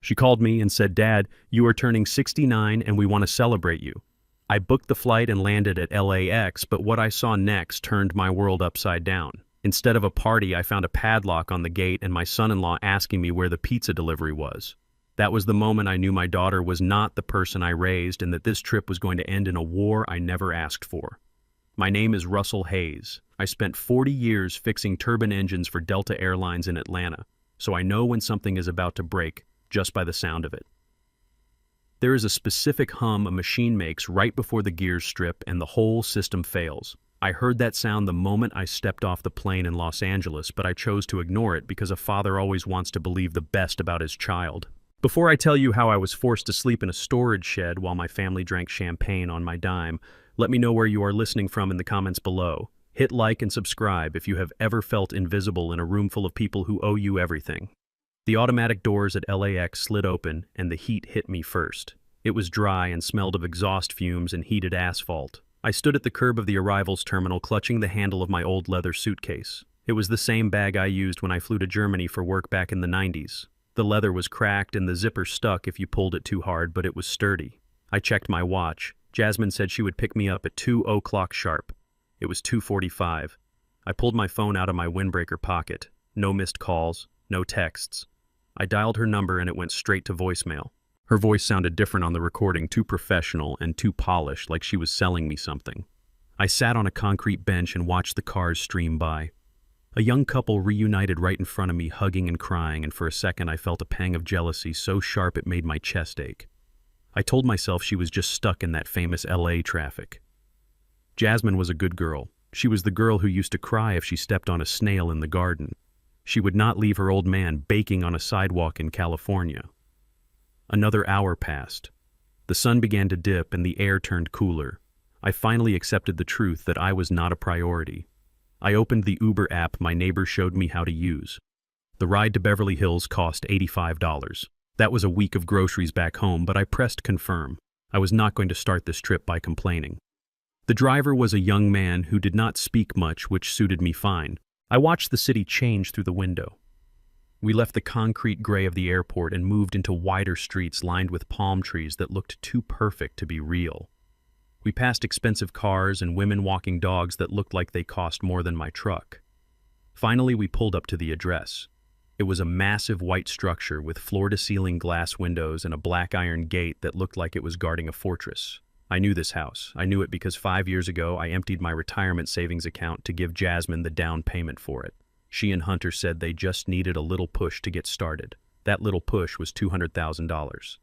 She called me and said, "Dad, you are turning 69 and we want to celebrate you." I booked the flight and landed at LAX, but what I saw next turned my world upside down. Instead of a party, I found a padlock on the gate and my son-in-law asking me where the pizza delivery was. That was the moment I knew my daughter was not the person I raised and that this trip was going to end in a war I never asked for. My name is Russell Hayes. I spent 40 years fixing turbine engines for Delta Airlines in Atlanta, so I know when something is about to break just by the sound of it. There is a specific hum a machine makes right before the gears strip and the whole system fails. I heard that sound the moment I stepped off the plane in Los Angeles, but I chose to ignore it because a father always wants to believe the best about his child. Before I tell you how I was forced to sleep in a storage shed while my family drank champagne on my dime, let me know where you are listening from in the comments below. Hit like and subscribe if you have ever felt invisible in a room full of people who owe you everything. The automatic doors at LAX slid open and the heat hit me first. It was dry and smelled of exhaust fumes and heated asphalt. I stood at the curb of the arrivals terminal clutching the handle of my old leather suitcase. It was the same bag I used when I flew to Germany for work back in the 90s. The leather was cracked and the zipper stuck if you pulled it too hard, but it was sturdy. I checked my watch. Jasmine said she would pick me up at 2:00 sharp. It was 2:45. I pulled my phone out of my windbreaker pocket. No missed calls, no texts. I dialed her number and it went straight to voicemail. Her voice sounded different on the recording, too professional and too polished, like she was selling me something. I sat on a concrete bench and watched the cars stream by. A young couple reunited right in front of me, hugging and crying, and for a second I felt a pang of jealousy so sharp it made my chest ache. I told myself she was just stuck in that famous LA traffic. Jasmine was a good girl. She was the girl who used to cry if she stepped on a snail in the garden. She would not leave her old man baking on a sidewalk in California. Another hour passed. The sun began to dip and the air turned cooler. I finally accepted the truth that I was not a priority. I opened the Uber app my neighbor showed me how to use. The ride to Beverly Hills cost $85. That was a week of groceries back home, but I pressed confirm. I was not going to start this trip by complaining. The driver was a young man who did not speak much, which suited me fine. I watched the city change through the window. We left the concrete gray of the airport and moved into wider streets lined with palm trees that looked too perfect to be real. We passed expensive cars and women walking dogs that looked like they cost more than my truck. Finally, we pulled up to the address. It was a massive white structure with floor-to-ceiling glass windows and a black iron gate that looked like it was guarding a fortress. I knew this house. I knew it because 5 years ago I emptied my retirement savings account to give Jasmine the down payment for it. She and Hunter said they just needed a little push to get started. That little push was $200,000.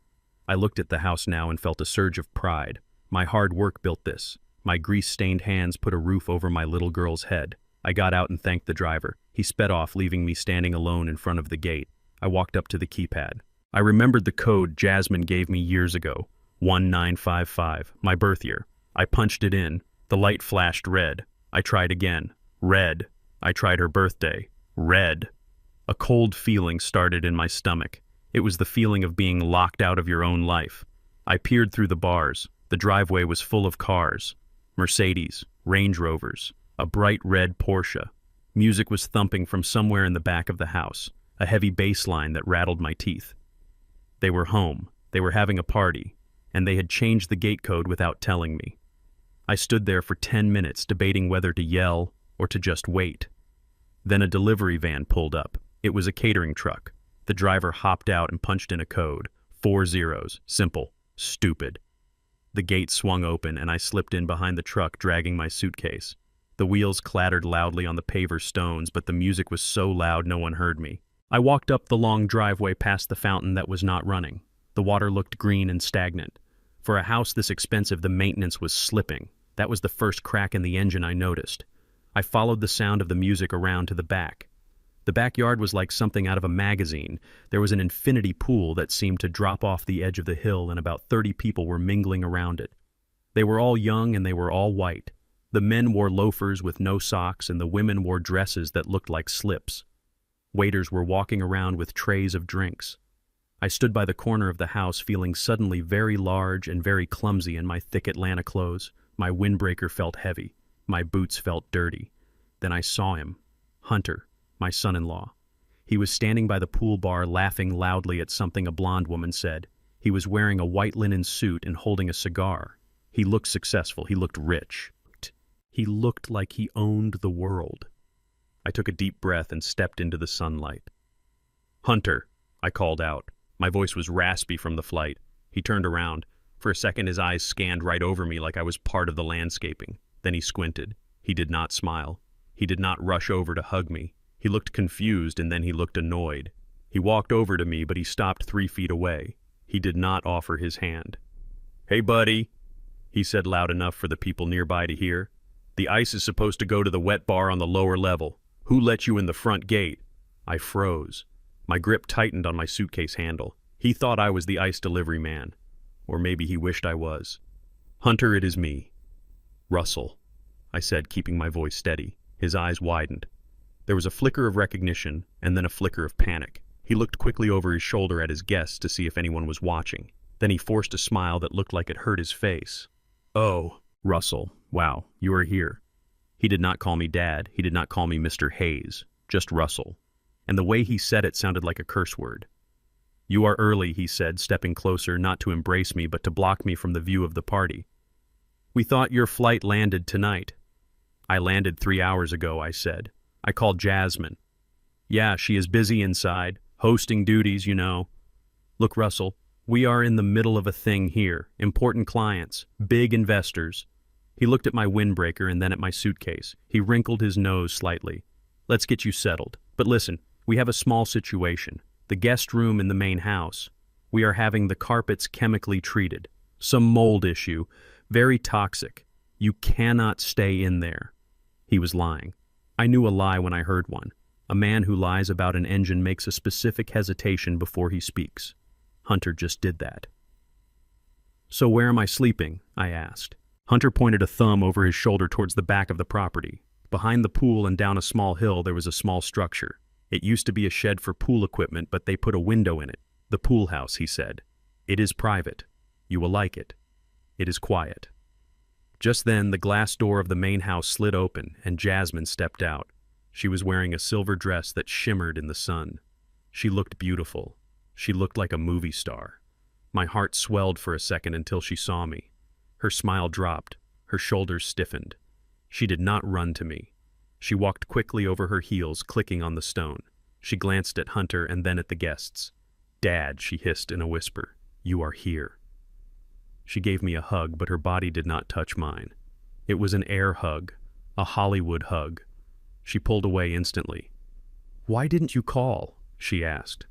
I looked at the house now and felt a surge of pride. My hard work built this. My grease-stained hands put a roof over my little girl's head. I got out and thanked the driver. He sped off, leaving me standing alone in front of the gate. I walked up to the keypad. I remembered the code Jasmine gave me years ago. 1955, my birth year. I punched it in. The light flashed red. I tried again. Red. I tried her birthday. Red. A cold feeling started in my stomach. It was the feeling of being locked out of your own life. I peered through the bars. The driveway was full of cars. Mercedes, Range Rovers, a bright red Porsche. Music was thumping from somewhere in the back of the house, a heavy bass line that rattled my teeth. They were home. They were having a party, and they had changed the gate code without telling me. I stood there for 10 minutes debating whether to yell or to just wait. Then a delivery van pulled up. It was a catering truck. The driver hopped out and punched in a code. 4 zeros. Simple. Stupid. The gate swung open and I slipped in behind the truck, dragging my suitcase. The wheels clattered loudly on the paver stones, but the music was so loud no one heard me. I walked up the long driveway past the fountain that was not running. The water looked green and stagnant. For a house this expensive, the maintenance was slipping. That was the first crack in the engine I noticed. I followed the sound of the music around to the back. The backyard was like something out of a magazine. There was an infinity pool that seemed to drop off the edge of the hill, and about 30 people were mingling around it. They were all young and they were all white. The men wore loafers with no socks, and the women wore dresses that looked like slips. Waiters were walking around with trays of drinks. I stood by the corner of the house feeling suddenly very large and very clumsy in my thick Atlanta clothes. My windbreaker felt heavy. My boots felt dirty. Then I saw him. Hunter, my son-in-law. He was standing by the pool bar laughing loudly at something a blonde woman said. He was wearing a white linen suit and holding a cigar. He looked successful. He looked rich. He looked like he owned the world. I took a deep breath and stepped into the sunlight. "Hunter," I called out. My voice was raspy from the flight. He turned around. For a second his eyes scanned right over me like I was part of the landscaping. Then he squinted. He did not smile. He did not rush over to hug me. He looked confused and then he looked annoyed. He walked over to me, but he stopped 3 feet away. He did not offer his hand. "Hey, buddy," he said loud enough for the people nearby to hear. "The ice is supposed to go to the wet bar on the lower level. Who let you in the front gate?" I froze. My grip tightened on my suitcase handle. He thought I was the ice delivery man. Or maybe he wished I was. "Hunter, it is me." "Russell," I said, keeping my voice steady. His eyes widened. There was a flicker of recognition, and then a flicker of panic. He looked quickly over his shoulder at his guests to see if anyone was watching. Then he forced a smile that looked like it hurt his face. "Oh, Russell, wow, you are here." He did not call me Dad. He did not call me Mr. Hayes. Just Russell. And the way he said it sounded like a curse word. "You are early," he said, stepping closer, not to embrace me, but to block me from the view of the party. "We thought your flight landed tonight." "I landed 3 hours ago," I said. "I called Jasmine." "Yeah, she is busy inside. Hosting duties, you know." "Look, Russell, we are in the middle of a thing here. Important clients. Big investors." He looked at my windbreaker and then at my suitcase. He wrinkled his nose slightly. "Let's get you settled. But listen, we have a small situation. The guest room in the main house. We are having the carpets chemically treated. Some mold issue. Very toxic. You cannot stay in there." He was lying. I knew a lie when I heard one. A man who lies about an engine makes a specific hesitation before he speaks. Hunter just did that. "So where am I sleeping?" I asked. Hunter pointed a thumb over his shoulder towards the back of the property. Behind the pool and down a small hill there was a small structure. It used to be a shed for pool equipment, but they put a window in it. "The pool house," he said. "It is private. You will like it. It is quiet." Just then, the glass door of the main house slid open, and Jasmine stepped out. She was wearing a silver dress that shimmered in the sun. She looked beautiful. She looked like a movie star. My heart swelled for a second until she saw me. Her smile dropped. Her shoulders stiffened. She did not run to me. She walked quickly over her heels, clicking on the stone. She glanced at Hunter and then at the guests. "Dad," she hissed in a whisper, "you are here." She gave me a hug, but her body did not touch mine. It was an air hug, a Hollywood hug. She pulled away instantly. "Why didn't you call?" she asked.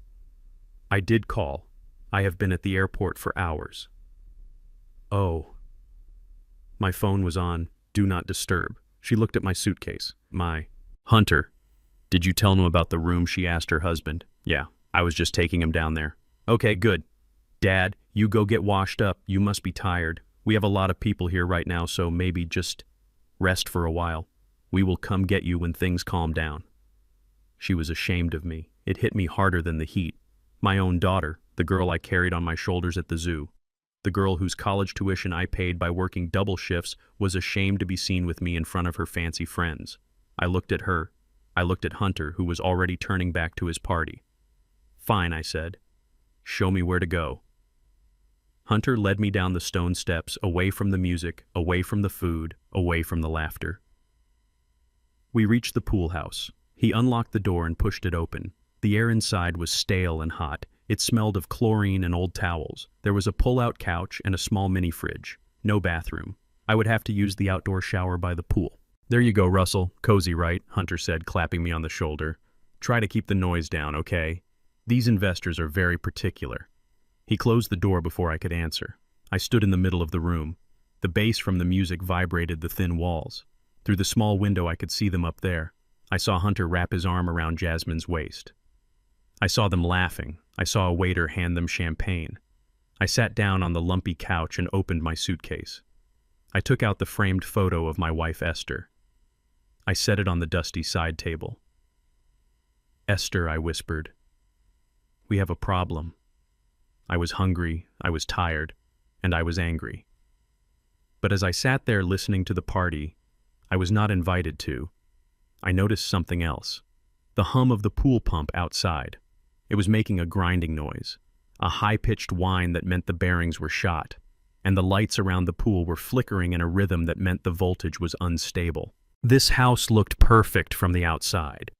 "I did call. I have been at the airport for hours." "Oh." My phone was on Do Not Disturb. She looked at my suitcase. "Hunter, did you tell him about the room?" she asked her husband. "Yeah, I was just taking him down there." "Okay, good. Dad, you go get washed up. You must be tired. We have a lot of people here right now, so maybe just rest for a while. We will come get you when things calm down." She was ashamed of me. It hit me harder than the heat. My own daughter, the girl I carried on my shoulders at the zoo, the girl whose college tuition I paid by working double shifts, was ashamed to be seen with me in front of her fancy friends. I looked at her. I looked at Hunter, who was already turning back to his party. "Fine," I said. "Show me where to go." Hunter led me down the stone steps, away from the music, away from the food, away from the laughter. We reached the pool house. He unlocked the door and pushed it open. The air inside was stale and hot. It smelled of chlorine and old towels. There was a pull-out couch and a small mini-fridge. No bathroom. I would have to use the outdoor shower by the pool. "There you go, Russell. Cozy, right?" Hunter said, clapping me on the shoulder. "Try to keep the noise down, okay? These investors are very particular." He closed the door before I could answer. I stood in the middle of the room. The bass from the music vibrated the thin walls. Through the small window I could see them up there. I saw Hunter wrap his arm around Jasmine's waist. I saw them laughing. I saw a waiter hand them champagne. I sat down on the lumpy couch and opened my suitcase. I took out the framed photo of my wife Esther. I set it on the dusty side table. "Esther," I whispered, "we have a problem." I was hungry, I was tired, and I was angry. But as I sat there listening to the party I was not invited to, I noticed something else. The hum of the pool pump outside. It was making a grinding noise, a high-pitched whine that meant the bearings were shot, and the lights around the pool were flickering in a rhythm that meant the voltage was unstable. This house looked perfect from the outside,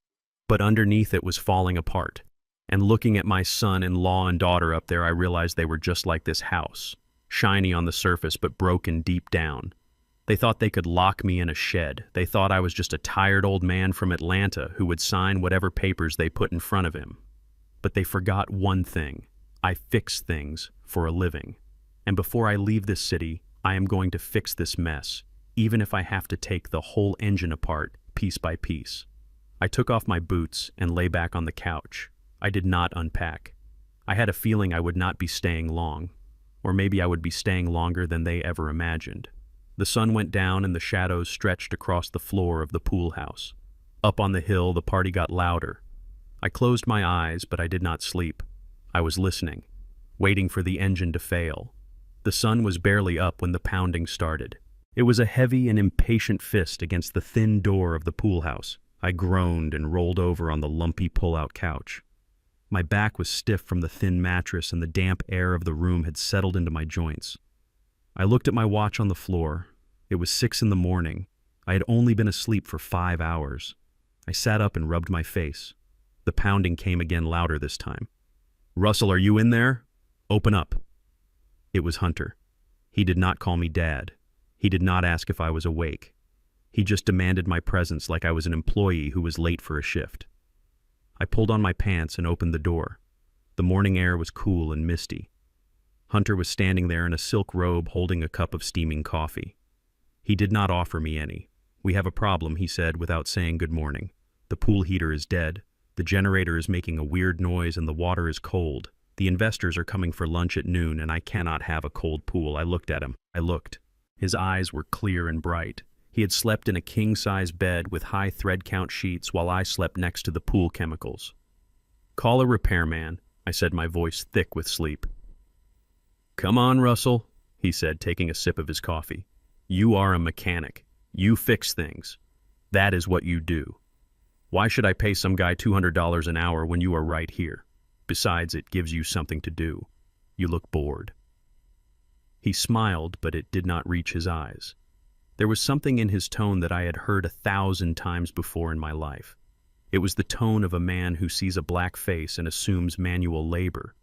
but underneath it was falling apart. And looking at my son-in-law and daughter up there, I realized they were just like this house, shiny on the surface but broken deep down. They thought they could lock me in a shed. They thought I was just a tired old man from Atlanta who would sign whatever papers they put in front of him. But they forgot one thing. I fix things for a living. And before I leave this city, I am going to fix this mess, even if I have to take the whole engine apart, piece by piece. I took off my boots and lay back on the couch. I did not unpack. I had a feeling I would not be staying long, or maybe I would be staying longer than they ever imagined. The sun went down and the shadows stretched across the floor of the pool house. Up on the hill, the party got louder. I closed my eyes, but I did not sleep. I was listening, waiting for the engine to fail. The sun was barely up when the pounding started. It was a heavy and impatient fist against the thin door of the pool house. I groaned and rolled over on the lumpy pull-out couch. My back was stiff from the thin mattress and the damp air of the room had settled into my joints. I looked at my watch on the floor. It was 6 in the morning. I had only been asleep for 5 hours. I sat up and rubbed my face. The pounding came again, louder this time. "Russell, are you in there? Open up." It was Hunter. He did not call me Dad. He did not ask if I was awake. He just demanded my presence like I was an employee who was late for a shift. I pulled on my pants and opened the door. The morning air was cool and misty. Hunter was standing there in a silk robe holding a cup of steaming coffee. He did not offer me any. "We have a problem," he said without saying good morning. "The pool heater is dead. The generator is making a weird noise and the water is cold. The investors are coming for lunch at noon and I cannot have a cold pool." I looked at him. I looked. His eyes were clear and bright. He had slept in a king-size bed with high thread count sheets while I slept next to the pool chemicals. "Call a repairman," I said, my voice thick with sleep. "Come on, Russell," he said, taking a sip of his coffee. "You are a mechanic. You fix things. That is what you do. Why should I pay some guy $200 an hour when you are right here? Besides, it gives you something to do. You look bored." He smiled, but it did not reach his eyes. There was something in his tone that I had heard 1,000 times before in my life. It was the tone of a man who sees a black face and assumes manual labor.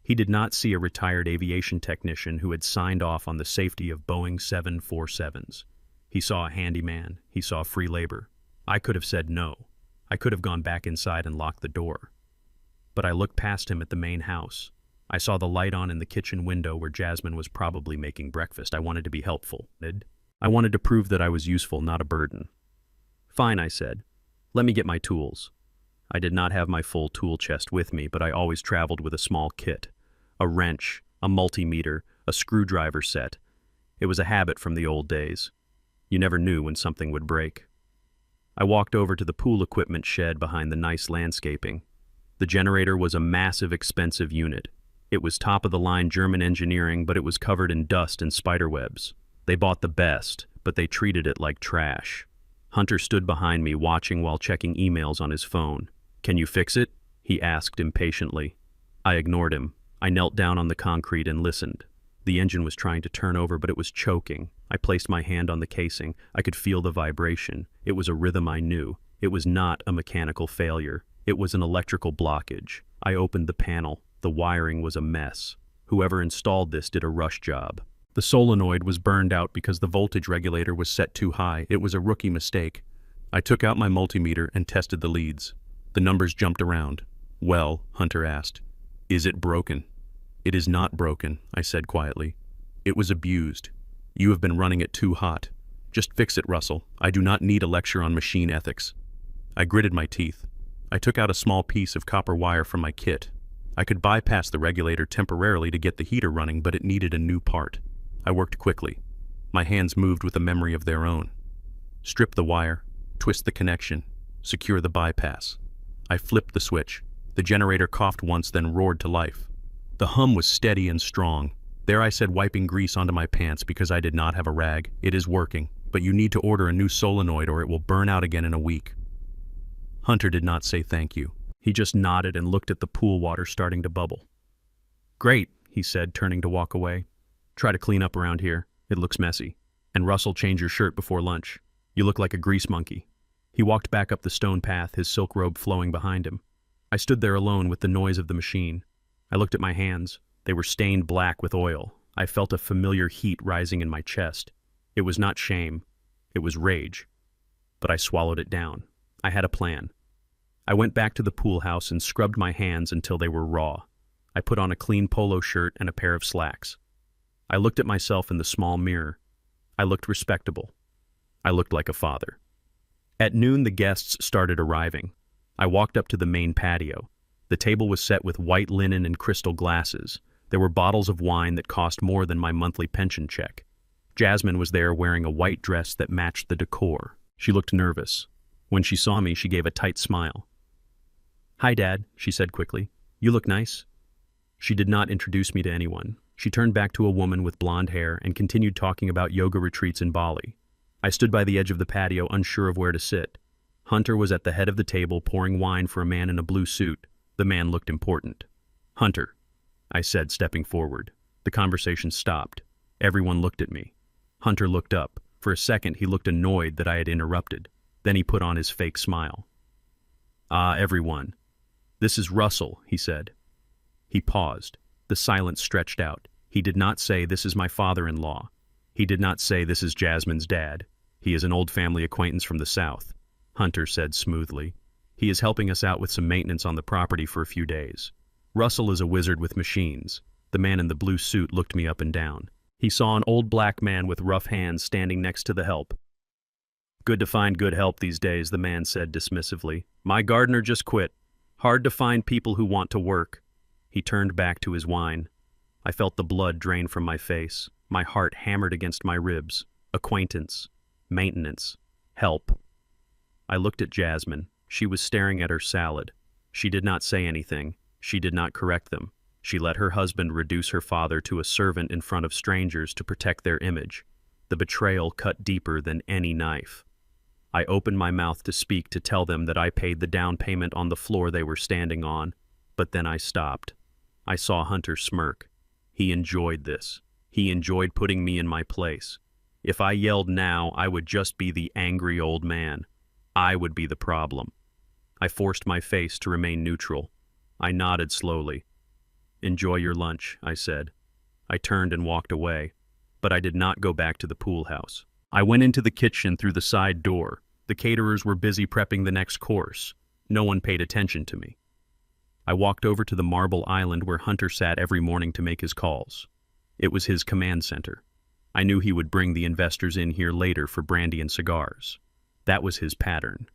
He did not see a retired aviation technician who had signed off on the safety of Boeing 747s. He saw a handyman. He saw free labor. I could have said no. I could have gone back inside and locked the door. But I looked past him at the main house. I saw the light on in the kitchen window where Jasmine was probably making breakfast. I wanted to be helpful. I wanted to prove that I was useful, not a burden. "Fine," I said. "Let me get my tools." I did not have my full tool chest with me, but I always traveled with a small kit. A wrench, a multimeter, a screwdriver set. It was a habit from the old days. You never knew when something would break. I walked over to the pool equipment shed behind the nice landscaping. The generator was a massive, expensive unit. It was top-of-the-line German engineering, but it was covered in dust and spiderwebs. They bought the best, but they treated it like trash. Hunter stood behind me, watching while checking emails on his phone. "Can you fix it?" he asked impatiently. I ignored him. I knelt down on the concrete and listened. The engine was trying to turn over, but it was choking. I placed my hand on the casing. I could feel the vibration. It was a rhythm I knew. It was not a mechanical failure. It was an electrical blockage. I opened the panel. The wiring was a mess. Whoever installed this did a rush job. The solenoid was burned out because the voltage regulator was set too high. It was a rookie mistake. I took out my multimeter and tested the leads. The numbers jumped around. "Well," Hunter asked, "is it broken?" "It is not broken," I said quietly. "It was abused. You have been running it too hot. Just fix it, Russell. I do not need a lecture on machine ethics." I gritted my teeth. I took out a small piece of copper wire from my kit. I could bypass the regulator temporarily to get the heater running, but it needed a new part. I worked quickly. My hands moved with a memory of their own. Strip the wire, twist the connection, secure the bypass. I flipped the switch. The generator coughed once, then roared to life. The hum was steady and strong. There I said, wiping grease onto my pants because I did not have a rag. "It is working, but you need to order a new solenoid or it will burn out again in a week." Hunter did not say thank you. He just nodded and looked at the pool water starting to bubble. Great, he said, turning to walk away. Try to clean up around here. It looks messy. And Russell, change your shirt before lunch. You look like a grease monkey. He walked back up the stone path, his silk robe flowing behind him. I stood there alone with the noise of the machine. I looked at my hands. They were stained black with oil. I felt a familiar heat rising in my chest. It was not shame. It was rage. But I swallowed it down. I had a plan. I went back to the pool house and scrubbed my hands until they were raw. I put on a clean polo shirt and a pair of slacks. I looked at myself in the small mirror. I looked respectable. I looked like a father. At noon, the guests started arriving. I walked up to the main patio. The table was set with white linen and crystal glasses. There were bottles of wine that cost more than my monthly pension check. Jasmine was there wearing a white dress that matched the decor. She looked nervous. When she saw me, she gave a tight smile. "Hi, Dad," she said quickly. "You look nice." She did not introduce me to anyone. She turned back to a woman with blonde hair and continued talking about yoga retreats in Bali. I stood by the edge of the patio, unsure of where to sit. Hunter was at the head of the table, pouring wine for a man in a blue suit. The man looked important. "Hunter," I said, stepping forward. The conversation stopped. Everyone looked at me. Hunter looked up. For a second, he looked annoyed that I had interrupted. Then he put on his fake smile. Everyone. This is Russell," he said. He paused. The silence stretched out. He did not say, "This is my father-in-law." He did not say, "This is Jasmine's dad. He is an old family acquaintance from the South," Hunter said smoothly. "He is helping us out with some maintenance on the property for a few days. Russell is a wizard with machines." The man in the blue suit looked me up and down. He saw an old black man with rough hands standing next to the help. "Good to find good help these days," the man said dismissively. "My gardener just quit. Hard to find people who want to work." He turned back to his wine. I felt the blood drain from my face. My heart hammered against my ribs. Acquaintance. Maintenance. Help. I looked at Jasmine. She was staring at her salad. She did not say anything. She did not correct them. She let her husband reduce her father to a servant in front of strangers to protect their image. The betrayal cut deeper than any knife. I opened my mouth to speak, to tell them that I paid the down payment on the floor they were standing on, but then I stopped. I saw Hunter smirk. He enjoyed this. He enjoyed putting me in my place. If I yelled now, I would just be the angry old man. I would be the problem. I forced my face to remain neutral. I nodded slowly. "Enjoy your lunch," I said. I turned and walked away, but I did not go back to the pool house. I went into the kitchen through the side door. The caterers were busy prepping the next course. No one paid attention to me. I walked over to the marble island where Hunter sat every morning to make his calls. It was his command center. I knew he would bring the investors in here later for brandy and cigars. That was his pattern.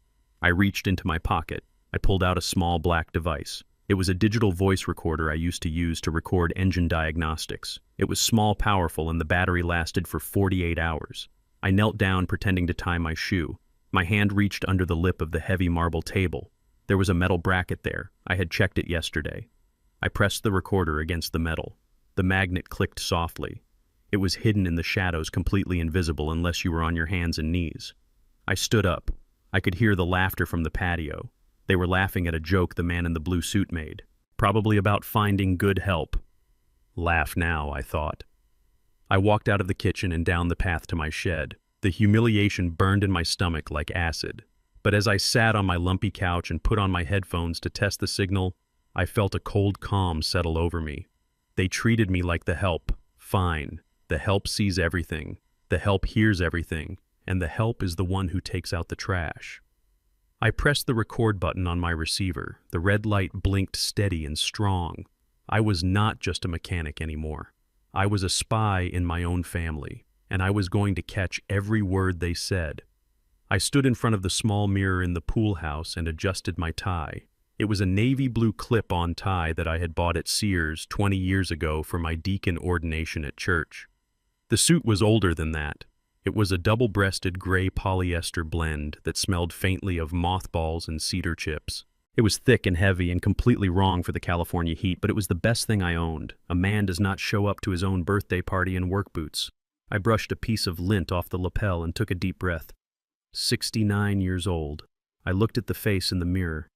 I reached into my pocket. I pulled out a small black device. It was a digital voice recorder I used to use to record engine diagnostics. It was small, powerful, and the battery lasted for 48 hours. I knelt down, pretending to tie my shoe. My hand reached under the lip of the heavy marble table. There was a metal bracket there. I had checked it yesterday. I pressed the recorder against the metal. The magnet clicked softly. It was hidden in the shadows, completely invisible unless you were on your hands and knees. I stood up. I could hear the laughter from the patio. They were laughing at a joke the man in the blue suit made, probably about finding good help. Laugh now, I thought. I walked out of the kitchen and down the path to my shed. The humiliation burned in my stomach like acid. But as I sat on my lumpy couch and put on my headphones to test the signal, I felt a cold calm settle over me. They treated me like the help. Fine. The help sees everything. The help hears everything. And the help is the one who takes out the trash. I pressed the record button on my receiver. The red light blinked steady and strong. I was not just a mechanic anymore. I was a spy in my own family, and I was going to catch every word they said. I stood in front of the small mirror in the pool house and adjusted my tie. It was a navy blue clip-on tie that I had bought at Sears 20 years ago for my deacon ordination at church. The suit was older than that. It was a double-breasted gray polyester blend that smelled faintly of mothballs and cedar chips. It was thick and heavy and completely wrong for the California heat, but it was the best thing I owned. A man does not show up to his own birthday party in work boots. I brushed a piece of lint off the lapel and took a deep breath. 69 years old. I looked at the face in the mirror.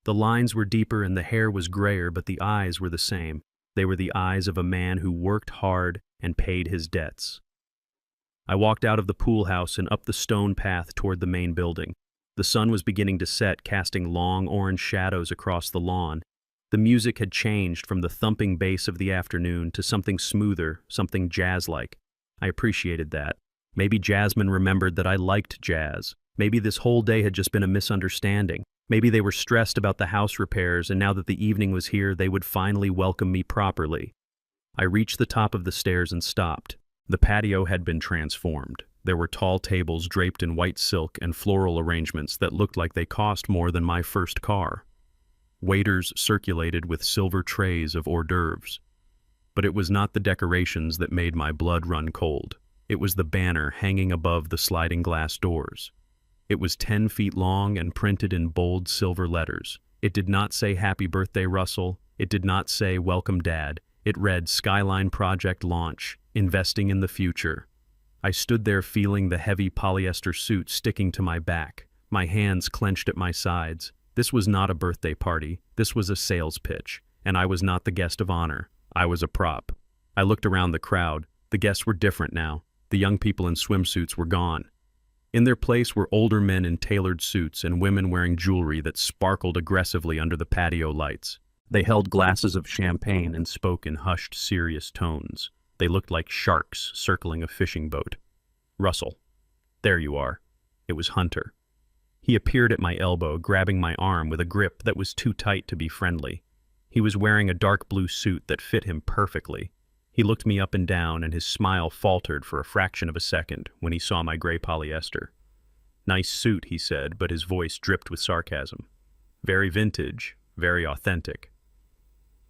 The lines were deeper and the hair was grayer, but the eyes were the same. They were the eyes of a man who worked hard and paid his debts. I walked out of the pool house and up the stone path toward the main building. The sun was beginning to set, casting long orange shadows across the lawn. The music had changed from the thumping bass of the afternoon to something smoother, something jazz-like. I appreciated that. Maybe Jasmine remembered that I liked jazz. Maybe this whole day had just been a misunderstanding. Maybe they were stressed about the house repairs, and now that the evening was here, they would finally welcome me properly. I reached the top of the stairs and stopped. The patio had been transformed. There were tall tables draped in white silk and floral arrangements that looked like they cost more than my first car. Waiters circulated with silver trays of hors d'oeuvres. But it was not the decorations that made my blood run cold. It was the banner hanging above the sliding glass doors. It was 10 feet long and printed in bold silver letters. It did not say "Happy Birthday, Russell." It did not say "Welcome, Dad." It read "Skyline Project Launch, Investing in the Future." I stood there feeling the heavy polyester suit sticking to my back, my hands clenched at my sides. This was not a birthday party. This was a sales pitch, and I was not the guest of honor. I was a prop. I looked around the crowd. The guests were different now. The young people in swimsuits were gone. In their place were older men in tailored suits and women wearing jewelry that sparkled aggressively under the patio lights. They held glasses of champagne and spoke in hushed, serious tones. They looked like sharks circling a fishing boat. "Russell, there you are." It was Hunter. He appeared at my elbow, grabbing my arm with a grip that was too tight to be friendly. He was wearing a dark blue suit that fit him perfectly. He looked me up and down, and his smile faltered for a fraction of a second when he saw my gray polyester. "Nice suit," he said, but his voice dripped with sarcasm. "Very vintage, very authentic."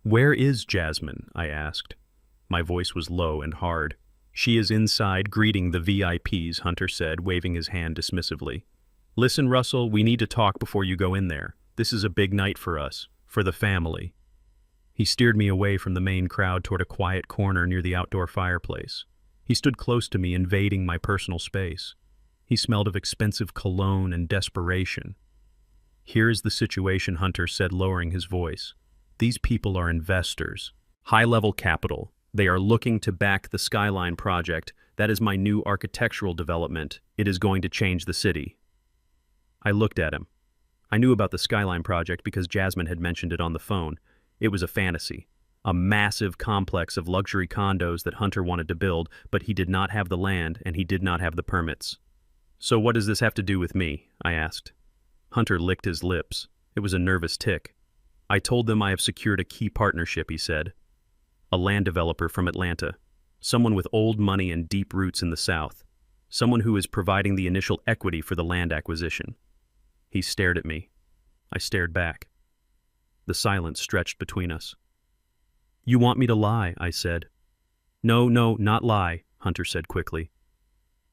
"Where is Jasmine?" I asked. My voice was low and hard. "She is inside greeting the VIPs," Hunter said, waving his hand dismissively. "Listen, Russell, we need to talk before you go in there. This is a big night for us, for the family." He steered me away from the main crowd toward a quiet corner near the outdoor fireplace. He stood close to me, invading my personal space. He smelled of expensive cologne and desperation. "Here is the situation," Hunter said, lowering his voice. "These people are investors. High-level capital. They are looking to back the Skyline project. That is my new architectural development. It is going to change the city." I looked at him. I knew about the Skyline project because Jasmine had mentioned it on the phone. It was a fantasy, a massive complex of luxury condos that Hunter wanted to build, but he did not have the land and he did not have the permits. "So what does this have to do with me?" I asked. Hunter licked his lips. It was a nervous tick. "I told them I have secured a key partnership," he said. "A land developer from Atlanta. Someone with old money and deep roots in the South. Someone who is providing the initial equity for the land acquisition." He stared at me. I stared back. The silence stretched between us. "You want me to lie," I said. No, not lie," Hunter said quickly.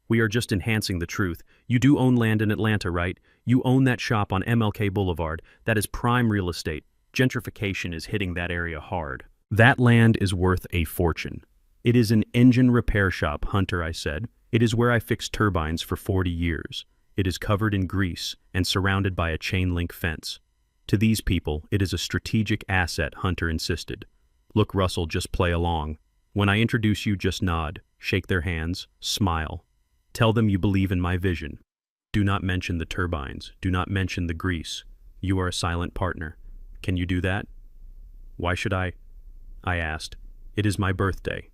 "We are just enhancing the truth. You do own land in Atlanta, right? You own that shop on MLK Boulevard. That is prime real estate. Gentrification is hitting that area hard. That land is worth a fortune." "It is an engine repair shop, Hunter," I said. "It is where I fixed turbines for 40 years. It is covered in grease and surrounded by a chain-link fence. To these people, it is a strategic asset," Hunter insisted. "Look, Russell, just play along. When I introduce you, just nod, shake their hands, smile. Tell them you believe in my vision. Do not mention the turbines. Do not mention the grease. You are a silent partner. Can you do that?" "Why should I asked. "It is my birthday."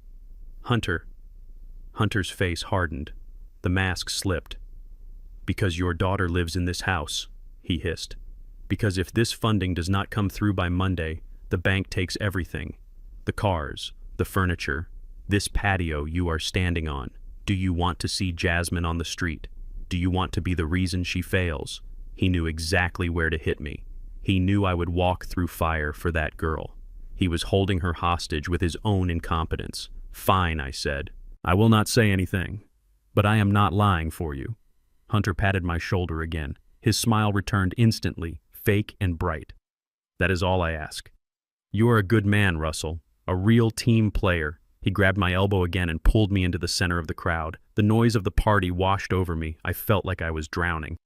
Hunter's face hardened. The mask slipped. "Because your daughter lives in this house," he hissed. "Because if this funding does not come through by Monday, the bank takes everything. The cars, the furniture, this patio you are standing on. Do you want to see Jasmine on the street? Do you want to be the reason she fails?" He knew exactly where to hit me. He knew I would walk through fire for that girl. He was holding her hostage with his own incompetence. "Fine," I said. "I will not say anything. But I am not lying for you." Hunter patted my shoulder again. His smile returned instantly, fake and bright. "That is all I ask. You are a good man, Russell. A real team player." He grabbed my elbow again and pulled me into the center of the crowd. The noise of the party washed over me. I felt like I was drowning.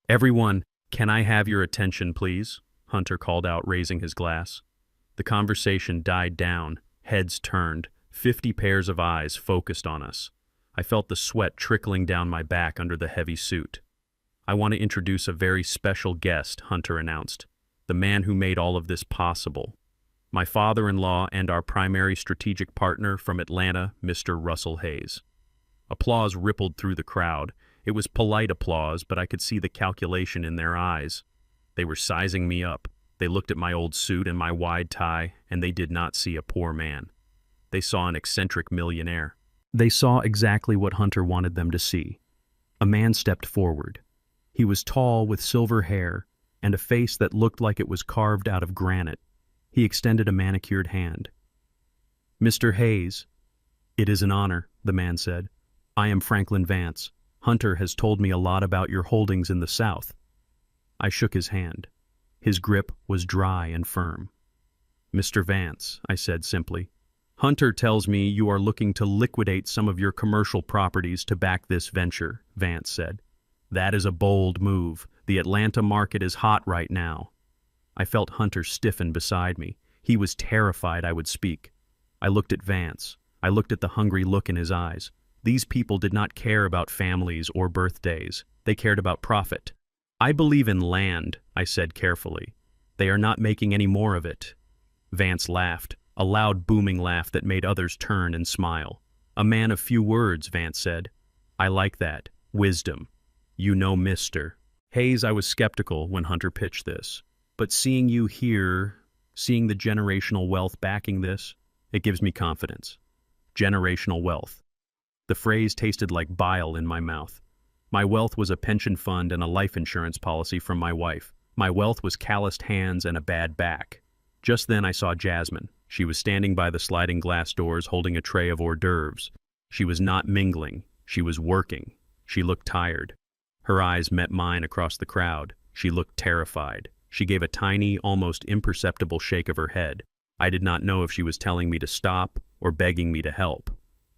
Everyone Can I have your attention, please? Hunter called out, raising his glass. The conversation died down, heads turned, 50 pairs of eyes focused on us. I felt the sweat trickling down my back under the heavy suit. I want to introduce a very special guest, Hunter announced. The man who made all of this possible. My father-in-law and our primary strategic partner from Atlanta, Mr. Russell Hayes. Applause rippled through the crowd. It was polite applause, but I could see the calculation in their eyes. They were sizing me up. They looked at my old suit and my wide tie, and they did not see a poor man. They saw an eccentric millionaire. They saw exactly what Hunter wanted them to see. A man stepped forward. He was tall with silver hair and a face that looked like it was carved out of granite. He extended a manicured hand. "Mr. Hayes." "It is an honor," the man said. "I am Franklin Vance. Hunter has told me a lot about your holdings in the South." I shook his hand. His grip was dry and firm. "Mr. Vance," I said simply, "Hunter tells me you are looking to liquidate some of your commercial properties to back this venture," Vance said. "That is a bold move. The Atlanta market is hot right now." I felt Hunter stiffen beside me. He was terrified I would speak. I looked at Vance. I looked at the hungry look in his eyes. These people did not care about families or birthdays. They cared about profit. "I believe in land," I said carefully. "They are not making any more of it." Vance laughed, a loud booming laugh that made others turn and smile. "A man of few words," Vance said. "I like that. Wisdom. You know, Mr. Hayes." I was skeptical when Hunter pitched this. But seeing you here, seeing the generational wealth backing this, it gives me confidence. Generational wealth. The phrase tasted like bile in my mouth. My wealth was a pension fund and a life insurance policy from my wife. My wealth was calloused hands and a bad back. Just then I saw Jasmine. She was standing by the sliding glass doors holding a tray of hors d'oeuvres. She was not mingling. She was working. She looked tired. Her eyes met mine across the crowd. She looked terrified. She gave a tiny, almost imperceptible shake of her head. I did not know if she was telling me to stop or begging me to help.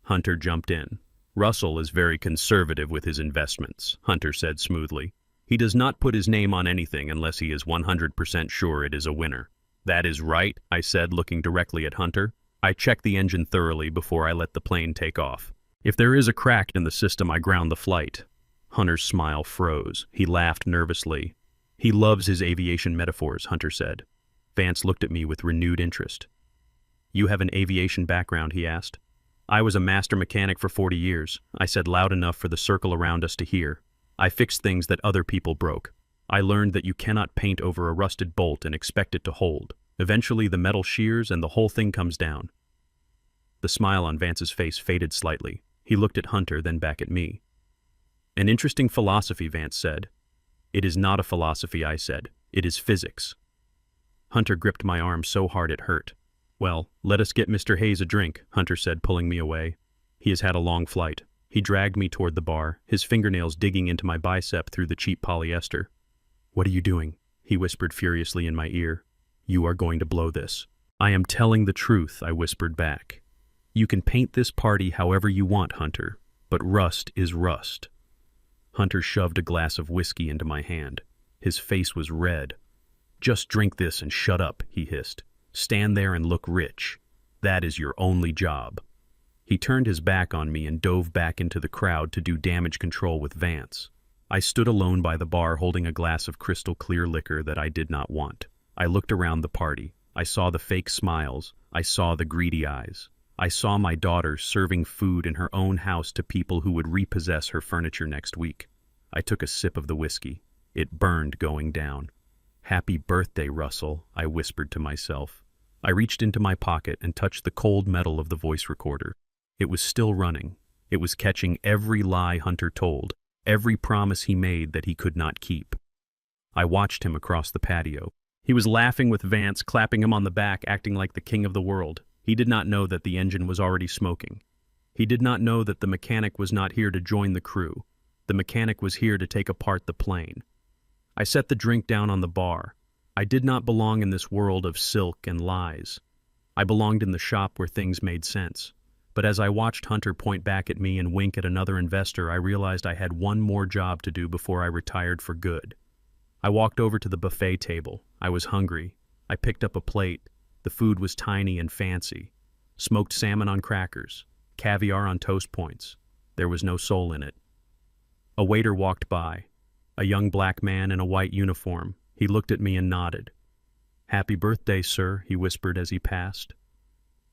Hunter jumped in. "Russell is very conservative with his investments," Hunter said smoothly. "He does not put his name on anything unless he is 100% sure it is a winner." "That is right," I said, looking directly at Hunter. "I check the engine thoroughly before I let the plane take off. If there is a crack in the system, I ground the flight." Hunter's smile froze. He laughed nervously. "He loves his aviation metaphors," Hunter said. Vance looked at me with renewed interest. "You have an aviation background?" he asked. "I was a master mechanic for 40 years, I said loud enough for the circle around us to hear. "I fixed things that other people broke. I learned that you cannot paint over a rusted bolt and expect it to hold. Eventually the metal shears and the whole thing comes down." The smile on Vance's face faded slightly. He looked at Hunter, then back at me. "An interesting philosophy," Vance said. "It is not a philosophy," I said. "It is physics." Hunter gripped my arm so hard it hurt. "Well, let us get Mr. Hayes a drink," Hunter said, pulling me away. "He has had a long flight." He dragged me toward the bar, his fingernails digging into my bicep through the cheap polyester. "What are you doing?" he whispered furiously in my ear. "You are going to blow this." "I am telling the truth," I whispered back. "You can paint this party however you want, Hunter, but rust is rust." Hunter shoved a glass of whiskey into my hand. His face was red. "Just drink this and shut up," he hissed. "Stand there and look rich. That is your only job." He turned his back on me and dove back into the crowd to do damage control with Vance. I stood alone by the bar holding a glass of crystal clear liquor that I did not want. I looked around the party. I saw the fake smiles. I saw the greedy eyes. I saw my daughter serving food in her own house to people who would repossess her furniture next week. I took a sip of the whiskey. It burned going down. "Happy birthday, Russell," I whispered to myself. I reached into my pocket and touched the cold metal of the voice recorder. It was still running. It was catching every lie Hunter told, every promise he made that he could not keep. I watched him across the patio. He was laughing with Vance, clapping him on the back, acting like the king of the world. He did not know that the engine was already smoking. He did not know that the mechanic was not here to join the crew. The mechanic was here to take apart the plane. I set the drink down on the bar. I did not belong in this world of silk and lies. I belonged in the shop where things made sense. But as I watched Hunter point back at me and wink at another investor, I realized I had one more job to do before I retired for good. I walked over to the buffet table. I was hungry. I picked up a plate. The food was tiny and fancy. Smoked salmon on crackers, caviar on toast points. There was no soul in it. A waiter walked by. A young black man in a white uniform. He looked at me and nodded. "Happy birthday, sir," he whispered as he passed.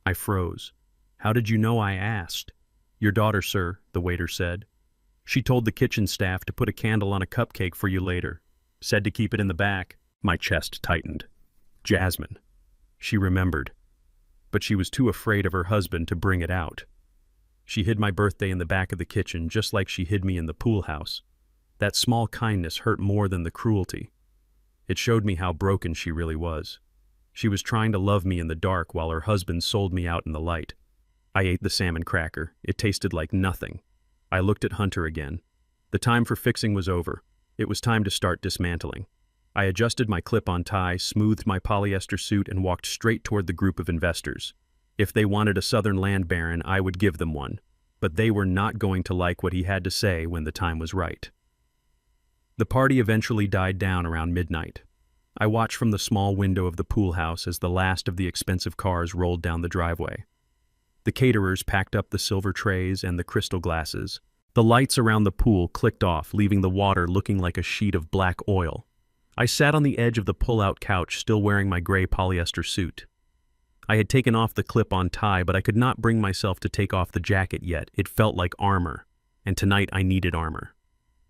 I froze. "How did you know I asked?" "Your daughter, sir," the waiter said. "She told the kitchen staff to put a candle on a cupcake for you later. Said to keep it in the back." My chest tightened. Jasmine. She remembered. But she was too afraid of her husband to bring it out. She hid my birthday in the back of the kitchen, just like she hid me in the pool house. That small kindness hurt more than the cruelty. It showed me how broken she really was. She was trying to love me in the dark while her husband sold me out in the light. I ate the salmon cracker. It tasted like nothing. I looked at Hunter again. The time for fixing was over. It was time to start dismantling. I adjusted my clip-on tie, smoothed my polyester suit, and walked straight toward the group of investors. If they wanted a southern land baron, I would give them one. But they were not going to like what he had to say when the time was right. The party eventually died down around midnight. I watched from the small window of the pool house as the last of the expensive cars rolled down the driveway. The caterers packed up the silver trays and the crystal glasses. The lights around the pool clicked off, leaving the water looking like a sheet of black oil. I sat on the edge of the pull-out couch, still wearing my gray polyester suit. I had taken off the clip-on tie, but I could not bring myself to take off the jacket yet. It felt like armor, and tonight I needed armor.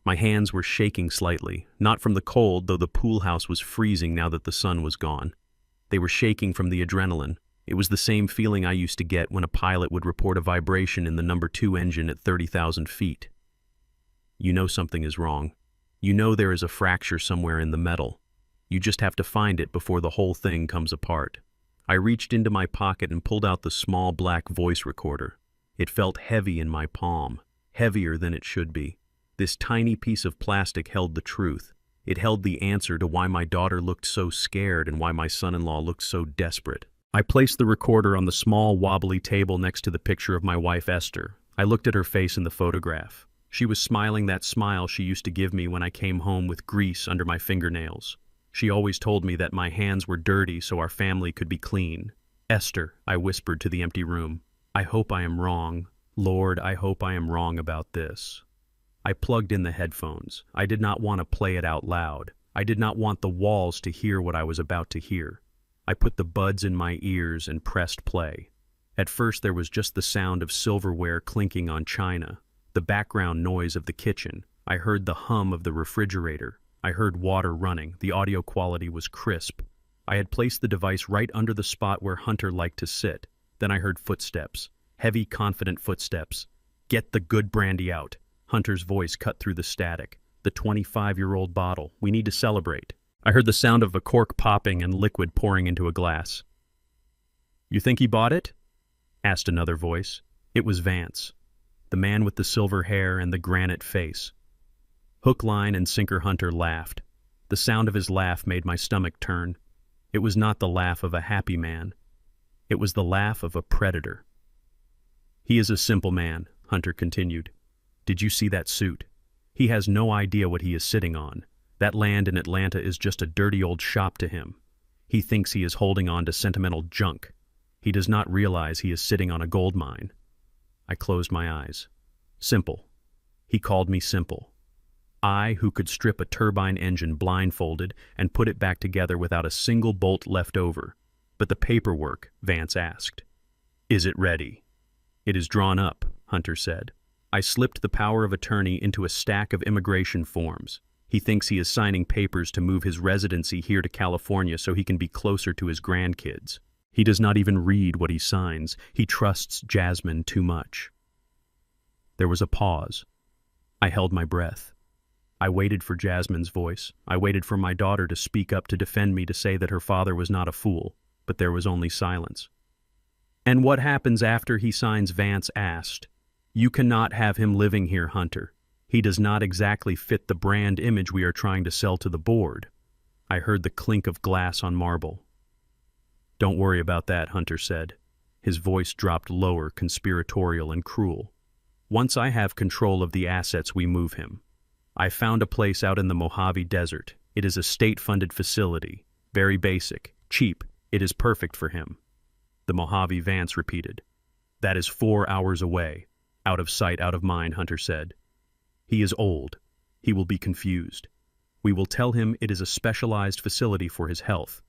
My hands were shaking slightly, not from the cold, though the pool house was freezing now that the sun was gone. They were shaking from the adrenaline. It was the same feeling I used to get when a pilot would report a vibration in the number 2 engine at 30,000 feet. You know something is wrong. You know there is a fracture somewhere in the metal. You just have to find it before the whole thing comes apart. I reached into my pocket and pulled out the small black voice recorder. It felt heavy in my palm, heavier than it should be. This tiny piece of plastic held the truth. It held the answer to why my daughter looked so scared and why my son-in-law looked so desperate. I placed the recorder on the small, wobbly table next to the picture of my wife, Esther. I looked at her face in the photograph. She was smiling that smile she used to give me when I came home with grease under my fingernails. She always told me that my hands were dirty so our family could be clean. "Esther," I whispered to the empty room, "I hope I am wrong. Lord, I hope I am wrong about this." I plugged in the headphones. I did not want to play it out loud. I did not want the walls to hear what I was about to hear. I put the buds in my ears and pressed play. At first there was just the sound of silverware clinking on china, the background noise of the kitchen. I heard the hum of the refrigerator. I heard water running. The audio quality was crisp. I had placed the device right under the spot where Hunter liked to sit. Then I heard footsteps. Heavy, confident footsteps. "Get the good brandy out." Hunter's voice cut through the static. "The 25-year-old bottle. We need to celebrate." I heard the sound of a cork popping and liquid pouring into a glass. "You think he bought it?" asked another voice. It was Vance, the man with the silver hair and the granite face. Hook, line, and sinker Hunter laughed. The sound of his laugh made my stomach turn. It was not the laugh of a happy man. It was the laugh of a predator. "He is a simple man," Hunter continued. "Did you see that suit? He has no idea what he is sitting on. That land in Atlanta is just a dirty old shop to him. He thinks he is holding on to sentimental junk. He does not realize he is sitting on a gold mine." I closed my eyes. Simple. He called me simple. I, who could strip a turbine engine blindfolded and put it back together without a single bolt left over. "But the paperwork," Vance asked. "Is it ready?" "It is drawn up," Hunter said. I slipped the power of attorney into a stack of immigration forms. He thinks he is signing papers to move his residency here to California so he can be closer to his grandkids. He does not even read what he signs. He trusts Jasmine too much. There was a pause. I held my breath. I waited for Jasmine's voice. I waited for my daughter to speak up, to defend me, to say that her father was not a fool. But there was only silence. "And what happens after he signs?" Vance asked. "You cannot have him living here, Hunter. He does not exactly fit the brand image we are trying to sell to the board." I heard the clink of glass on marble. "Don't worry about that," Hunter said. His voice dropped lower, conspiratorial and cruel. "Once I have control of the assets, we move him. I found a place out in the Mojave Desert. It is a state-funded facility, very basic, cheap. It is perfect for him. The Mojave Vance repeated. That is 4 hours away. Out of sight, out of mind, Hunter said. He is old. He will be confused. We will tell him it is a specialized facility for his health.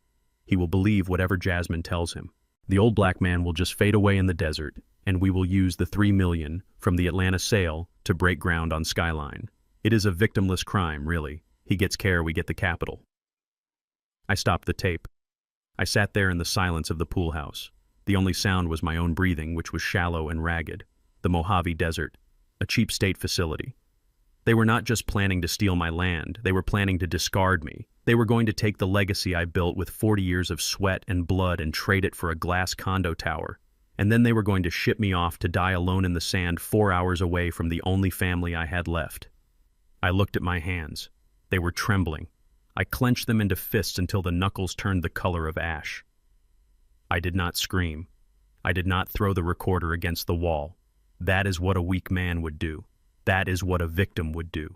He will believe whatever Jasmine tells him. The old black man will just fade away in the desert, and we will use the $3 million from the Atlanta sale to break ground on Skyline. It is a victimless crime, really. He gets care, we get the capital. I stopped the tape. I sat there in the silence of the pool house. The only sound was my own breathing, which was shallow and ragged. The Mojave Desert, a cheap state facility. They were not just planning to steal my land, they were planning to discard me. They were going to take the legacy I built with 40 years of sweat and blood and trade it for a glass condo tower. And then they were going to ship me off to die alone in the sand 4 hours away from the only family I had left. I looked at my hands. They were trembling. I clenched them into fists until the knuckles turned the color of ash. I did not scream. I did not throw the recorder against the wall. That is what a weak man would do. That is what a victim would do.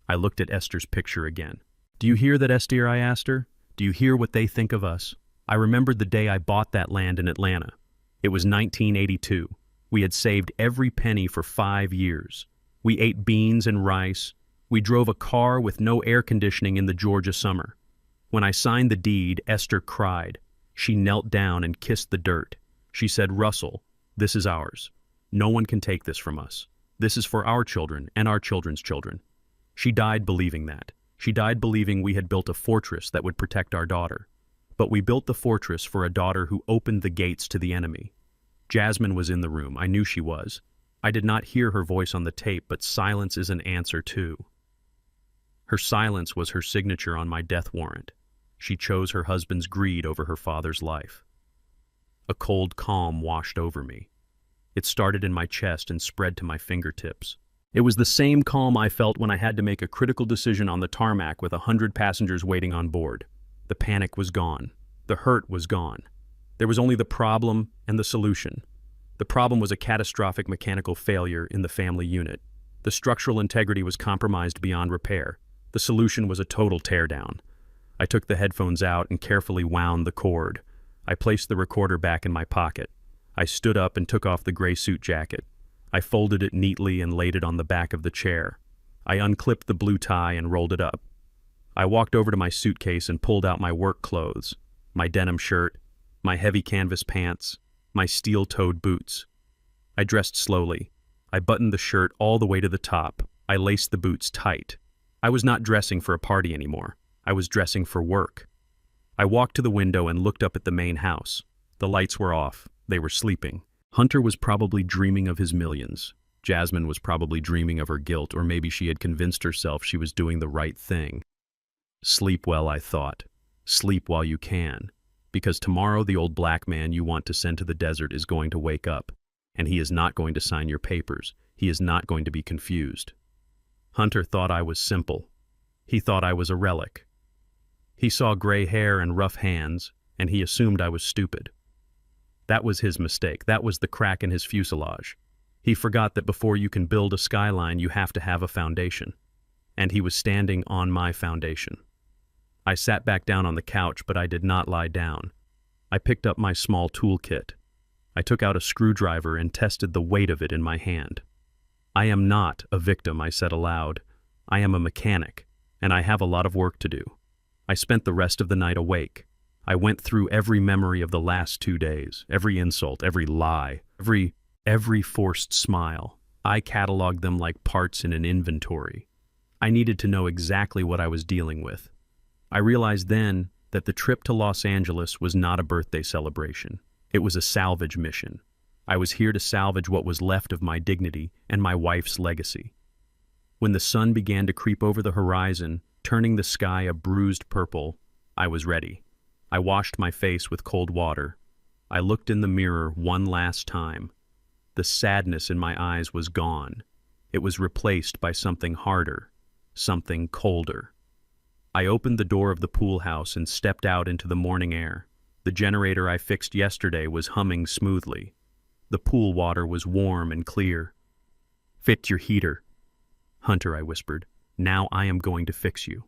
I looked at Esther's picture again. Do you hear that, Esther? I asked her. Do you hear what they think of us? I remembered the day I bought that land in Atlanta. It was 1982. We had saved every penny for 5 years. We ate beans and rice. We drove a car with no air conditioning in the Georgia summer. When I signed the deed, Esther cried. She knelt down and kissed the dirt. She said, Russell, this is ours. No one can take this from us. This is for our children and our children's children. She died believing that. She died believing we had built a fortress that would protect our daughter. But we built the fortress for a daughter who opened the gates to the enemy. Jasmine was in the room. I knew she was. I did not hear her voice on the tape, but silence is an answer too. Her silence was her signature on my death warrant. She chose her husband's greed over her father's life. A cold calm washed over me. It started in my chest and spread to my fingertips. It was the same calm I felt when I had to make a critical decision on the tarmac with 100 passengers waiting on board. The panic was gone. The hurt was gone. There was only the problem and the solution. The problem was a catastrophic mechanical failure in the family unit. The structural integrity was compromised beyond repair. The solution was a total teardown. I took the headphones out and carefully wound the cord. I placed the recorder back in my pocket. I stood up and took off the gray suit jacket. I folded it neatly and laid it on the back of the chair. I unclipped the blue tie and rolled it up. I walked over to my suitcase and pulled out my work clothes, my denim shirt, my heavy canvas pants, my steel-toed boots. I dressed slowly. I buttoned the shirt all the way to the top. I laced the boots tight. I was not dressing for a party anymore. I was dressing for work. I walked to the window and looked up at the main house. The lights were off. They were sleeping. Hunter was probably dreaming of his millions. Jasmine was probably dreaming of her guilt, or maybe she had convinced herself she was doing the right thing. Sleep well, I thought. Sleep while you can. Because tomorrow the old black man you want to send to the desert is going to wake up, and he is not going to sign your papers. He is not going to be confused. Hunter thought I was simple. He thought I was a relic. He saw gray hair and rough hands, and he assumed I was stupid. That was his mistake. That was the crack in his fuselage. He forgot that before you can build a skyline, you have to have a foundation. And he was standing on my foundation. I sat back down on the couch, but I did not lie down. I picked up my small toolkit. I took out a screwdriver and tested the weight of it in my hand. I am not a victim, I said aloud. I am a mechanic, and I have a lot of work to do. I spent the rest of the night awake. I went through every memory of the last 2 days, every insult, every lie, every forced smile. I cataloged them like parts in an inventory. I needed to know exactly what I was dealing with. I realized then that the trip to Los Angeles was not a birthday celebration. It was a salvage mission. I was here to salvage what was left of my dignity and my wife's legacy. When the sun began to creep over the horizon, turning the sky a bruised purple, I was ready. I washed my face with cold water. I looked in the mirror one last time. The sadness in my eyes was gone. It was replaced by something harder, something colder. I opened the door of the pool house and stepped out into the morning air. The generator I fixed yesterday was humming smoothly. The pool water was warm and clear. "Fit your heater." "Hunter," I whispered, "now I am going to fix you."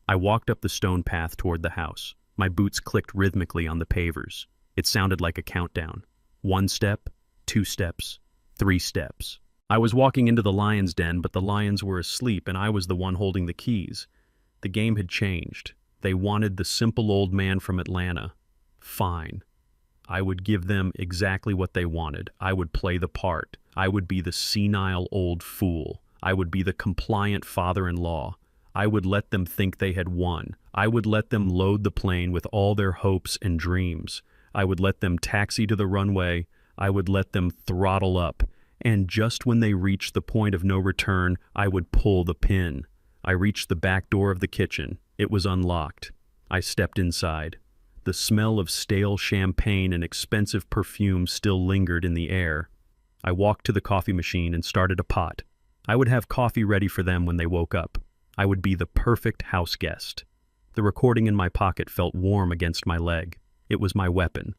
I walked up the stone path toward the house. My boots clicked rhythmically on the pavers. It sounded like a countdown. 1 step, 2 steps, 3 steps. I was walking into the lion's den, but the lions were asleep and I was the one holding the keys. The game had changed. They wanted the simple old man from Atlanta. Fine. I would give them exactly what they wanted. I would play the part. I would be the senile old fool. I would be the compliant father-in-law. I would let them think they had won. I would let them load the plane with all their hopes and dreams. I would let them taxi to the runway. I would let them throttle up. And just when they reached the point of no return, I would pull the pin. I reached the back door of the kitchen. It was unlocked. I stepped inside. The smell of stale champagne and expensive perfume still lingered in the air. I walked to the coffee machine and started a pot. I would have coffee ready for them when they woke up. I would be the perfect house guest. The recording in my pocket felt warm against my leg. It was my weapon.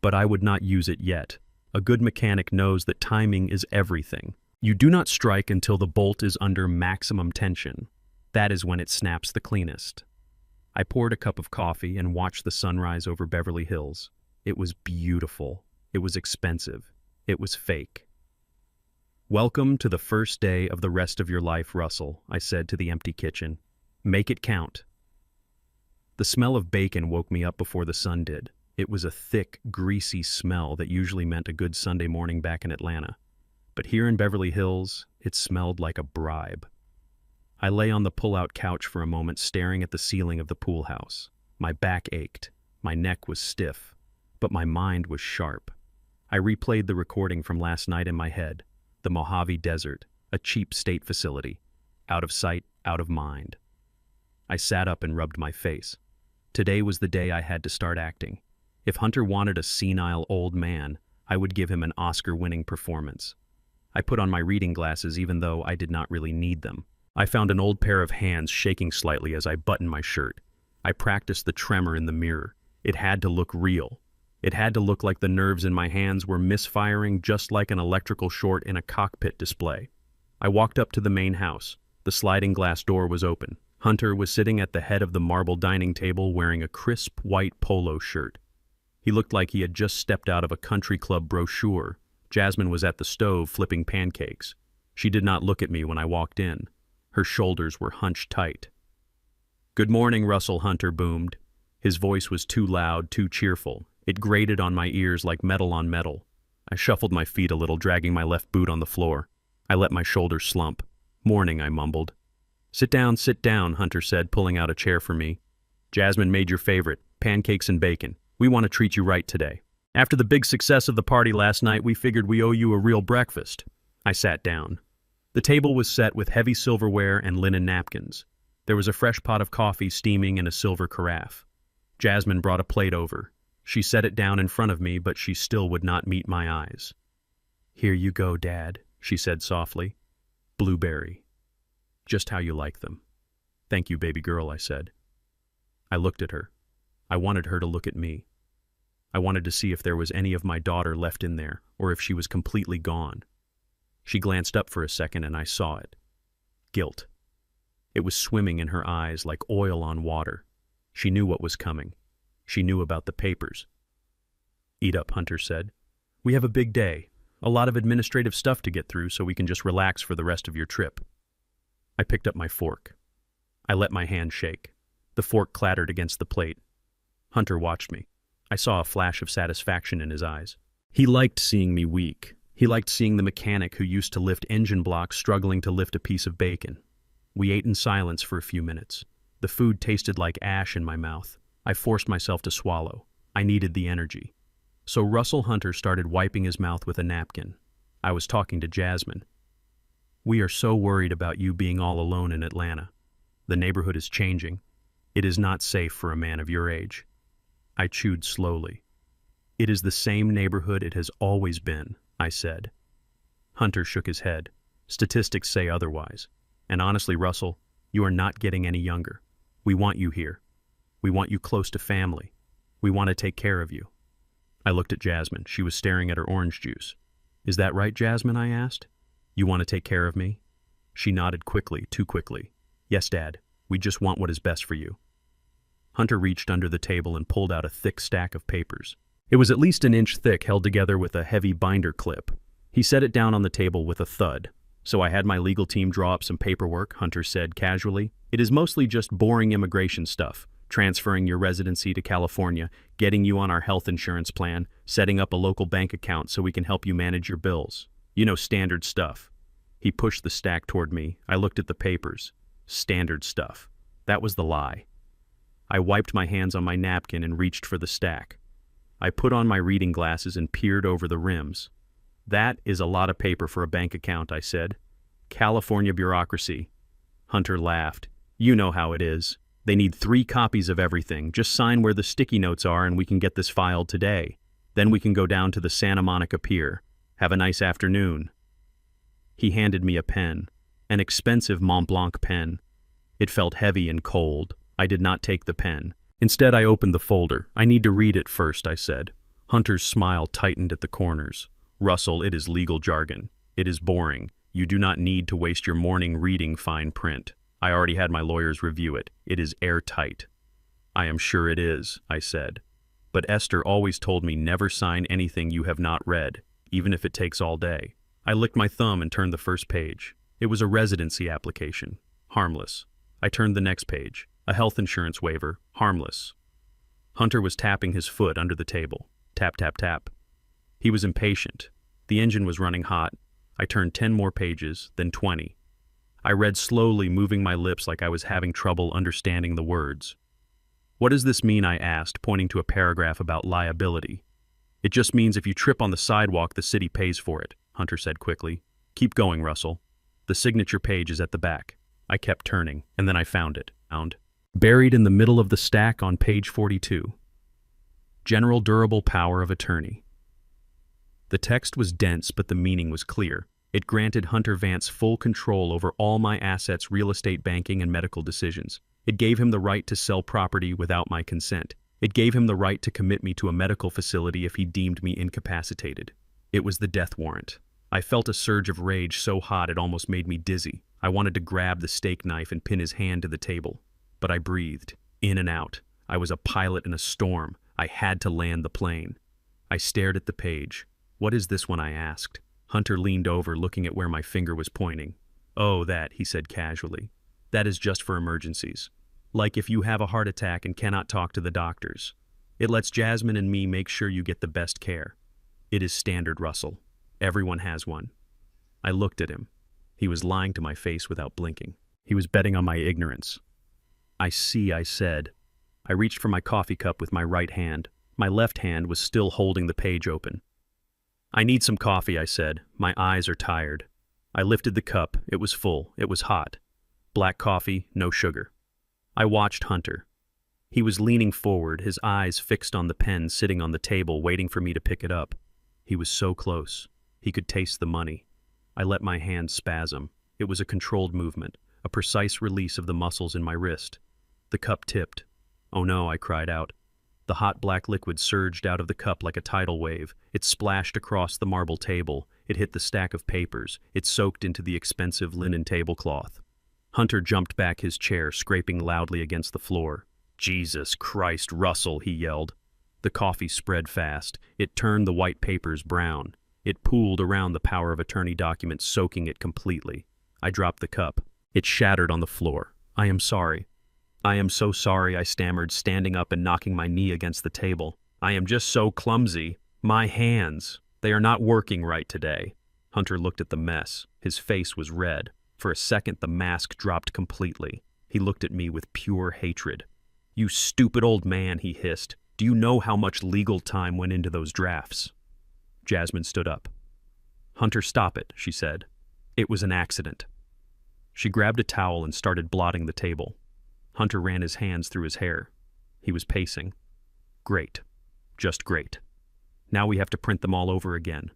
But I would not use it yet. A good mechanic knows that timing is everything. You do not strike until the bolt is under maximum tension. That is when it snaps the cleanest. I poured a cup of coffee and watched the sunrise over Beverly Hills. It was beautiful. It was expensive. It was fake. "Welcome to the first day of the rest of your life, Russell," I said to the empty kitchen. "Make it count." The smell of bacon woke me up before the sun did. It was a thick, greasy smell that usually meant a good Sunday morning back in Atlanta. But here in Beverly Hills, it smelled like a bribe. I lay on the pull-out couch for a moment, staring at the ceiling of the pool house. My back ached. My neck was stiff. But my mind was sharp. I replayed the recording from last night in my head. The Mojave Desert, a cheap state facility. Out of sight, out of mind. I sat up and rubbed my face. Today was the day I had to start acting. If Hunter wanted a senile old man, I would give him an Oscar-winning performance. I put on my reading glasses even though I did not really need them. I found an old pair of hands shaking slightly as I buttoned my shirt. I practiced the tremor in the mirror. It had to look real. It had to look like the nerves in my hands were misfiring just like an electrical short in a cockpit display. I walked up to the main house. The sliding glass door was open. Hunter was sitting at the head of the marble dining table wearing a crisp white polo shirt. He looked like he had just stepped out of a country club brochure. Jasmine was at the stove flipping pancakes. She did not look at me when I walked in. Her shoulders were hunched tight. "Good morning, Russell," Hunter boomed. His voice was too loud, too cheerful. It grated on my ears like metal on metal. I shuffled my feet a little, dragging my left boot on the floor. I let my shoulders slump. "Morning," I mumbled. Sit down," Hunter said, pulling out a chair for me. "Jasmine made your favorite, pancakes and bacon. We want to treat you right today. After the big success of the party last night, we figured we owe you a real breakfast." I sat down. The table was set with heavy silverware and linen napkins. There was a fresh pot of coffee steaming in a silver carafe. Jasmine brought a plate over. She set it down in front of me, but she still would not meet my eyes. "Here you go, Dad," she said softly. "Blueberry. Just how you like them." "Thank you, baby girl," I said. I looked at her. I wanted her to look at me. I wanted to see if there was any of my daughter left in there, or if she was completely gone. She glanced up for a second and I saw it. Guilt. It was swimming in her eyes like oil on water. She knew what was coming. She knew about the papers. "Eat up," Hunter said. "We have a big day, a lot of administrative stuff to get through so we can just relax for the rest of your trip." I picked up my fork. I let my hand shake. The fork clattered against the plate. Hunter watched me. I saw a flash of satisfaction in his eyes. He liked seeing me weak. He liked seeing the mechanic who used to lift engine blocks struggling to lift a piece of bacon. We ate in silence for a few minutes. The food tasted like ash in my mouth. I forced myself to swallow. I needed the energy. So Russell Hunter started wiping his mouth with a napkin. I was talking to Jasmine. "We are so worried about you being all alone in Atlanta. The neighborhood is changing. It is not safe for a man of your age." I chewed slowly. "It is the same neighborhood it has always been," I said. Hunter shook his head. "Statistics say otherwise. And honestly, Russell, you are not getting any younger. We want you here. We want you close to family. We want to take care of you." I looked at Jasmine. She was staring at her orange juice. "Is that right, Jasmine?" I asked. "You want to take care of me?" She nodded quickly, too quickly. "Yes, Dad. We just want what is best for you. Hunter reached under the table and pulled out a thick stack of papers. It was at least an inch thick, held together with a heavy binder clip. He set it down on the table with a thud. So I had my legal team draw up some paperwork, Hunter said casually. It is mostly just boring immigration stuff. Transferring your residency to California, getting you on our health insurance plan, setting up a local bank account so we can help you manage your bills. You know, standard stuff. He pushed the stack toward me. I looked at the papers. Standard stuff. That was the lie. I wiped my hands on my napkin and reached for the stack. I put on my reading glasses and peered over the rims. That is a lot of paper for a bank account, I said. California bureaucracy. Hunter laughed. You know how it is. They need 3 copies of everything. Just sign where the sticky notes are and we can get this filed today. Then we can go down to the Santa Monica Pier. Have a nice afternoon. He handed me a pen, an expensive Mont Blanc pen. It felt heavy and cold. I did not take the pen. Instead, I opened the folder. I need to read it first, I said. Hunter's smile tightened at the corners. Russell, it is legal jargon. It is boring. You do not need to waste your morning reading fine print. I already had my lawyers review it. It is airtight. I am sure it is, I said. But Esther always told me never sign anything you have not read, even if it takes all day. I licked my thumb and turned the first page. It was a residency application. Harmless. I turned the next page. A health insurance waiver. Harmless. Hunter was tapping his foot under the table. Tap, tap, tap. He was impatient. The engine was running hot. I turned 10 more pages, then 20. I read slowly, moving my lips like I was having trouble understanding the words. What does this mean? I asked, pointing to a paragraph about liability. It just means if you trip on the sidewalk, the city pays for it, Hunter said quickly. Keep going, Russell. The signature page is at the back. I kept turning, and then I found it. Buried in the middle of the stack on page 42. General durable power of attorney. The text was dense, but the meaning was clear. It granted Hunter Vance full control over all my assets, real estate, banking, and medical decisions. It gave him the right to sell property without my consent. It gave him the right to commit me to a medical facility if he deemed me incapacitated. It was the death warrant. I felt a surge of rage so hot it almost made me dizzy. I wanted to grab the steak knife and pin his hand to the table. But I breathed, in and out. I was a pilot in a storm. I had to land the plane. I stared at the page. What is this one? I asked. Hunter leaned over, looking at where my finger was pointing. Oh, that, he said casually. That is just for emergencies. Like if you have a heart attack and cannot talk to the doctors. It lets Jasmine and me make sure you get the best care. It is standard, Russell. Everyone has one. I looked at him. He was lying to my face without blinking. He was betting on my ignorance. I see, I said. I reached for my coffee cup with my right hand. My left hand was still holding the page open. I need some coffee, I said. My eyes are tired. I lifted the cup. It was full. It was hot. Black coffee, no sugar. I watched Hunter. He was leaning forward, his eyes fixed on the pen sitting on the table, waiting for me to pick it up. He was so close. He could taste the money. I let my hand spasm. It was a controlled movement, a precise release of the muscles in my wrist. The cup tipped. Oh no, I cried out. The hot black liquid surged out of the cup like a tidal wave. It splashed across the marble table. It hit the stack of papers. It soaked into the expensive linen tablecloth. Hunter jumped back his chair, scraping loudly against the floor. Jesus Christ, Russell, he yelled. The coffee spread fast. It turned the white papers brown. It pooled around the power of attorney document, soaking it completely. I dropped the cup. It shattered on the floor. I am sorry. I am so sorry, I stammered, standing up and knocking my knee against the table. I am just so clumsy. My hands. They are not working right today. Hunter looked at the mess. His face was red. For a second, the mask dropped completely. He looked at me with pure hatred. You stupid old man, he hissed. Do you know how much legal time went into those drafts? Jasmine stood up. Hunter, stop it, she said. It was an accident. She grabbed a towel and started blotting the table. Hunter ran his hands through his hair. He was pacing. Great. Just great. Now we have to print them all over again.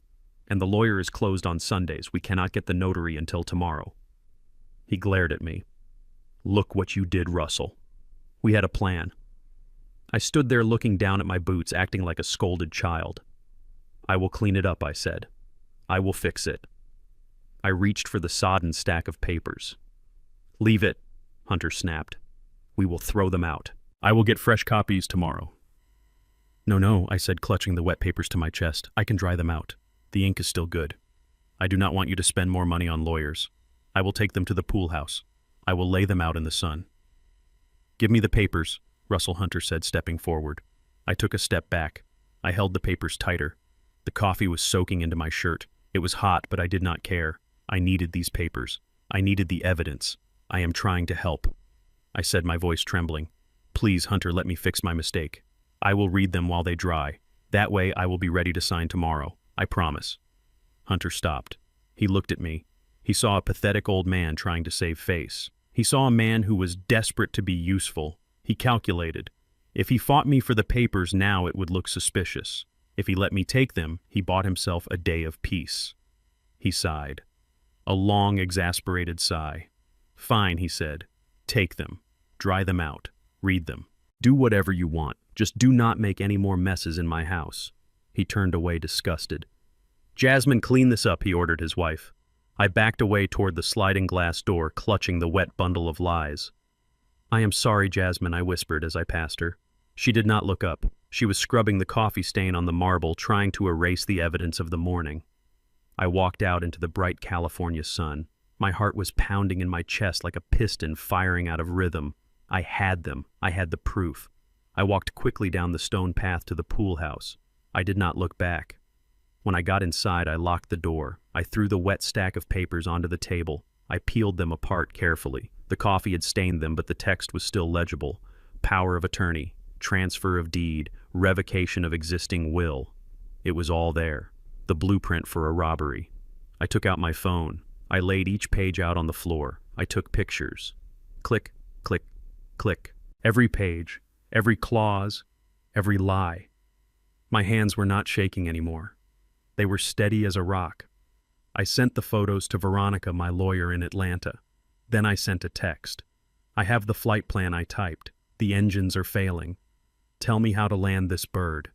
And the lawyer is closed on Sundays. We cannot get the notary until tomorrow. He glared at me. Look what you did, Russell. We had a plan. I stood there looking down at my boots, acting like a scolded child. I will clean it up, I said. I will fix it. I reached for the sodden stack of papers. Leave it, Hunter snapped. We will throw them out. I will get fresh copies tomorrow. No, I said, clutching the wet papers to my chest. I can dry them out. The ink is still good. I do not want you to spend more money on lawyers. I will take them to the pool house. I will lay them out in the sun. Give me the papers, Russell Hunter said, stepping forward. I took a step back. I held the papers tighter. The coffee was soaking into my shirt. It was hot, but I did not care. I needed these papers. I needed the evidence. I am trying to help. I said, my voice trembling. Please, Hunter, let me fix my mistake. I will read them while they dry. That way I will be ready to sign tomorrow. I promise. Hunter stopped. He looked at me. He saw a pathetic old man trying to save face. He saw a man who was desperate to be useful. He calculated. If he fought me for the papers now, it would look suspicious. If he let me take them, he bought himself a day of peace. He sighed. A long, exasperated sigh. Fine, he said. Take them. Dry them out. Read them. Do whatever you want. Just do not make any more messes in my house. He turned away disgusted. Jasmine, clean this up, he ordered his wife. I backed away toward the sliding glass door, clutching the wet bundle of lies. I am sorry, Jasmine, I whispered as I passed her. She did not look up. She was scrubbing the coffee stain on the marble, trying to erase the evidence of the morning. I walked out into the bright California sun. My heart was pounding in my chest like a piston firing out of rhythm. I had them. I had the proof. I walked quickly down the stone path to the pool house. I did not look back. When I got inside, I locked the door. I threw the wet stack of papers onto the table. I peeled them apart carefully. The coffee had stained them, but the text was still legible. Power of attorney, transfer of deed, revocation of existing will. It was all there. The blueprint for a robbery. I took out my phone. I laid each page out on the floor. I took pictures. Click, click, click. Every page, every clause, every lie. My hands were not shaking anymore. They were steady as a rock. I sent the photos to Veronica, my lawyer in Atlanta. Then I sent a text. I have the flight plan I typed. The engines are failing. Tell me how to land this bird.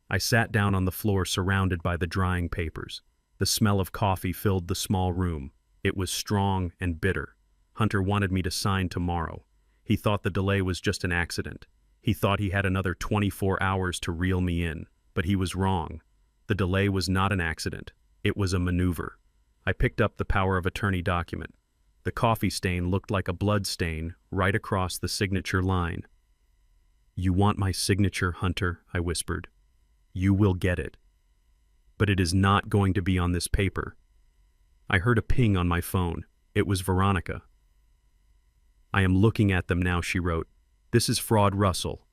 I sat down on the floor surrounded by the drying papers. The smell of coffee filled the small room. It was strong and bitter. Hunter wanted me to sign tomorrow. He thought the delay was just an accident. He thought he had another 24 hours to reel me in, but he was wrong. The delay was not an accident. It was a maneuver. I picked up the power of attorney document. The coffee stain looked like a blood stain right across the signature line. You want my signature, Hunter, I whispered. You will get it. But it is not going to be on this paper. I heard a ping on my phone. It was Veronica. I am looking at them now, she wrote. This is fraud, Russell.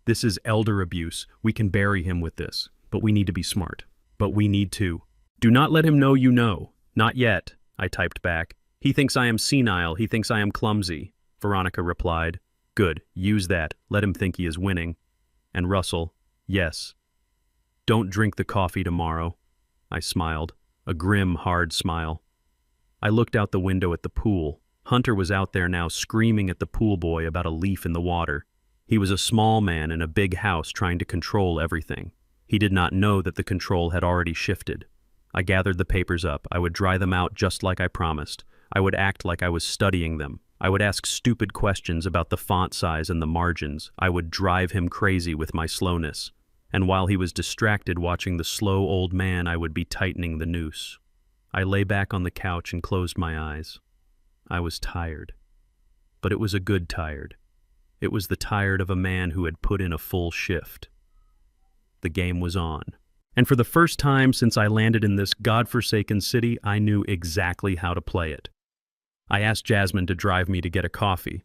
This is elder abuse. We can bury him with this, but we need to be smart. But we need to. Do not let him know you know. Not yet, I typed back. He thinks I am senile. He thinks I am clumsy. Veronica replied. Good, use that. Let him think he is winning. And Russell, yes. Don't drink the coffee tomorrow. I smiled, a grim, hard smile. I looked out the window at the pool. Hunter was out there now screaming at the pool boy about a leaf in the water. He was a small man in a big house trying to control everything. He did not know that the control had already shifted. I gathered the papers up. I would dry them out just like I promised. I would act like I was studying them. I would ask stupid questions about the font size and the margins. I would drive him crazy with my slowness. And while he was distracted watching the slow old man, I would be tightening the noose. I lay back on the couch and closed my eyes. I was tired. But it was a good tired. It was the tired of a man who had put in a full shift. The game was on. And for the first time since I landed in this godforsaken city, I knew exactly how to play it. I asked Jasmine to drive me to get a coffee.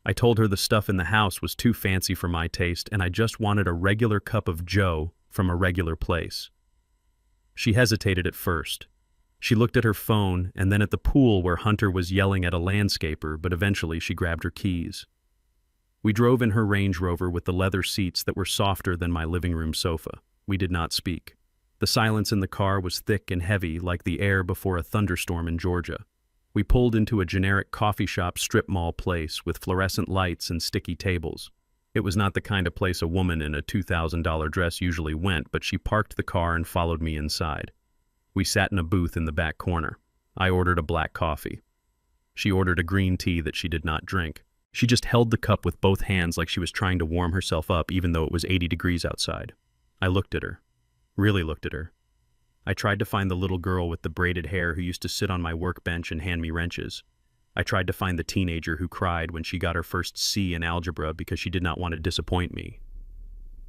I told her the stuff in the house was too fancy for my taste, and I just wanted a regular cup of Joe from a regular place. She hesitated at first. She looked at her phone and then at the pool where Hunter was yelling at a landscaper, but eventually she grabbed her keys. We drove in her Range Rover with the leather seats that were softer than my living room sofa. We did not speak. The silence in the car was thick and heavy like the air before a thunderstorm in Georgia. We pulled into a generic coffee shop strip mall place with fluorescent lights and sticky tables. It was not the kind of place a woman in a $2,000 dress usually went, but she parked the car and followed me inside. We sat in a booth in the back corner. I ordered a black coffee. She ordered a green tea that she did not drink. She just held the cup with both hands like she was trying to warm herself up even though it was 80 degrees outside. I looked at her. Really looked at her. I tried to find the little girl with the braided hair who used to sit on my workbench and hand me wrenches. I tried to find the teenager who cried when she got her first C in algebra because she did not want to disappoint me.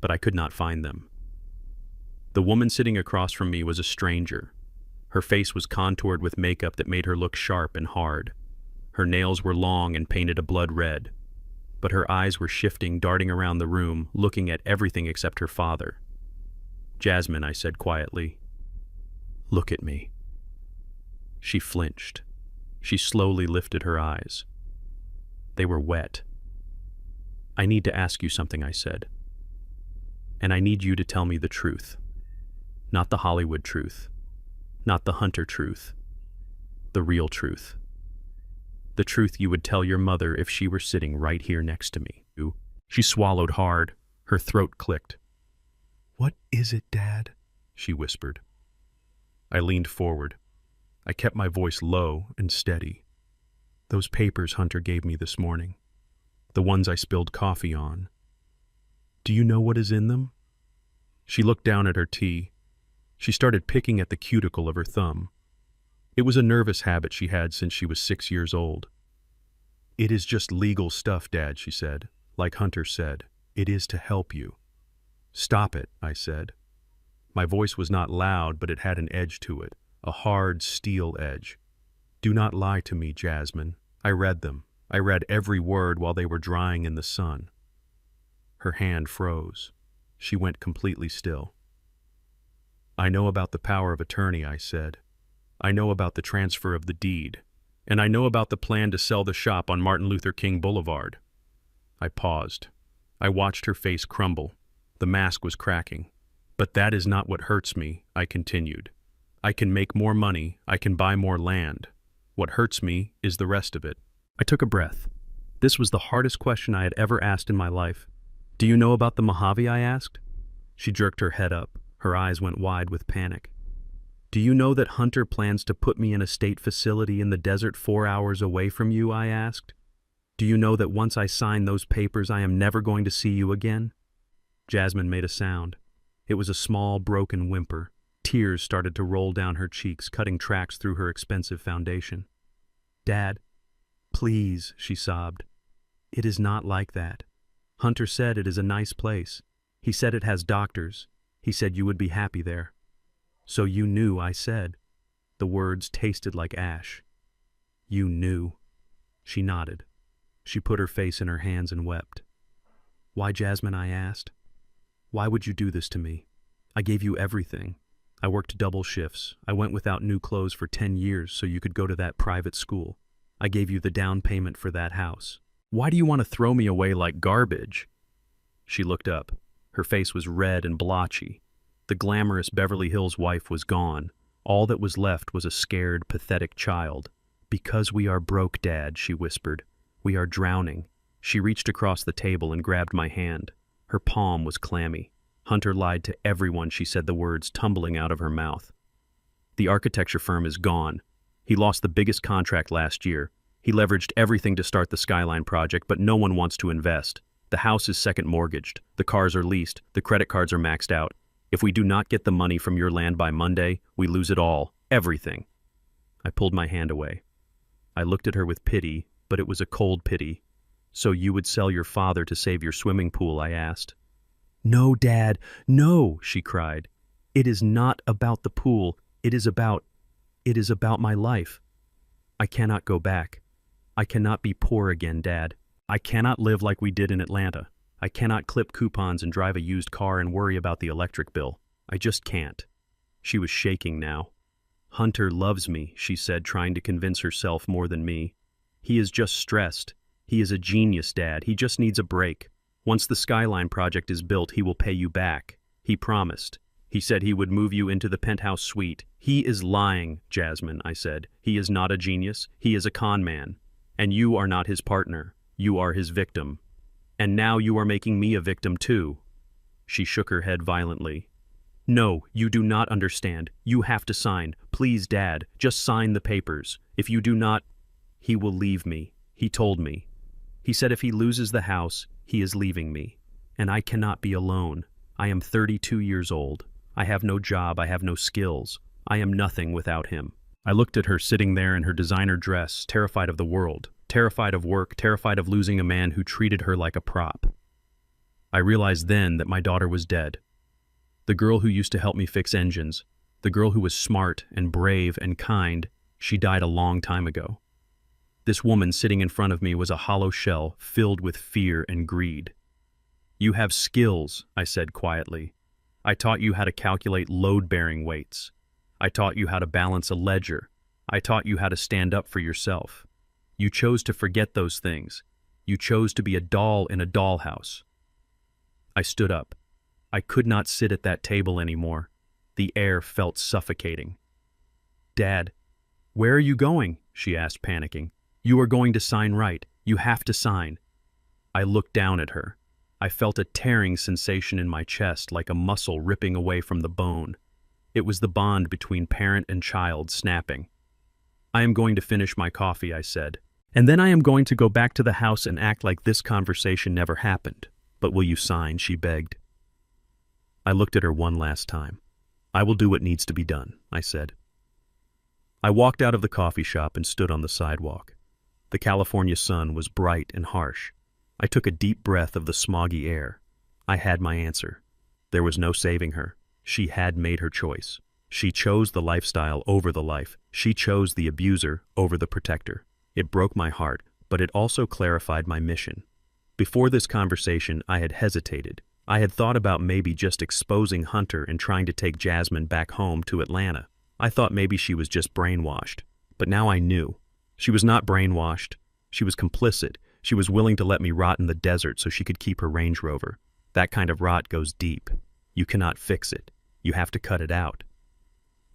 But I could not find them. The woman sitting across from me was a stranger. Her face was contoured with makeup that made her look sharp and hard. Her nails were long and painted a blood red. But her eyes were shifting, darting around the room, looking at everything except her father. "Jasmine," I said quietly, "look at me." She flinched. She slowly lifted her eyes. They were wet. "I need to ask you something," I said. "And I need you to tell me the truth. Not the Hollywood truth. Not the Hunter truth. The real truth. The truth you would tell your mother if she were sitting right here next to me." She swallowed hard. Her throat clicked. "What is it, Dad?" she whispered. I leaned forward. I kept my voice low and steady. "Those papers Hunter gave me this morning. The ones I spilled coffee on. Do you know what is in them?" She looked down at her tea. She started picking at the cuticle of her thumb. It was a nervous habit she had since she was 6 years old. "It is just legal stuff, Dad," she said. "Like Hunter said, it is to help you." "Stop it," I said. My voice was not loud, but it had an edge to it, a hard steel edge. "Do not lie to me, Jasmine. I read them. I read every word while they were drying in the sun." Her hand froze. She went completely still. "I know about the power of attorney," I said. "I know about the transfer of the deed. And I know about the plan to sell the shop on Martin Luther King Boulevard." I paused. I watched her face crumble. The mask was cracking. "But that is not what hurts me," I continued. "I can make more money. I can buy more land. What hurts me is the rest of it." I took a breath. This was the hardest question I had ever asked in my life. "Do you know about the Mojave?" I asked. She jerked her head up. Her eyes went wide with panic. "Do you know that Hunter plans to put me in a state facility in the desert 4 hours away from you?" I asked. "Do you know that once I sign those papers, I am never going to see you again?" Jasmine made a sound. It was a small, broken whimper. Tears started to roll down her cheeks, cutting tracks through her expensive foundation. "Dad, please," she sobbed. "It is not like that. Hunter said it is a nice place. He said it has doctors. He said you would be happy there." "So you knew," I said. The words tasted like ash. "You knew." She nodded. She put her face in her hands and wept. "Why, Jasmine?" I asked. "Why would you do this to me? I gave you everything. I worked double shifts. I went without new clothes for 10 years so you could go to that private school. I gave you the down payment for that house. Why do you want to throw me away like garbage?" She looked up. Her face was red and blotchy. The glamorous Beverly Hills wife was gone. All that was left was a scared, pathetic child. "Because we are broke, Dad," she whispered. "We are drowning." She reached across the table and grabbed my hand. Her palm was clammy. "Hunter lied to everyone," she said, the words tumbling out of her mouth. "The architecture firm is gone. He lost the biggest contract last year. He leveraged everything to start the Skyline project, but no one wants to invest. The house is second mortgaged. The cars are leased. The credit cards are maxed out. If we do not get the money from your land by Monday, we lose it all. Everything." I pulled my hand away. I looked at her with pity, but it was a cold pity. "So you would sell your father to save your swimming pool?" I asked. "No, Dad, no," she cried. "It is not about the pool. It is about my life. I cannot go back. I cannot be poor again, Dad. I cannot live like we did in Atlanta. I cannot clip coupons and drive a used car and worry about the electric bill. I just can't." She was shaking now. "Hunter loves me," she said, trying to convince herself more than me. "He is just stressed. He is a genius, Dad. He just needs a break. Once the Skyline project is built, he will pay you back. He promised. He said he would move you into the penthouse suite." "He is lying, Jasmine," I said. "He is not a genius. He is a con man. And you are not his partner. You are his victim. And now you are making me a victim too." She shook her head violently. "No, you do not understand. You have to sign. Please, Dad, just sign the papers. If you do not, he will leave me. He told me. He said if he loses the house, he is leaving me. And I cannot be alone. I am 32 years old. I have no job, I have no skills. I am nothing without him. I looked at her sitting there in her designer dress, terrified of the world, terrified of work, terrified of losing a man who treated her like a prop. I realized then that my daughter was dead. The girl who used to help me fix engines, the girl who was smart and brave and kind, she died a long time ago. This woman sitting in front of me was a hollow shell filled with fear and greed. You have skills, I said quietly. I taught you how to calculate load-bearing weights. I taught you how to balance a ledger. I taught you how to stand up for yourself. You chose to forget those things. You chose to be a doll in a dollhouse. I stood up. I could not sit at that table anymore. The air felt suffocating. Dad, where are you going? She asked, panicking. You are going to sign right. You have to sign. I looked down at her. I felt a tearing sensation in my chest, like a muscle ripping away from the bone. It was the bond between parent and child snapping. I am going to finish my coffee, I said. And then I am going to go back to the house and act like this conversation never happened. But will you sign? She begged. I looked at her one last time. I will do what needs to be done, I said. I walked out of the coffee shop and stood on the sidewalk. The California sun was bright and harsh. I took a deep breath of the smoggy air. I had my answer. There was no saving her. She had made her choice. She chose the lifestyle over the life. She chose the abuser over the protector. It broke my heart, but it also clarified my mission. Before this conversation, I had hesitated. I had thought about maybe just exposing Hunter and trying to take Jasmine back home to Atlanta. I thought maybe she was just brainwashed. But now I knew. She was not brainwashed. She was complicit. She was willing to let me rot in the desert so she could keep her Range Rover. That kind of rot goes deep. You cannot fix it. You have to cut it out.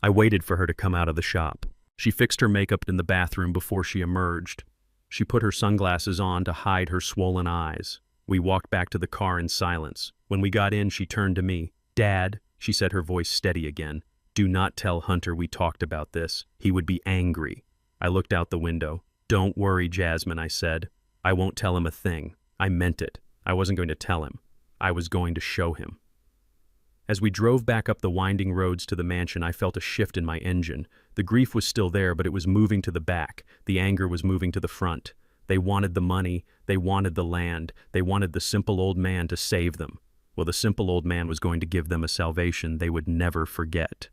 I waited for her to come out of the shop. She fixed her makeup in the bathroom before she emerged. She put her sunglasses on to hide her swollen eyes. We walked back to the car in silence. When we got in, she turned to me. Dad, she said, her voice steady again. Do not tell Hunter we talked about this. He would be angry. I looked out the window. Don't worry, Jasmine, I said. I won't tell him a thing. I meant it. I wasn't going to tell him. I was going to show him. As we drove back up the winding roads to the mansion, I felt a shift in my engine. The grief was still there, but it was moving to the back. The anger was moving to the front. They wanted the money. They wanted the land. They wanted the simple old man to save them. Well, the simple old man was going to give them a salvation they would never forget.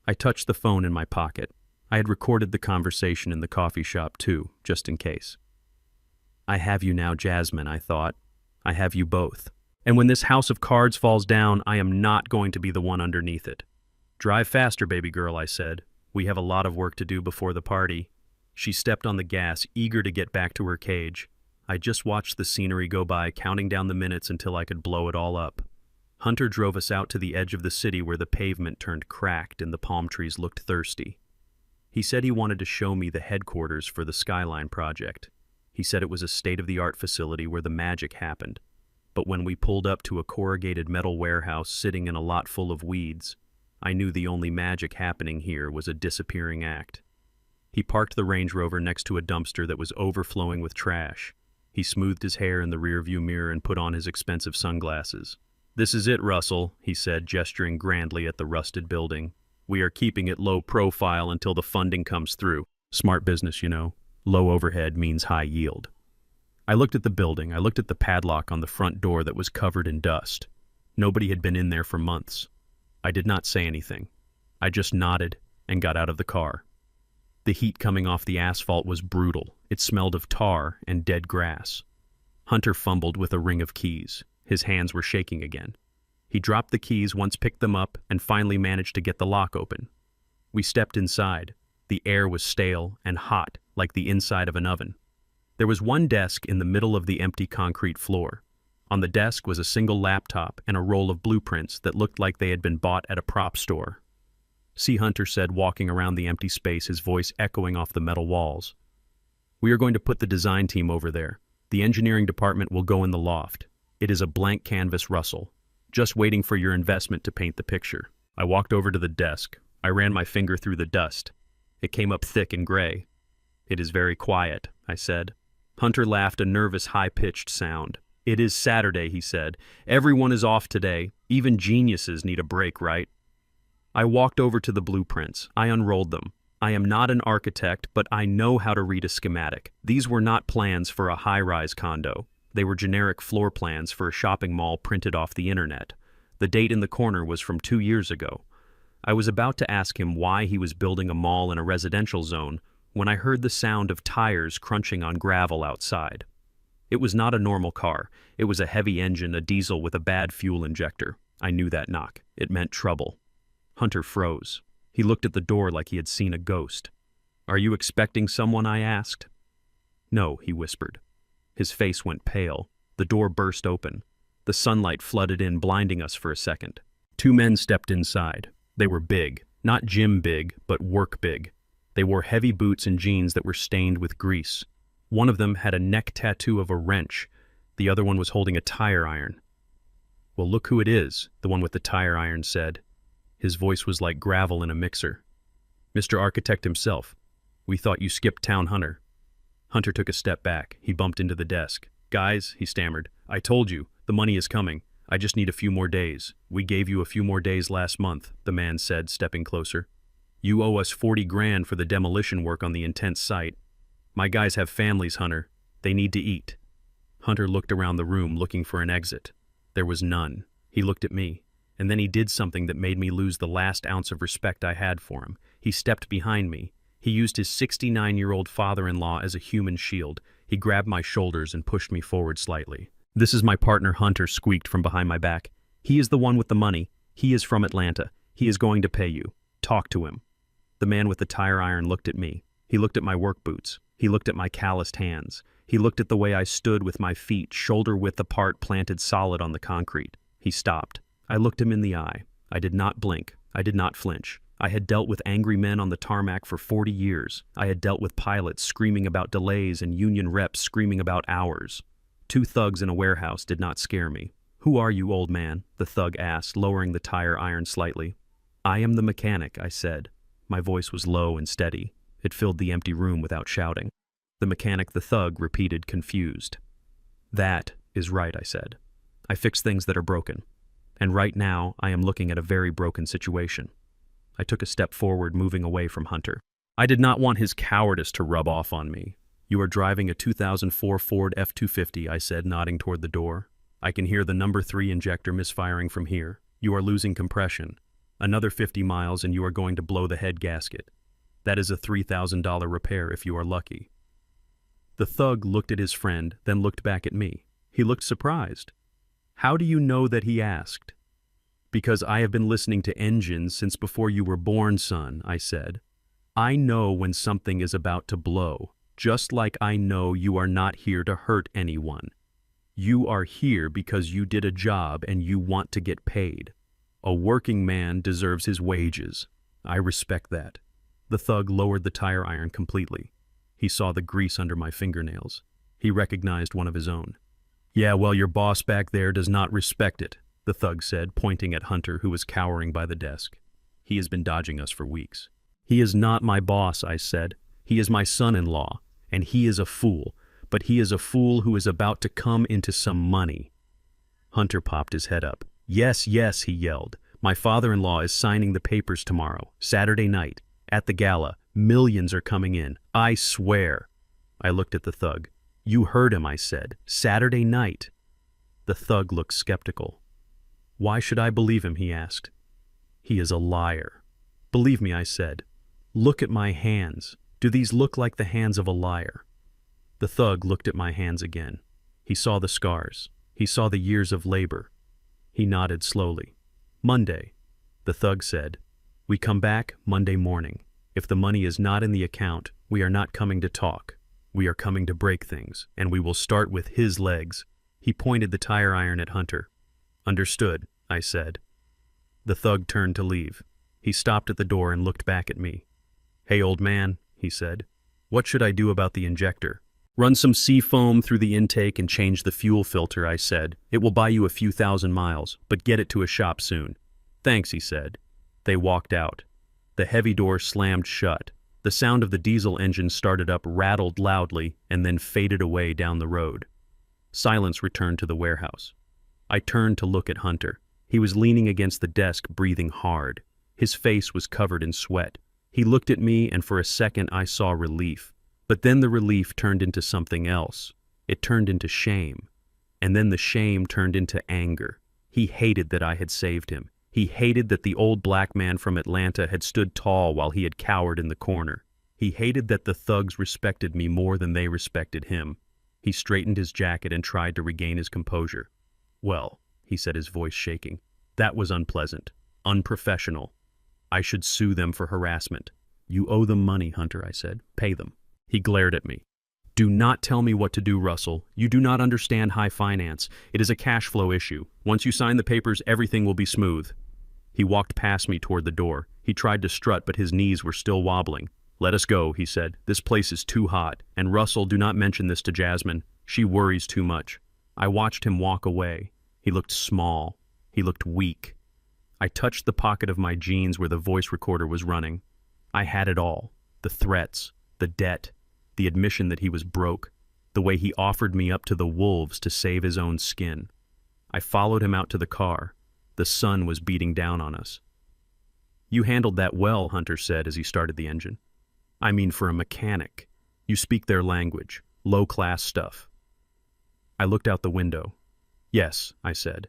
I touched the phone in my pocket. I had recorded the conversation in the coffee shop, too, just in case. I have you now, Jasmine, I thought. I have you both. And when this house of cards falls down, I am not going to be the one underneath it. Drive faster, baby girl, I said. We have a lot of work to do before the party. She stepped on the gas, eager to get back to her cage. I just watched the scenery go by, counting down the minutes until I could blow it all up. Hunter drove us out to the edge of the city where the pavement turned cracked and the palm trees looked thirsty. He said he wanted to show me the headquarters for the Skyline project. He said it was a state-of-the-art facility where the magic happened. But when we pulled up to a corrugated metal warehouse sitting in a lot full of weeds, I knew the only magic happening here was a disappearing act. He parked the Range Rover next to a dumpster that was overflowing with trash. He smoothed his hair in the rearview mirror and put on his expensive sunglasses. This is it, Russell, he said, gesturing grandly at the rusted building. We are keeping it low profile until the funding comes through. Smart business, you know. Low overhead means high yield. I looked at the building. I looked at the padlock on the front door that was covered in dust. Nobody had been in there for months. I did not say anything. I just nodded and got out of the car. The heat coming off the asphalt was brutal. It smelled of tar and dead grass. Hunter fumbled with a ring of keys. His hands were shaking again. He dropped the keys, once picked them up, and finally managed to get the lock open. We stepped inside. The air was stale and hot, like the inside of an oven. There was one desk in the middle of the empty concrete floor. On the desk was a single laptop and a roll of blueprints that looked like they had been bought at a prop store. See, Hunter said, walking around the empty space, his voice echoing off the metal walls. We are going to put the design team over there. The engineering department will go in the loft. It is a blank canvas, Russell. Just waiting for your investment to paint the picture. I walked over to the desk. I ran my finger through the dust. It came up thick and gray. It is very quiet, I said. Hunter laughed a nervous, high-pitched sound. "It is Saturday," he said. "Everyone is off today. Even geniuses need a break, right?" I walked over to the blueprints. I unrolled them. I am not an architect, but I know how to read a schematic. These were not plans for a high-rise condo. They were generic floor plans for a shopping mall printed off the internet. The date in the corner was from 2 years ago. I was about to ask him why he was building a mall in a residential zone when I heard the sound of tires crunching on gravel outside. It was not a normal car. It was a heavy engine, a diesel with a bad fuel injector. I knew that knock. It meant trouble. Hunter froze. He looked at the door like he had seen a ghost. "Are you expecting someone?" I asked. "No," he whispered. His face went pale. The door burst open. The sunlight flooded in, blinding us for a second. 2 men stepped inside. They were big. Not gym big, but work big. They wore heavy boots and jeans that were stained with grease. One of them had a neck tattoo of a wrench. The other one was holding a tire iron. "Well, look who it is," the one with the tire iron said. His voice was like gravel in a mixer. "Mr. Architect himself. We thought you skipped town, Hunter." Hunter took a step back. He bumped into the desk. "Guys," he stammered, "I told you, the money is coming. I just need a few more days. We gave you a few more days last month," the man said, stepping closer. "You owe us 40 grand for the demolition work on the intense site. My guys have families, Hunter. They need to eat." Hunter looked around the room looking for an exit. There was none. He looked at me, and then he did something that made me lose the last ounce of respect I had for him. He stepped behind me. He used his 69-year-old father-in-law as a human shield. He grabbed my shoulders and pushed me forward slightly. "This is my partner, Hunter," squeaked from behind my back. "He is the one with the money. He is from Atlanta. He is going to pay you. Talk to him." The man with the tire iron looked at me. He looked at my work boots. He looked at my calloused hands. He looked at the way I stood with my feet shoulder-width apart, planted solid on the concrete. He stopped. I looked him in the eye. I did not blink. I did not flinch. I had dealt with angry men on the tarmac for 40 years. I had dealt with pilots screaming about delays and union reps screaming about hours. 2 thugs in a warehouse did not scare me. "Who are you, old man?" the thug asked, lowering the tire iron slightly. "I am the mechanic," I said. My voice was low and steady. It filled the empty room without shouting. "The mechanic," the thug repeated, confused. "That is right," I said. "I fix things that are broken. And right now, I am looking at a very broken situation." I took a step forward, moving away from Hunter. I did not want his cowardice to rub off on me. "You are driving a 2004 Ford F-250, I said, nodding toward the door. "I can hear the number 3 injector misfiring from here. You are losing compression. Another 50 miles and you are going to blow the head gasket. That is a $3,000 repair if you are lucky." The thug looked at his friend, then looked back at me. He looked surprised. "How do you know that?" he asked. "Because I have been listening to engines since before you were born, son," I said. "I know when something is about to blow, just like I know you are not here to hurt anyone. You are here because you did a job and you want to get paid. A working man deserves his wages. I respect that." The thug lowered the tire iron completely. He saw the grease under my fingernails. He recognized one of his own. "Yeah, well, your boss back there does not respect it," the thug said, pointing at Hunter, who was cowering by the desk. "He has been dodging us for weeks." "He is not my boss," I said. "He is my son-in-law, and he is a fool, but he is a fool who is about to come into some money." Hunter popped his head up. "Yes, yes," he yelled. "My father-in-law is signing the papers tomorrow, Saturday night, at the gala. Millions are coming in. I swear." I looked at the thug. "You heard him," I said. "Saturday night." The thug looked skeptical. "Why should I believe him?" he asked. "He is a liar." "Believe me," I said. "Look at my hands. Do these look like the hands of a liar?" The thug looked at my hands again. He saw the scars. He saw the years of labor. He nodded slowly. "Monday," the thug said. "We come back Monday morning. If the money is not in the account, we are not coming to talk. We are coming to break things, and we will start with his legs." He pointed the tire iron at Hunter. "Understood," I said. The thug turned to leave. He stopped at the door and looked back at me. "Hey, old man," he said. "What should I do about the injector?" "Run some sea foam through the intake and change the fuel filter," I said. "It will buy you a few thousand miles, but get it to a shop soon." "Thanks," he said. They walked out. The heavy door slammed shut. The sound of the diesel engine started up, rattled loudly, and then faded away down the road. Silence returned to the warehouse. I turned to look at Hunter. He was leaning against the desk, breathing hard. His face was covered in sweat. He looked at me, and for a second I saw relief. But then the relief turned into something else. It turned into shame. And then the shame turned into anger. He hated that I had saved him. He hated that the old black man from Atlanta had stood tall while he had cowered in the corner. He hated that the thugs respected me more than they respected him. He straightened his jacket and tried to regain his composure. "Well," he said, his voice shaking, "that was unpleasant, unprofessional. I should sue them for harassment." "You owe them money, Hunter," I said. "Pay them." He glared at me. "Do not tell me what to do, Russell. You do not understand high finance. It is a cash flow issue. Once you sign the papers, everything will be smooth." He walked past me toward the door. He tried to strut, but his knees were still wobbling. "Let us go," he said. "This place is too hot. And Russell, do not mention this to Jasmine. She worries too much." I watched him walk away. He looked small. He looked weak. I touched the pocket of my jeans where the voice recorder was running. I had it all. The threats, the debt, the admission that he was broke, the way he offered me up to the wolves to save his own skin. I followed him out to the car. The sun was beating down on us. "You handled that well," Hunter said as he started the engine. "I mean, for a mechanic. You speak their language, low-class stuff." I looked out the window. "Yes," I said.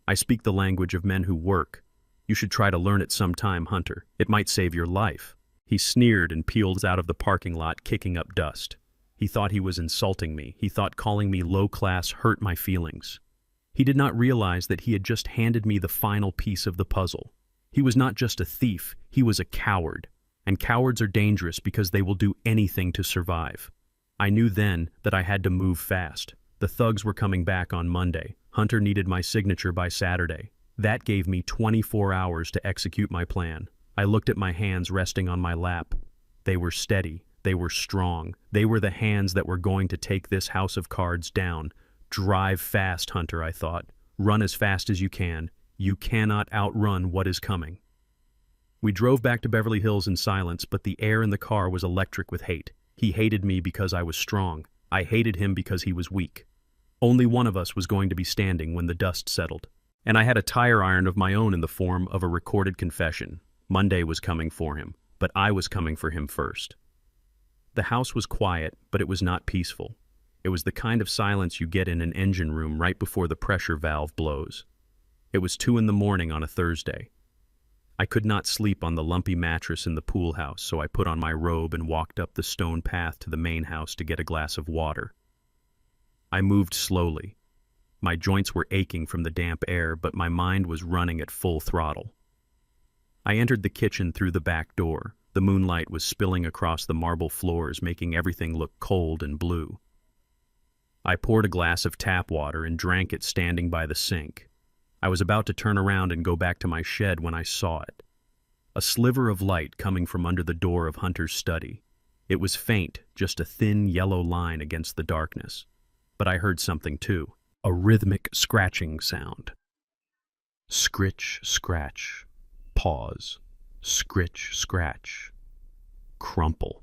"I speak the language of men who work. You should try to learn it sometime, Hunter. It might save your life." He sneered and peeled out of the parking lot, kicking up dust. He thought he was insulting me. He thought calling me low-class hurt my feelings. He did not realize that he had just handed me the final piece of the puzzle. He was not just a thief, he was a coward. And cowards are dangerous because they will do anything to survive. I knew then that I had to move fast. The thugs were coming back on Monday. Hunter needed my signature by Saturday. That gave me 24 hours to execute my plan. I looked at my hands resting on my lap. They were steady. They were strong. They were the hands that were going to take this house of cards down. Drive fast, Hunter, I thought. Run as fast as you can. You cannot outrun what is coming. We drove back to Beverly Hills in silence, but the air in the car was electric with hate. He hated me because I was strong. I hated him because he was weak. Only one of us was going to be standing when the dust settled. And I had a tire iron of my own in the form of a recorded confession. Monday was coming for him, but I was coming for him first. The house was quiet, but it was not peaceful. It was the kind of silence you get in an engine room right before the pressure valve blows. It was 2 a.m. on a Thursday. I could not sleep on the lumpy mattress in the pool house, so I put on my robe and walked up the stone path to the main house to get a glass of water. I moved slowly. My joints were aching from the damp air, but my mind was running at full throttle. I entered the kitchen through the back door. The moonlight was spilling across the marble floors, making everything look cold and blue. I poured a glass of tap water and drank it standing by the sink. I was about to turn around and go back to my shed when I saw it. A sliver of light coming from under the door of Hunter's study. It was faint, just a thin yellow line against the darkness. But I heard something too, a rhythmic scratching sound. Scritch, scratch, pause, scritch, scratch, crumple.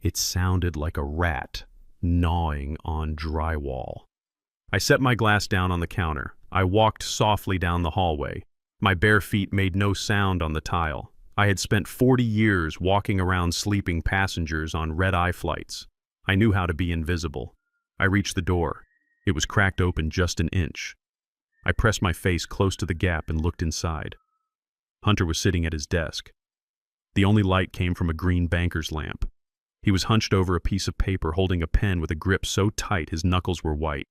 It sounded like a rat gnawing on drywall. I set my glass down on the counter. I walked softly down the hallway. My bare feet made no sound on the tile. I had spent 40 years walking around sleeping passengers on red-eye flights. I knew how to be invisible. I reached the door. It was cracked open just an inch. I pressed my face close to the gap and looked inside. Hunter was sitting at his desk. The only light came from a green banker's lamp. He was hunched over a piece of paper, holding a pen with a grip so tight his knuckles were white.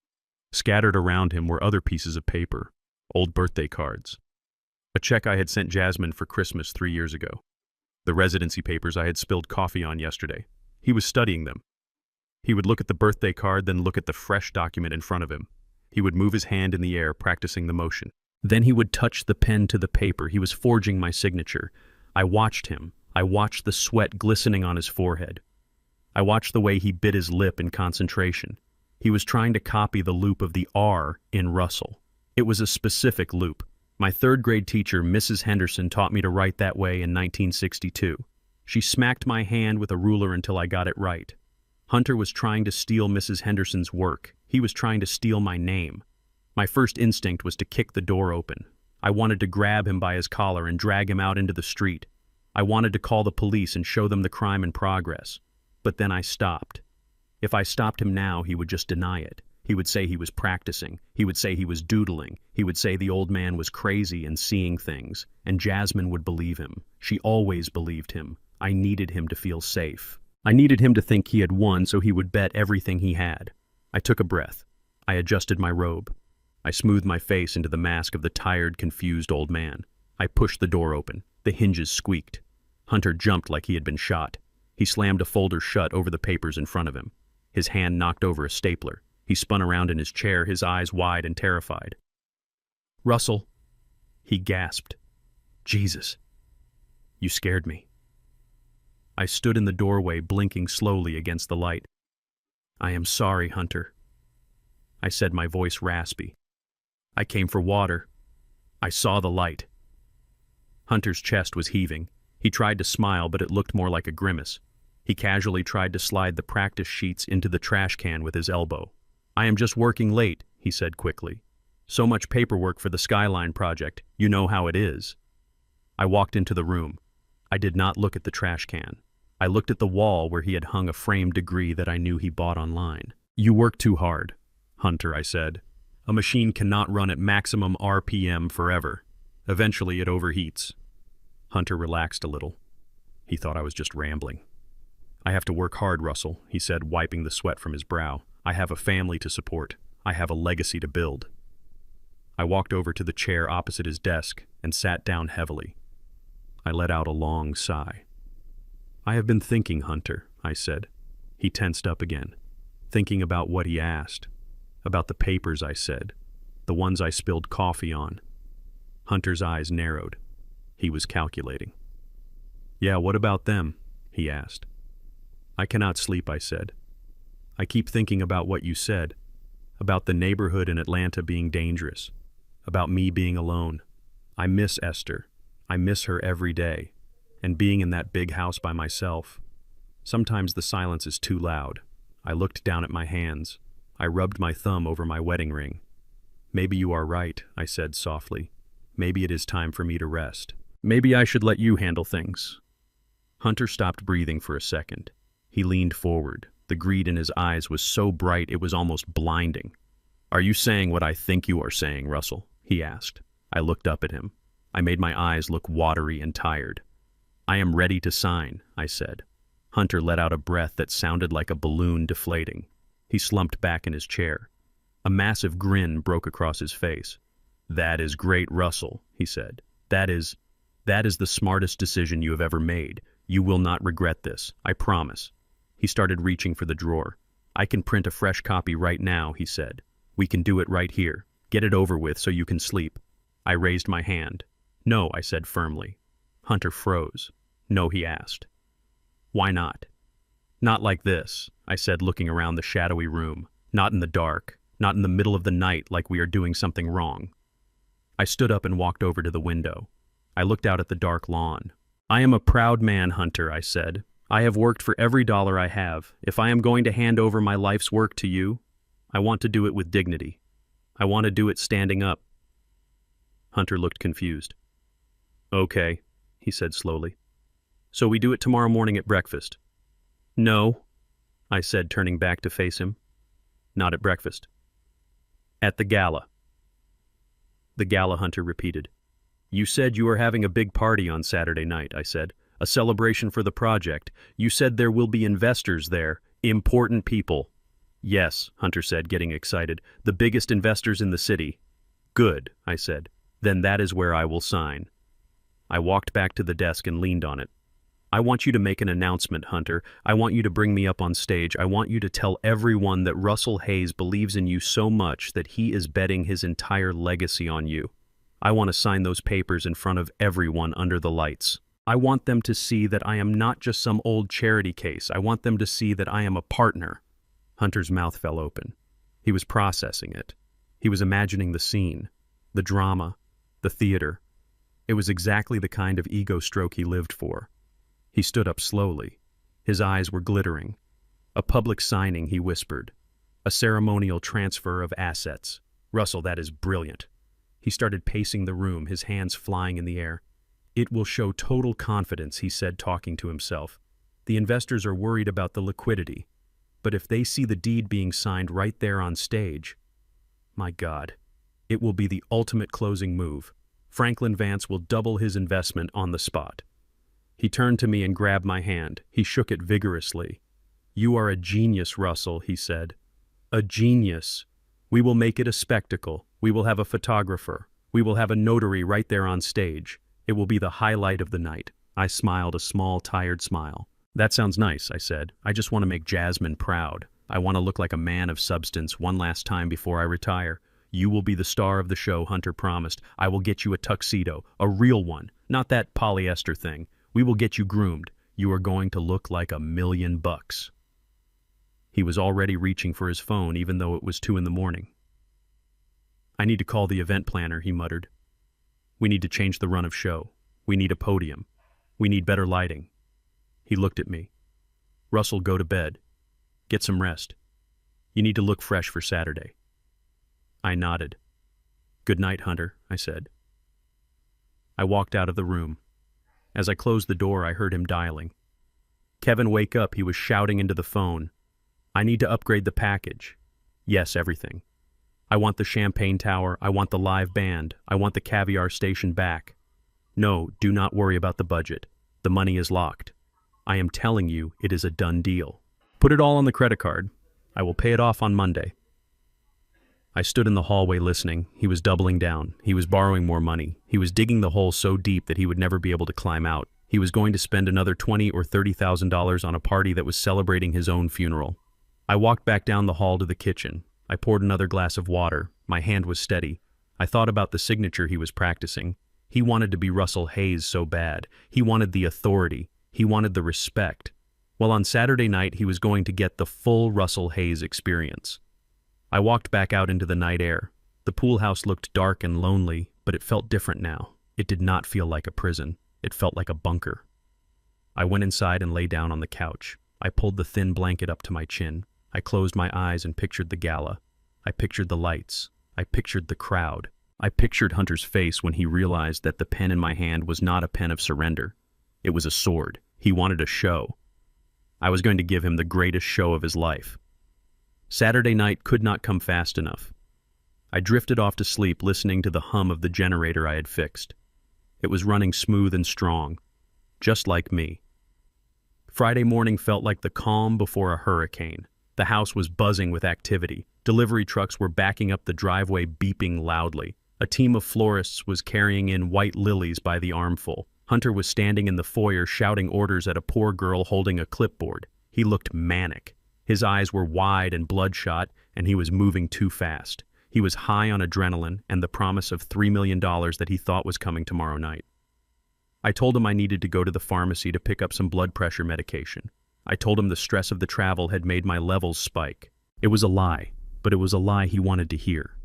Scattered around him were other pieces of paper, old birthday cards. A check I had sent Jasmine for Christmas 3 years ago. The residency papers I had spilled coffee on yesterday. He was studying them. He would look at the birthday card, then look at the fresh document in front of him. He would move his hand in the air, practicing the motion. Then he would touch the pen to the paper. He was forging my signature. I watched him. I watched the sweat glistening on his forehead. I watched the way he bit his lip in concentration. He was trying to copy the loop of the R in Russell. It was a specific loop. My third-grade teacher, Mrs. Henderson, taught me to write that way in 1962. She smacked my hand with a ruler until I got it right. Hunter was trying to steal Mrs. Henderson's work. He was trying to steal my name. My first instinct was to kick the door open. I wanted to grab him by his collar and drag him out into the street. I wanted to call the police and show them the crime in progress. But then I stopped. If I stopped him now, he would just deny it. He would say he was practicing. He would say he was doodling. He would say the old man was crazy and seeing things. And Jasmine would believe him. She always believed him. I needed him to feel safe. I needed him to think he had won so he would bet everything he had. I took a breath. I adjusted my robe. I smoothed my face into the mask of the tired, confused old man. I pushed the door open. The hinges squeaked. Hunter jumped like he had been shot. He slammed a folder shut over the papers in front of him. His hand knocked over a stapler. He spun around in his chair, his eyes wide and terrified. "Russell," he gasped. "Jesus, you scared me." I stood in the doorway, blinking slowly against the light. "I am sorry, Hunter," I said, my voice raspy. "I came for water. I saw the light." Hunter's chest was heaving. He tried to smile, but it looked more like a grimace. He casually tried to slide the practice sheets into the trash can with his elbow. "I am just working late," he said quickly. "So much paperwork for the Skyline project. You know how it is." I walked into the room. I did not look at the trash can. I looked at the wall where he had hung a framed degree that I knew he bought online. "You work too hard, Hunter," I said. "A machine cannot run at maximum RPM forever. Eventually it overheats." Hunter relaxed a little. He thought I was just rambling. "I have to work hard, Russell," he said, wiping the sweat from his brow. "I have a family to support. I have a legacy to build." I walked over to the chair opposite his desk and sat down heavily. I let out a long sigh. "I have been thinking, Hunter," I said. He tensed up again, thinking about what he asked, about the papers I said, the ones I spilled coffee on. Hunter's eyes narrowed. He was calculating. "Yeah, what about them?" he asked. "I cannot sleep," I said. "I keep thinking about what you said, about the neighborhood in Atlanta being dangerous, about me being alone. I miss Esther. I miss her every day, and being in that big house by myself. Sometimes the silence is too loud." I looked down at my hands. I rubbed my thumb over my wedding ring. "Maybe you are right," I said softly. "Maybe it is time for me to rest. Maybe I should let you handle things." Hunter stopped breathing for a second. He leaned forward. The greed in his eyes was so bright it was almost blinding. "Are you saying what I think you are saying, Russell?" he asked. I looked up at him. I made my eyes look watery and tired. "I am ready to sign," I said. Hunter let out a breath that sounded like a balloon deflating. He slumped back in his chair. A massive grin broke across his face. "That is great, Russell," he said. That is the smartest decision you have ever made. You will not regret this, I promise." He started reaching for the drawer. "I can print a fresh copy right now," he said. "We can do it right here. Get it over with so you can sleep." I raised my hand. "No," I said firmly. Hunter froze. "No," he asked. "Why not?" "Not like this," I said, looking around the shadowy room. "Not in the dark. Not in the middle of the night like we are doing something wrong." I stood up and walked over to the window. I looked out at the dark lawn. "I am a proud man, Hunter," I said. "I have worked for every dollar I have. If I am going to hand over my life's work to you, I want to do it with dignity. I want to do it standing up." Hunter looked confused. "Okay," he said slowly. "So we do it tomorrow morning at breakfast?" "No," I said, turning back to face him. "Not at breakfast." "At the gala." "The gala," Hunter repeated. "You said you are having a big party on Saturday night," I said. "A celebration for the project. You said there will be investors there, important people." "Yes," Hunter said, getting excited. "The biggest investors in the city." "Good," I said. "Then that is where I will sign." I walked back to the desk and leaned on it. "I want you to make an announcement, Hunter. I want you to bring me up on stage. I want you to tell everyone that Russell Hayes believes in you so much that he is betting his entire legacy on you. I want to sign those papers in front of everyone under the lights. I want them to see that I am not just some old charity case. I want them to see that I am a partner." Hunter's mouth fell open. He was processing it. He was imagining the scene, the drama, the theater. It was exactly the kind of ego stroke he lived for. He stood up slowly. His eyes were glittering. A public signing, he whispered. A ceremonial transfer of assets. Russell, that is brilliant. He started pacing the room, his hands flying in the air. It will show total confidence, he said, talking to himself. The investors are worried about the liquidity. But if they see the deed being signed right there on stage, my God, it will be the ultimate closing move. Franklin Vance will double his investment on the spot. He turned to me and grabbed my hand. He shook it vigorously. You are a genius, Russell, he said. A genius. We will make it a spectacle. We will have a photographer. We will have a notary right there on stage. It will be the highlight of the night. I smiled a small, tired smile. That sounds nice, I said. I just want to make Jasmine proud. I want to look like a man of substance one last time before I retire. You will be the star of the show, Hunter promised. I will get you a tuxedo, a real one, not that polyester thing. We will get you groomed. You are going to look like $1,000,000. He was already reaching for his phone, even though it was 2 a.m. I need to call the event planner, he muttered. We need to change the run of show. We need a podium. We need better lighting. He looked at me. Russell, go to bed. Get some rest. You need to look fresh for Saturday. I nodded. Good night, Hunter, I said. I walked out of the room. As I closed the door, I heard him dialing. Kevin, wake up, he was shouting into the phone. I need to upgrade the package. Yes, everything. I want the champagne tower, I want the live band, I want the caviar station back. No, do not worry about the budget. The money is locked. I am telling you, it is a done deal. Put it all on the credit card. I will pay it off on Monday. I stood in the hallway listening. He was doubling down. He was borrowing more money. He was digging the hole so deep that he would never be able to climb out. He was going to spend another $20,000 or $30,000 on a party that was celebrating his own funeral. I walked back down the hall to the kitchen. I poured another glass of water. My hand was steady. I thought about the signature he was practicing. He wanted to be Russell Hayes so bad. He wanted the authority. He wanted the respect. Well, on Saturday night, he was going to get the full Russell Hayes experience. I walked back out into the night air. The pool house looked dark and lonely, but it felt different now. It did not feel like a prison. It felt like a bunker. I went inside and lay down on the couch. I pulled the thin blanket up to my chin. I closed my eyes and pictured the gala. I pictured the lights. I pictured the crowd. I pictured Hunter's face when he realized that the pen in my hand was not a pen of surrender. It was a sword. He wanted a show. I was going to give him the greatest show of his life. Saturday night could not come fast enough. I drifted off to sleep listening to the hum of the generator I had fixed. It was running smooth and strong, just like me. Friday morning felt like the calm before a hurricane. The house was buzzing with activity. Delivery trucks were backing up the driveway, beeping loudly. A team of florists was carrying in white lilies by the armful. Hunter was standing in the foyer shouting orders at a poor girl holding a clipboard. He looked manic. His eyes were wide and bloodshot, and he was moving too fast. He was high on adrenaline and the promise of $3 million that he thought was coming tomorrow night. I told him I needed to go to the pharmacy to pick up some blood pressure medication. I told him the stress of the travel had made my levels spike. It was a lie, but it was a lie he wanted to hear.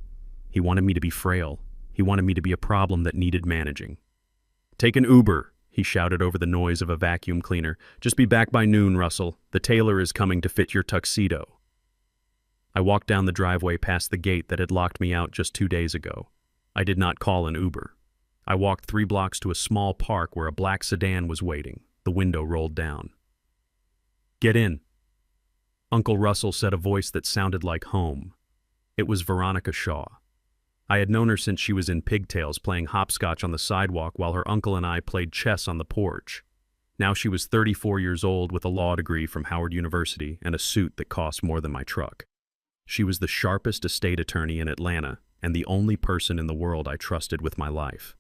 He wanted me to be frail. He wanted me to be a problem that needed managing. Take an Uber, he shouted over the noise of a vacuum cleaner. Just be back by noon, Russell. The tailor is coming to fit your tuxedo. I walked down the driveway past the gate that had locked me out just 2 days ago. I did not call an Uber. I walked 3 blocks to a small park where a black sedan was waiting. The window rolled down. Get in. Uncle Russell said, a voice that sounded like home. It was Veronica Shaw. I had known her since she was in pigtails playing hopscotch on the sidewalk while her uncle and I played chess on the porch. Now she was 34 years old with a law degree from Howard University and a suit that cost more than my truck. She was the sharpest estate attorney in Atlanta and the only person in the world I trusted with my life.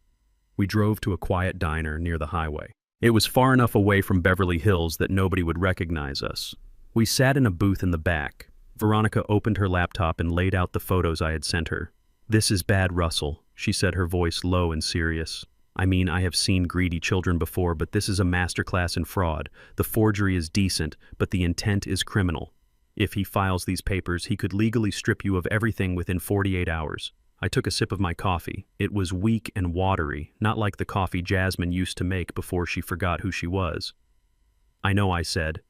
We drove to a quiet diner near the highway. It was far enough away from Beverly Hills that nobody would recognize us. We sat in a booth in the back. Veronica opened her laptop and laid out the photos I had sent her. This is bad, Russell, she said, her voice low and serious. I mean, I have seen greedy children before, but this is a masterclass in fraud. The forgery is decent, but the intent is criminal. If he files these papers, he could legally strip you of everything within 48 hours. I took a sip of my coffee. It was weak and watery, not like the coffee Jasmine used to make before she forgot who she was. I know, I said.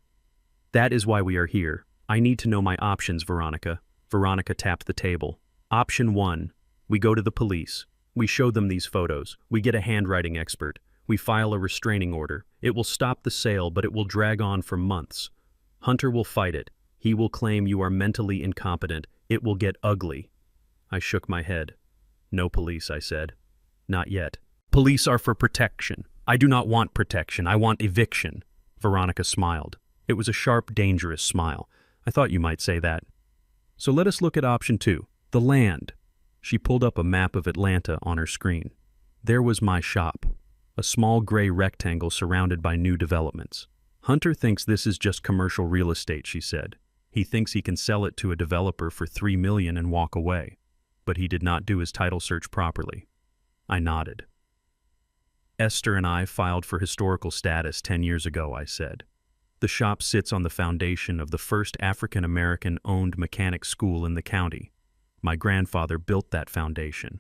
That is why we are here. I need to know my options, Veronica. Veronica tapped the table. Option 1. We go to the police. We show them these photos. We get a handwriting expert. We file a restraining order. It will stop the sale, but it will drag on for months. Hunter will fight it. He will claim you are mentally incompetent. It will get ugly. I shook my head. No police, I said. Not yet. Police are for protection. I do not want protection. I want eviction. Veronica smiled. It was a sharp, dangerous smile. I thought you might say that. So let us look at option 2, the land. She pulled up a map of Atlanta on her screen. There was my shop, a small gray rectangle surrounded by new developments. Hunter thinks this is just commercial real estate, she said. He thinks he can sell it to a developer for $3 million and walk away. But he did not do his title search properly. I nodded. Esther and I filed for historical status 10 years ago, I said. The shop sits on the foundation of the first African-American-owned mechanic school in the county. My grandfather built that foundation.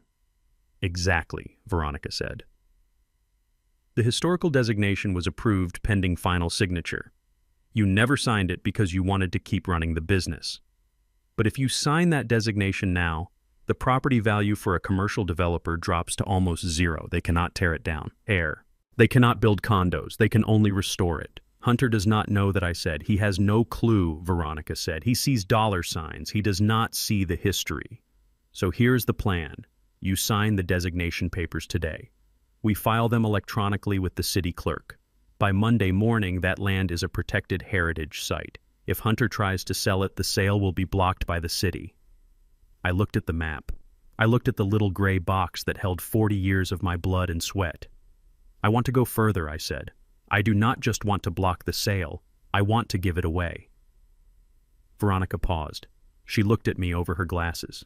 Exactly, Veronica said. The historical designation was approved pending final signature. You never signed it because you wanted to keep running the business. But if you sign that designation now, the property value for a commercial developer drops to almost zero. They cannot tear it down. They cannot build condos. They can only restore it. Hunter does not know that, I said. He has no clue, Veronica said. He sees dollar signs. He does not see the history. So here's the plan. You sign the designation papers today. We file them electronically with the city clerk. By Monday morning, that land is a protected heritage site. If Hunter tries to sell it, the sale will be blocked by the city. I looked at the map. I looked at the little gray box that held 40 years of my blood and sweat. I want to go further, I said. I do not just want to block the sale. I want to give it away. Veronica paused. She looked at me over her glasses.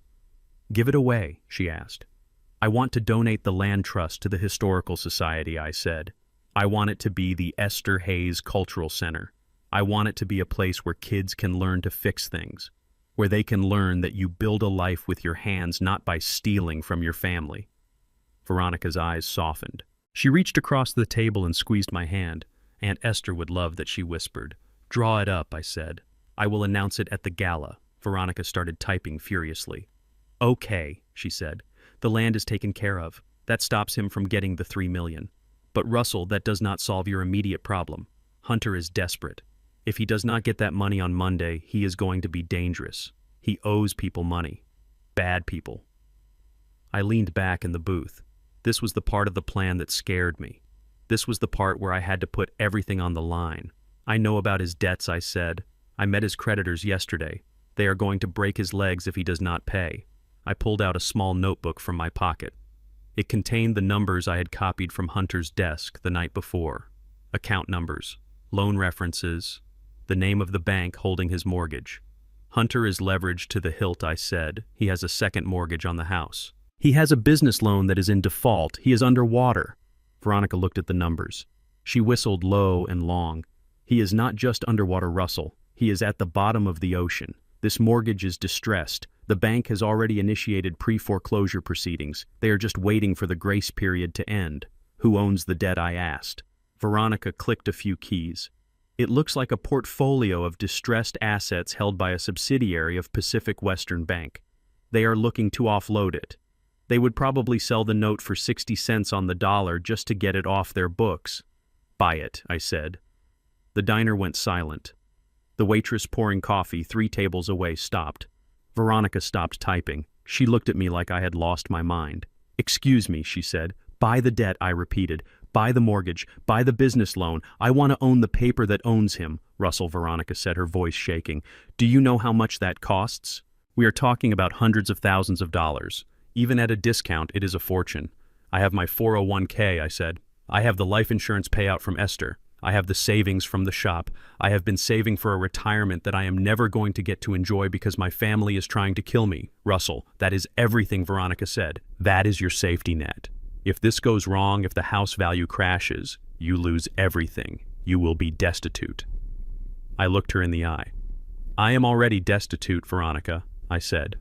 Give it away, she asked. I want to donate the land trust to the Historical Society, I said. I want it to be the Esther Hayes Cultural Center. I want it to be a place where kids can learn to fix things, where they can learn that you build a life with your hands, not by stealing from your family. Veronica's eyes softened. She reached across the table and squeezed my hand. Aunt Esther would love that, she whispered. Draw it up, I said. I will announce it at the gala. Veronica started typing furiously. Okay, she said. The land is taken care of. That stops him from getting the $3 million. But Russell, that does not solve your immediate problem. Hunter is desperate. If he does not get that money on Monday, he is going to be dangerous. He owes people money. Bad people. I leaned back in the booth. This was the part of the plan that scared me. This was the part where I had to put everything on the line. I know about his debts, I said. I met his creditors yesterday. They are going to break his legs if he does not pay. I pulled out a small notebook from my pocket. It contained the numbers I had copied from Hunter's desk the night before. Account numbers, loan references, the name of the bank holding his mortgage. Hunter is leveraged to the hilt, I said. He has a second mortgage on the house. He has a business loan that is in default. He is underwater. Veronica looked at the numbers. She whistled low and long. He is not just underwater, Russell. He is at the bottom of the ocean. This mortgage is distressed. The bank has already initiated pre-foreclosure proceedings. They are just waiting for the grace period to end. Who owns the debt, I asked. Veronica clicked a few keys. It looks like a portfolio of distressed assets held by a subsidiary of Pacific Western Bank. They are looking to offload it. They would probably sell the note for 60 cents on the dollar just to get it off their books. Buy it, I said. The diner went silent. The waitress pouring coffee 3 tables away stopped. Veronica stopped typing. She looked at me like I had lost my mind. Excuse me, she said. Buy the debt, I repeated. Buy the mortgage. Buy the business loan. I want to own the paper that owns him, Russell, Veronica said, her voice shaking. Do you know how much that costs? We are talking about hundreds of thousands of dollars. Even at a discount, it is a fortune. I have my 401k, I said. I have the life insurance payout from Esther. I have the savings from the shop. I have been saving for a retirement that I am never going to get to enjoy because my family is trying to kill me. Russell, that is everything, Veronica said. That is your safety net. If this goes wrong, if the house value crashes, you lose everything. You will be destitute. I looked her in the eye. I am already destitute, Veronica, I said.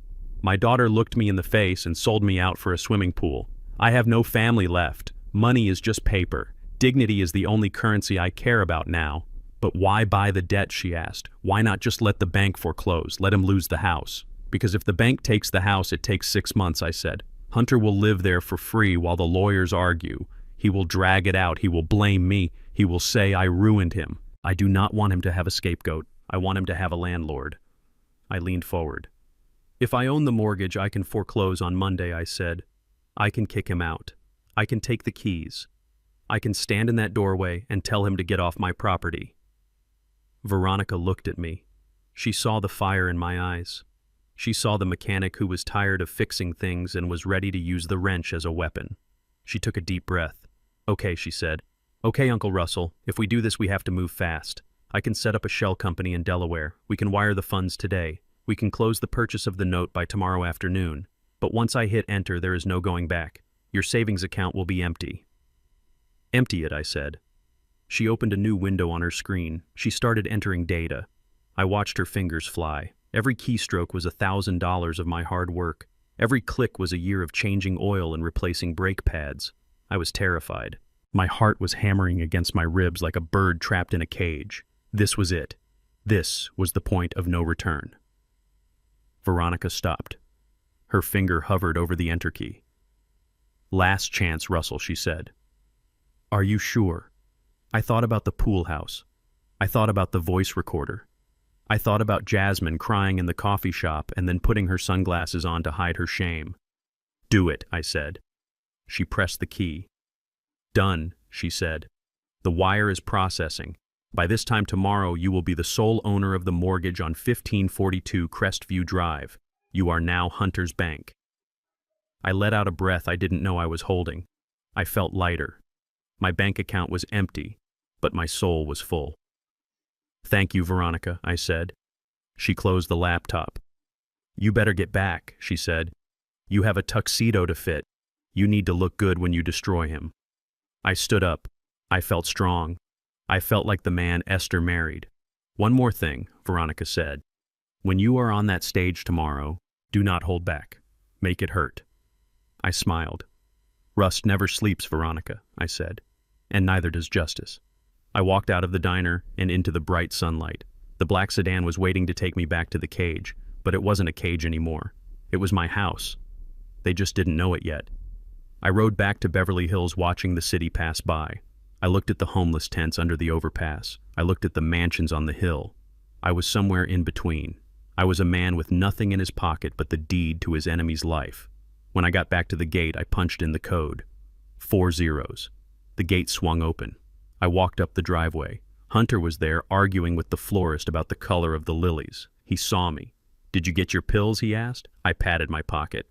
My daughter looked me in the face and sold me out for a swimming pool. I have no family left. Money is just paper. Dignity is the only currency I care about now. But why buy the debt, she asked. Why not just let the bank foreclose, let him lose the house? Because if the bank takes the house, it takes 6 months, I said. Hunter will live there for free while the lawyers argue. He will drag it out, he will blame me, he will say I ruined him. I do not want him to have a scapegoat. I want him to have a landlord. I leaned forward. If I own the mortgage, I can foreclose on Monday, I said. I can kick him out. I can take the keys. I can stand in that doorway and tell him to get off my property. Veronica looked at me. She saw the fire in my eyes. She saw the mechanic who was tired of fixing things and was ready to use the wrench as a weapon. She took a deep breath. Okay, she said. Okay, Uncle Russell, if we do this, we have to move fast. I can set up a shell company in Delaware. We can wire the funds today. We can close the purchase of the note by tomorrow afternoon. But once I hit enter, there is no going back. Your savings account will be empty. Empty it, I said. She opened a new window on her screen. She started entering data. I watched her fingers fly. Every keystroke was $1,000 of my hard work. Every click was a year of changing oil and replacing brake pads. I was terrified. My heart was hammering against my ribs like a bird trapped in a cage. This was it. This was the point of no return. Veronica stopped. Her finger hovered over the enter key. Last chance, Russell, she said. Are you sure? I thought about the pool house. I thought about the voice recorder. I thought about Jasmine crying in the coffee shop and then putting her sunglasses on to hide her shame. Do it, I said. She pressed the key. Done, she said. The wire is processing. By this time tomorrow, you will be the sole owner of the mortgage on 1542 Crestview Drive. You are now Hunter's Bank. I let out a breath I didn't know I was holding. I felt lighter. My bank account was empty, but my soul was full. Thank you, Veronica, I said. She closed the laptop. You better get back, she said. You have a tuxedo to fit. You need to look good when you destroy him. I stood up. I felt strong. I felt like the man Esther married. One more thing, Veronica said. When you are on that stage tomorrow, do not hold back. Make it hurt. I smiled. Rust never sleeps, Veronica, I said. And neither does justice. I walked out of the diner and into the bright sunlight. The black sedan was waiting to take me back to the cage, but it wasn't a cage anymore. It was my house. They just didn't know it yet. I rode back to Beverly Hills watching the city pass by. I looked at the homeless tents under the overpass. I looked at the mansions on the hill. I was somewhere in between. I was a man with nothing in his pocket but the deed to his enemy's life. When I got back to the gate, I punched in the code. 4 zeros. The gate swung open. I walked up the driveway. Hunter was there arguing with the florist about the color of the lilies. He saw me. Did you get your pills, he asked. I patted my pocket.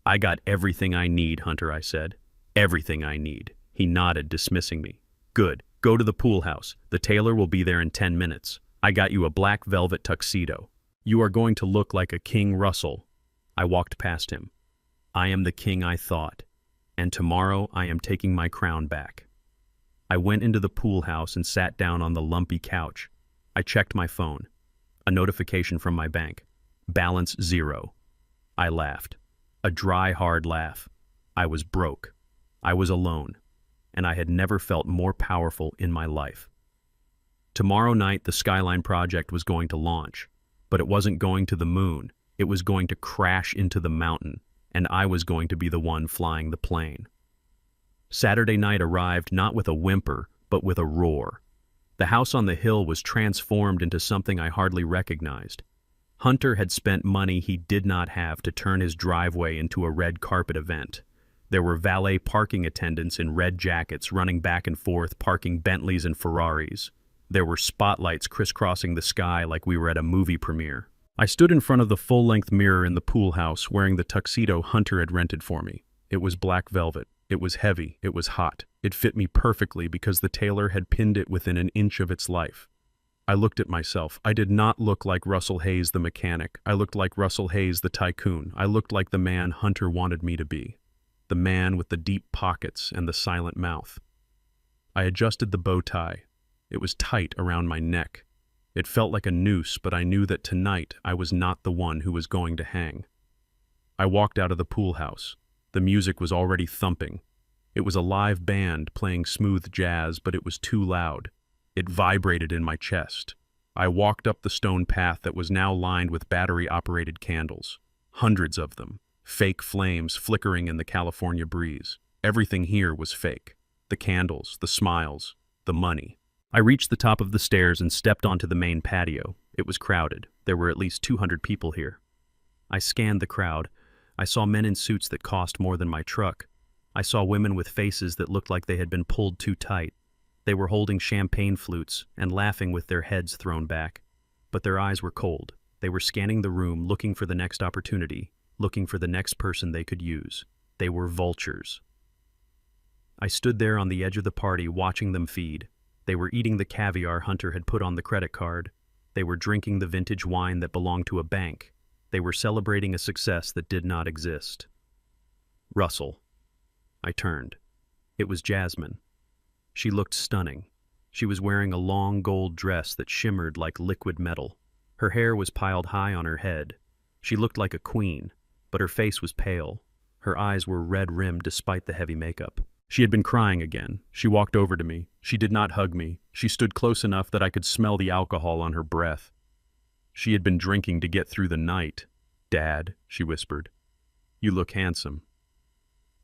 I got everything I need, Hunter, I said. Everything I need. He nodded, dismissing me. Good. Go to the pool house. The tailor will be there in 10 minutes. I got you a black velvet tuxedo. You are going to look like a King Russell. I walked past him. I am the king I thought, and tomorrow I am taking my crown back. I went into the pool house and sat down on the lumpy couch. I checked my phone. A notification from my bank. Balance 0. I laughed. A dry, hard laugh. I was broke. I was alone. And I had never felt more powerful in my life. Tomorrow night, the Skyline Project was going to launch. But it wasn't going to the moon. It was going to crash into the mountain. And I was going to be the one flying the plane. Saturday night arrived not with a whimper, but with a roar. The house on the hill was transformed into something I hardly recognized. Hunter had spent money he did not have to turn his driveway into a red carpet event. There were valet parking attendants in red jackets running back and forth, parking Bentleys and Ferraris. There were spotlights crisscrossing the sky like we were at a movie premiere. I stood in front of the full-length mirror in the pool house wearing the tuxedo Hunter had rented for me. It was black velvet. It was heavy. It was hot. It fit me perfectly because the tailor had pinned it within an inch of its life. I looked at myself. I did not look like Russell Hayes the mechanic. I looked like Russell Hayes the tycoon. I looked like the man Hunter wanted me to be. The man with the deep pockets and the silent mouth. I adjusted the bow tie. It was tight around my neck. It felt like a noose, but I knew that tonight I was not the one who was going to hang. I walked out of the pool house. The music was already thumping. It was a live band playing smooth jazz, but it was too loud. It vibrated in my chest. I walked up the stone path that was now lined with battery-operated candles. Hundreds of them, fake flames flickering in the California breeze. Everything here was fake. The candles, the smiles, the money. I reached the top of the stairs and stepped onto the main patio. It was crowded. There were at least 200 people here. I scanned the crowd. I saw men in suits that cost more than my truck. I saw women with faces that looked like they had been pulled too tight. They were holding champagne flutes and laughing with their heads thrown back. But their eyes were cold. They were scanning the room, looking for the next opportunity, looking for the next person they could use. They were vultures. I stood there on the edge of the party watching them feed. They were eating the caviar Hunter had put on the credit card. They were drinking the vintage wine that belonged to a bank. They were celebrating a success that did not exist. Russell. I turned. It was Jasmine. She looked stunning. She was wearing a long gold dress that shimmered like liquid metal. Her hair was piled high on her head. She looked like a queen, but her face was pale. Her eyes were red-rimmed despite the heavy makeup. She had been crying again. She walked over to me. She did not hug me. She stood close enough that I could smell the alcohol on her breath. She had been drinking to get through the night. "Dad," she whispered. "You look handsome."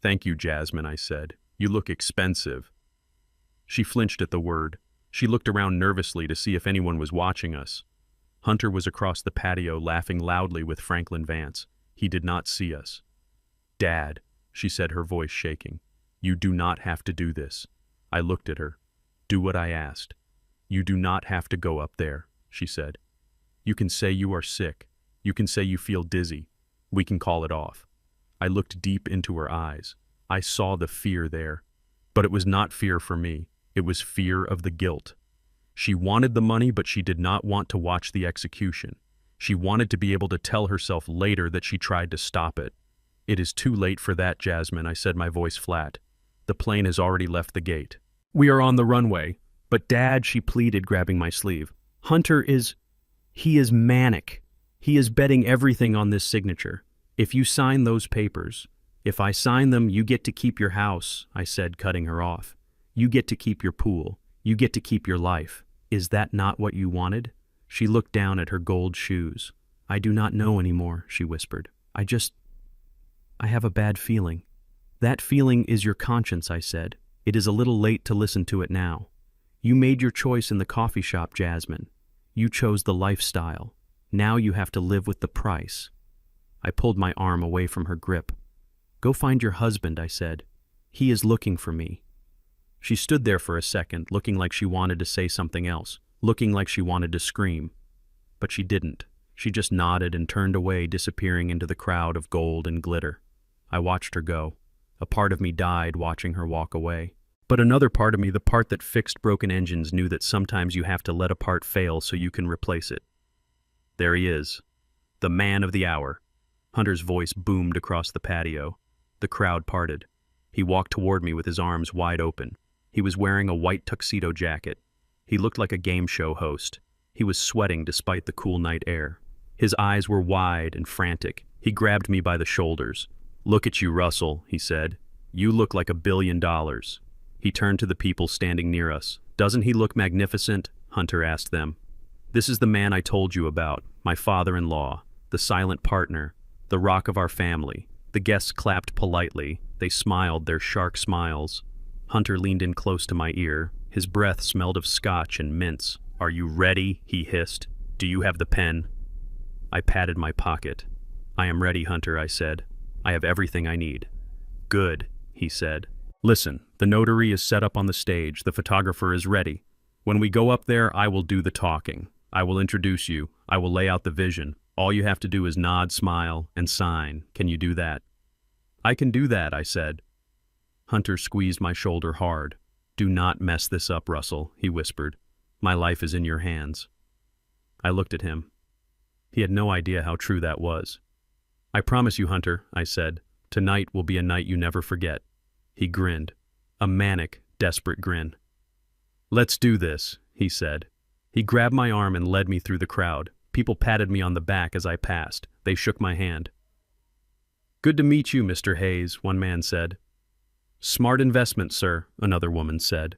"Thank you, Jasmine," I said. "You look expensive." She flinched at the word. She looked around nervously to see if anyone was watching us. Hunter was across the patio laughing loudly with Franklin Vance. He did not see us. "Dad," she said, her voice shaking. "You do not have to do this." I looked at her. "Do what I asked." "You do not have to go up there," she said. "You can say you are sick. You can say you feel dizzy. We can call it off." I looked deep into her eyes. I saw the fear there. But it was not fear for me. It was fear of the guilt. She wanted the money, but she did not want to watch the execution. She wanted to be able to tell herself later that she tried to stop it. "It is too late for that, Jasmine," I said, my voice flat. "The plane has already left the gate. We are on the runway." "But Dad," she pleaded, grabbing my sleeve. He is manic. He is betting everything on this signature. If you sign those papers, if I sign them, you get to keep your house," I said, cutting her off. "You get to keep your pool. You get to keep your life. Is that not what you wanted?" She looked down at her gold shoes. "I do not know anymore," she whispered. I have a bad feeling." "That feeling is your conscience," I said. "It is a little late to listen to it now. You made your choice in the coffee shop, Jasmine. You chose the lifestyle. Now you have to live with the price." I pulled my arm away from her grip. "Go find your husband," I said. "He is looking for me." She stood there for a second, looking like she wanted to say something else, looking like she wanted to scream. But she didn't. She just nodded and turned away, disappearing into the crowd of gold and glitter. I watched her go. A part of me died watching her walk away. But another part of me, the part that fixed broken engines, knew that sometimes you have to let a part fail so you can replace it. "There he is. The man of the hour." Hunter's voice boomed across the patio. The crowd parted. He walked toward me with his arms wide open. He was wearing a white tuxedo jacket. He looked like a game show host. He was sweating despite the cool night air. His eyes were wide and frantic. He grabbed me by the shoulders. "Look at you, Russell," he said. "You look like $1 billion. He turned to the people standing near us. "Doesn't he look magnificent?" Hunter asked them. "This is the man I told you about, my father-in-law, the silent partner, the rock of our family." The guests clapped politely. They smiled their shark smiles. Hunter leaned in close to my ear. His breath smelled of scotch and mints. "Are you ready?" he hissed. "Do you have the pen?" I patted my pocket. "I am ready, Hunter," I said. "I have everything I need." "Good," he said. "Listen, the notary is set up on the stage. The photographer is ready. When we go up there, I will do the talking. I will introduce you. I will lay out the vision. All you have to do is nod, smile, and sign. Can you do that?" "I can do that," I said. Hunter squeezed my shoulder hard. "Do not mess this up, Russell," he whispered. "My life is in your hands." I looked at him. He had no idea how true that was. "I promise you, Hunter," I said, "tonight will be a night you never forget." He grinned. A manic, desperate grin. "Let's do this," he said. He grabbed my arm and led me through the crowd. People patted me on the back as I passed. They shook my hand. "Good to meet you, Mr. Hayes," one man said. "Smart investment, sir," another woman said.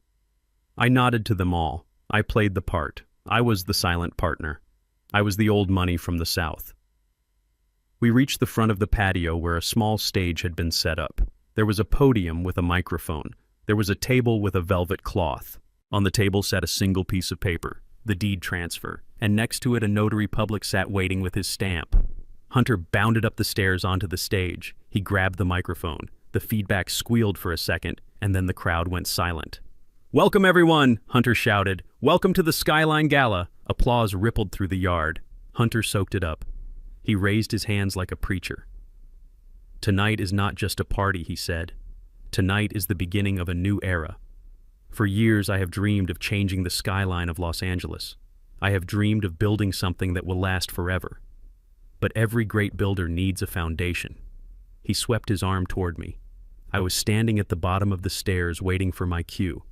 I nodded to them all. I played the part. I was the silent partner. I was the old money from the South. We reached the front of the patio where a small stage had been set up. There was a podium with a microphone. There was a table with a velvet cloth. On the table sat a single piece of paper, the deed transfer, and next to it a notary public sat waiting with his stamp. Hunter bounded up the stairs onto the stage. He grabbed the microphone. The feedback squealed for a second, and then the crowd went silent. "Welcome, everyone," Hunter shouted. "Welcome to the Skyline Gala." Applause rippled through the yard. Hunter soaked it up. He raised his hands like a preacher. "Tonight is not just a party," he said. "Tonight is the beginning of a new era. For years I have dreamed of changing the skyline of Los Angeles. I have dreamed of building something that will last forever. But every great builder needs a foundation." He swept his arm toward me. I was standing at the bottom of the stairs waiting for my cue.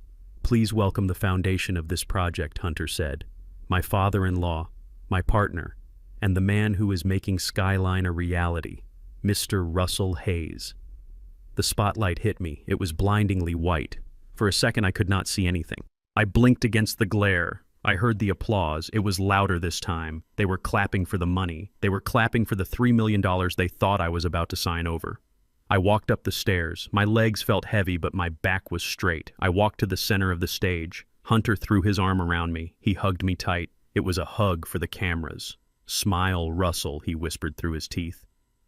"Please welcome the foundation of this project," Hunter said. "My father-in-law, my partner, and the man who is making Skyline a reality, Mr. Russell Hayes." The spotlight hit me. It was blindingly white. For a second I could not see anything. I blinked against the glare. I heard the applause. It was louder this time. They were clapping for the money. They were clapping for the $3 million they thought I was about to sign over. I walked up the stairs. My legs felt heavy, but my back was straight. I walked to the center of the stage. Hunter threw his arm around me. He hugged me tight. It was a hug for the cameras. "Smile, Russell," he whispered through his teeth.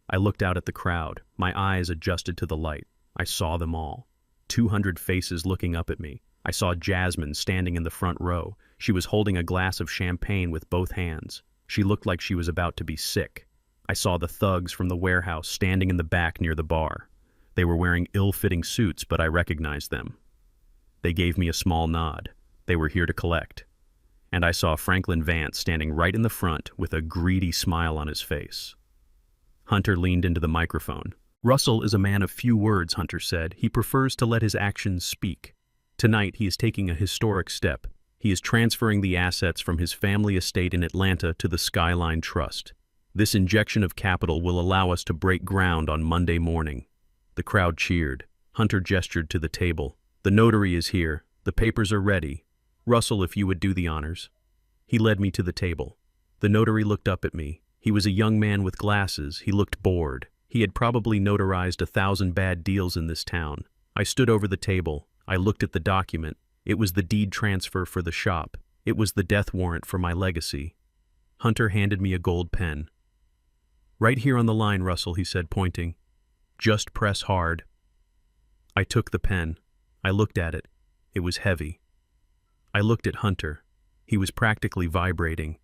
I looked out at the crowd. My eyes adjusted to the light. I saw them all. 200 faces looking up at me. I saw Jasmine standing in the front row. She was holding a glass of champagne with both hands. She looked like she was about to be sick. I saw the thugs from the warehouse standing in the back near the bar. They were wearing ill-fitting suits, but I recognized them. They gave me a small nod. They were here to collect. And I saw Franklin Vance standing right in the front with a greedy smile on his face. Hunter leaned into the microphone. "Russell is a man of few words," Hunter said. "He prefers to let his actions speak. Tonight he is taking a historic step. He is transferring the assets from his family estate in Atlanta to the Skyline Trust. This injection of capital will allow us to break ground on Monday morning." The crowd cheered. Hunter gestured to the table. "The notary is here. The papers are ready. Russell, if you would do the honors." He led me to the table. The notary looked up at me. He was a young man with glasses. He looked bored. He had probably notarized 1,000 bad deals in this town. I stood over the table. I looked at the document. It was the deed transfer for the shop. It was the death warrant for my legacy. Hunter handed me a gold pen. "Right here on the line, Russell," he said, pointing. "Just press hard." I took the pen. I looked at it. It was heavy. I looked at Hunter. He was practically vibrating.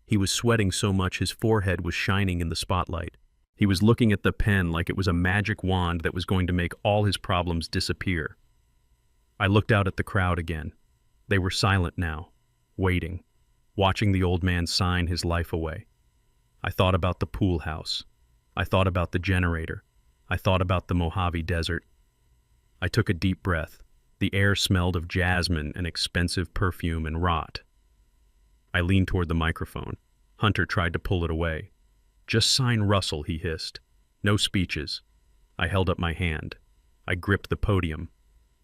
He was sweating so much his forehead was shining in the spotlight. He was looking at the pen like it was a magic wand that was going to make all his problems disappear. I looked out at the crowd again. They were silent now, waiting, watching the old man sign his life away. I thought about the pool house. I thought about the generator. I thought about the Mojave Desert. I took a deep breath. The air smelled of jasmine and expensive perfume and rot. I leaned toward the microphone. Hunter tried to pull it away. "Just sign Russell," he hissed. "No speeches." I held up my hand. I gripped the podium.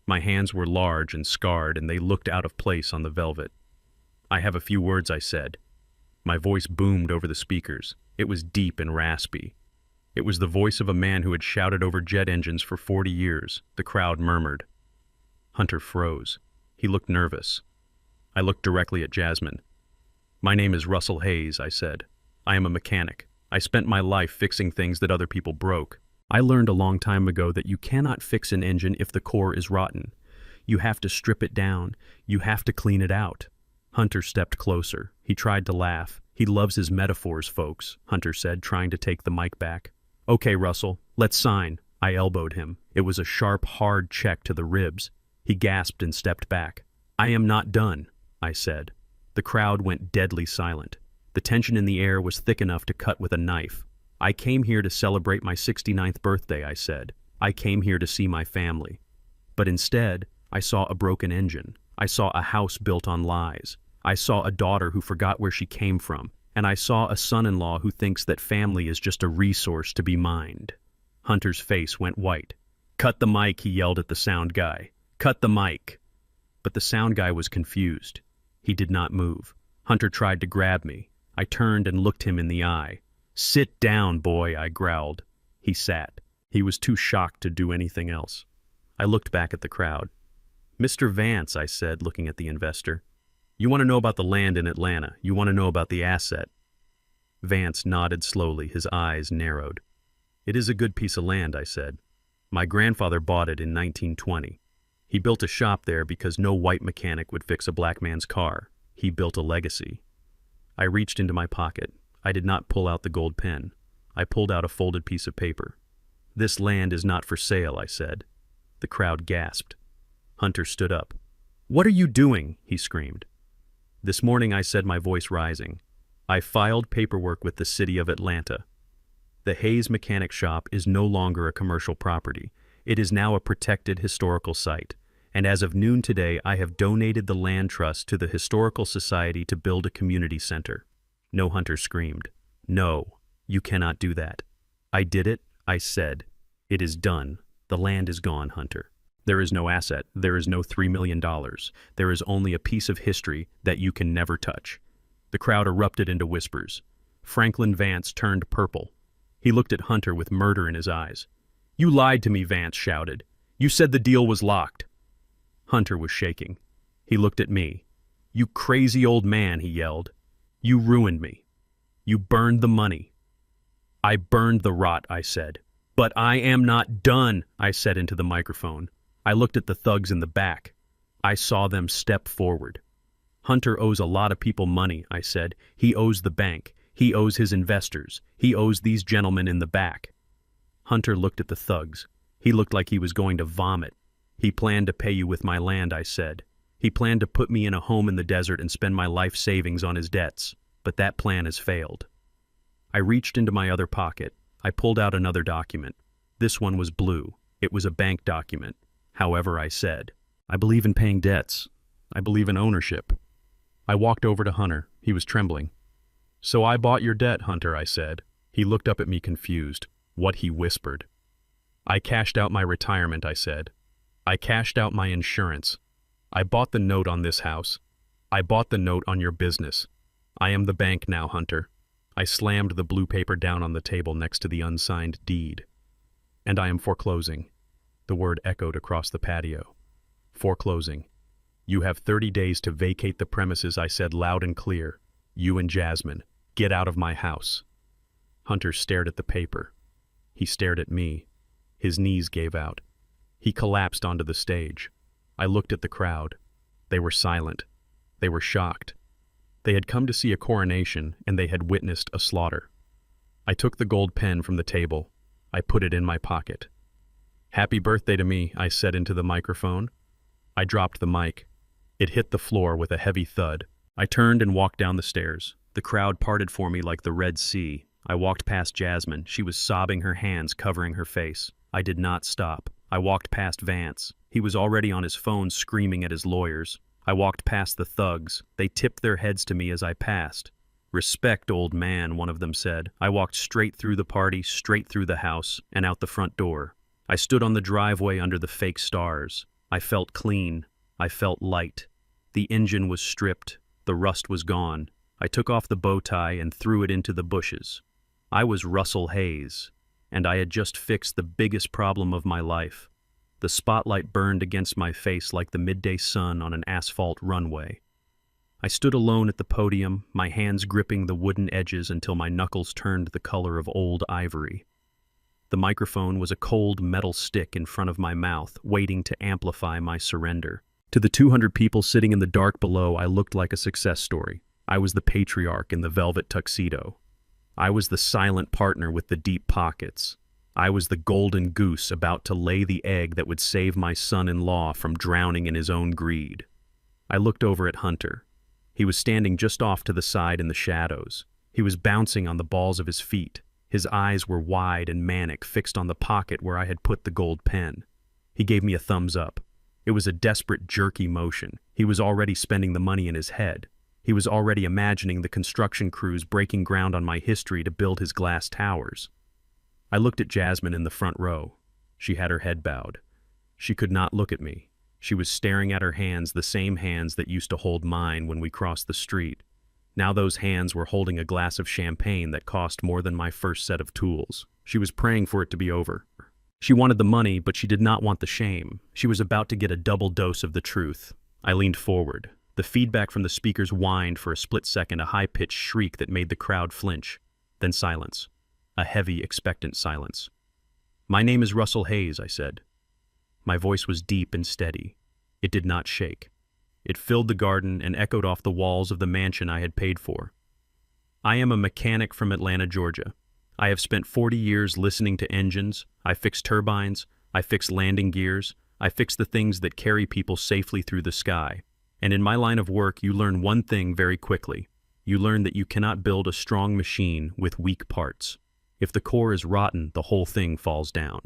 My hands were large and scarred, and they looked out of place on the velvet. "I have a few words," I said. My voice boomed over the speakers. It was deep and raspy. It was the voice of a man who had shouted over jet engines for 40 years. The crowd murmured. Hunter froze. He looked nervous. I looked directly at Jasmine. "My name is Russell Hayes," I said. "I am a mechanic. I spent my life fixing things that other people broke. I learned a long time ago that you cannot fix an engine if the core is rotten. You have to strip it down. You have to clean it out." Hunter stepped closer. He tried to laugh. "He loves his metaphors, folks," Hunter said, trying to take the mic back. "Okay, Russell, let's sign." I elbowed him. It was a sharp, hard check to the ribs. He gasped and stepped back. "I am not done," I said. The crowd went deadly silent. The tension in the air was thick enough to cut with a knife. "I came here to celebrate my 69th birthday," I said. "I came here to see my family." But instead, I saw a broken engine. I saw a house built on lies. I saw a daughter who forgot where she came from. And I saw a son-in-law who thinks that family is just a resource to be mined. Hunter's face went white. "Cut the mic," he yelled at the sound guy. "Cut the mic." But the sound guy was confused. He did not move. Hunter tried to grab me. I turned and looked him in the eye. "Sit down, boy," I growled. He sat. He was too shocked to do anything else. I looked back at the crowd. "Mr. Vance," I said, looking at the investor, "you want to know about the land in Atlanta. You want to know about the asset." Vance nodded slowly, his eyes narrowed. "It is a good piece of land," I said. "My grandfather bought it in 1920. He built a shop there because no white mechanic would fix a black man's car. He built a legacy." I reached into my pocket. I did not pull out the gold pen. I pulled out a folded piece of paper. "This land is not for sale," I said. The crowd gasped. Hunter stood up. "What are you doing?" he screamed. "This morning," I said, my voice rising, "I filed paperwork with the city of Atlanta. The Hayes Mechanic Shop is no longer a commercial property. It is now a protected historical site. And as of noon today, I have donated the land trust to the Historical Society to build a community center." No, Hunter screamed. "No, you cannot do that." "I did it," I said. "It is done. The land is gone, Hunter. There is no asset. There is no $3 million. There is only a piece of history that you can never touch." The crowd erupted into whispers. Franklin Vance turned purple. He looked at Hunter with murder in his eyes. "You lied to me," Vance shouted. "You said the deal was locked." Hunter was shaking. He looked at me. "You crazy old man," he yelled. "You ruined me. You burned the money." "I burned the rot," I said. "But I am not done," I said into the microphone. I looked at the thugs in the back. I saw them step forward. "Hunter owes a lot of people money," I said. "He owes the bank. He owes his investors. He owes these gentlemen in the back." Hunter looked at the thugs. He looked like he was going to vomit. "He planned to pay you with my land," I said. "He planned to put me in a home in the desert and spend my life savings on his debts. But that plan has failed." I reached into my other pocket. I pulled out another document. This one was blue. It was a bank document. "However," I said, "I believe in paying debts. I believe in ownership." I walked over to Hunter. He was trembling. "So I bought your debt, Hunter," I said. He looked up at me confused. What he whispered. "I cashed out my retirement," I said. "I cashed out my insurance. I bought the note on this house. I bought the note on your business. I am the bank now, Hunter." I slammed the blue paper down on the table next to the unsigned deed. "And I am foreclosing." The word echoed across the patio. "Foreclosing. You have 30 days to vacate the premises," I said loud and clear. "You and Jasmine. Get out of my house." Hunter stared at the paper. He stared at me. His knees gave out. He collapsed onto the stage. I looked at the crowd. They were silent. They were shocked. They had come to see a coronation, and they had witnessed a slaughter. I took the gold pen from the table. I put it in my pocket. "Happy birthday to me," I said into the microphone. I dropped the mic. It hit the floor with a heavy thud. I turned and walked down the stairs. The crowd parted for me like the Red Sea. I walked past Jasmine. She was sobbing, her hands covering her face. I did not stop. I walked past Vance. He was already on his phone screaming at his lawyers. I walked past the thugs. They tipped their heads to me as I passed. "Respect, old man," one of them said. I walked straight through the party, straight through the house, and out the front door. I stood on the driveway under the fake stars. I felt clean. I felt light. The engine was stripped. The rust was gone. I took off the bow tie and threw it into the bushes. I was Russell Hayes, and I had just fixed the biggest problem of my life. The spotlight burned against my face like the midday sun on an asphalt runway. I stood alone at the podium, my hands gripping the wooden edges until my knuckles turned the color of old ivory. The microphone was a cold metal stick in front of my mouth, waiting to amplify my surrender. To the 200 people sitting in the dark below, I looked like a success story. I was the patriarch in the velvet tuxedo. I was the silent partner with the deep pockets. I was the golden goose about to lay the egg that would save my son-in-law from drowning in his own greed. I looked over at Hunter. He was standing just off to the side in the shadows. He was bouncing on the balls of his feet. His eyes were wide and manic, fixed on the pocket where I had put the gold pen. He gave me a thumbs up. It was a desperate, jerky motion. He was already spending the money in his head. He was already imagining the construction crews breaking ground on my history to build his glass towers. I looked at Jasmine in the front row. She had her head bowed. She could not look at me. She was staring at her hands, the same hands that used to hold mine when we crossed the street. Now those hands were holding a glass of champagne that cost more than my first set of tools. She was praying for it to be over. She wanted the money, but she did not want the shame. She was about to get a double dose of the truth. I leaned forward. The feedback from the speakers whined for a split second, a high-pitched shriek that made the crowd flinch. Then silence. A heavy, expectant silence. "My name is Russell Hayes," I said. My voice was deep and steady. It did not shake. It filled the garden and echoed off the walls of the mansion I had paid for. "I am a mechanic from Atlanta, Georgia. I have spent 40 years listening to engines. I fix turbines. I fix landing gears. I fix the things that carry people safely through the sky. And in my line of work, you learn one thing very quickly. You learn that you cannot build a strong machine with weak parts. If the core is rotten, the whole thing falls down."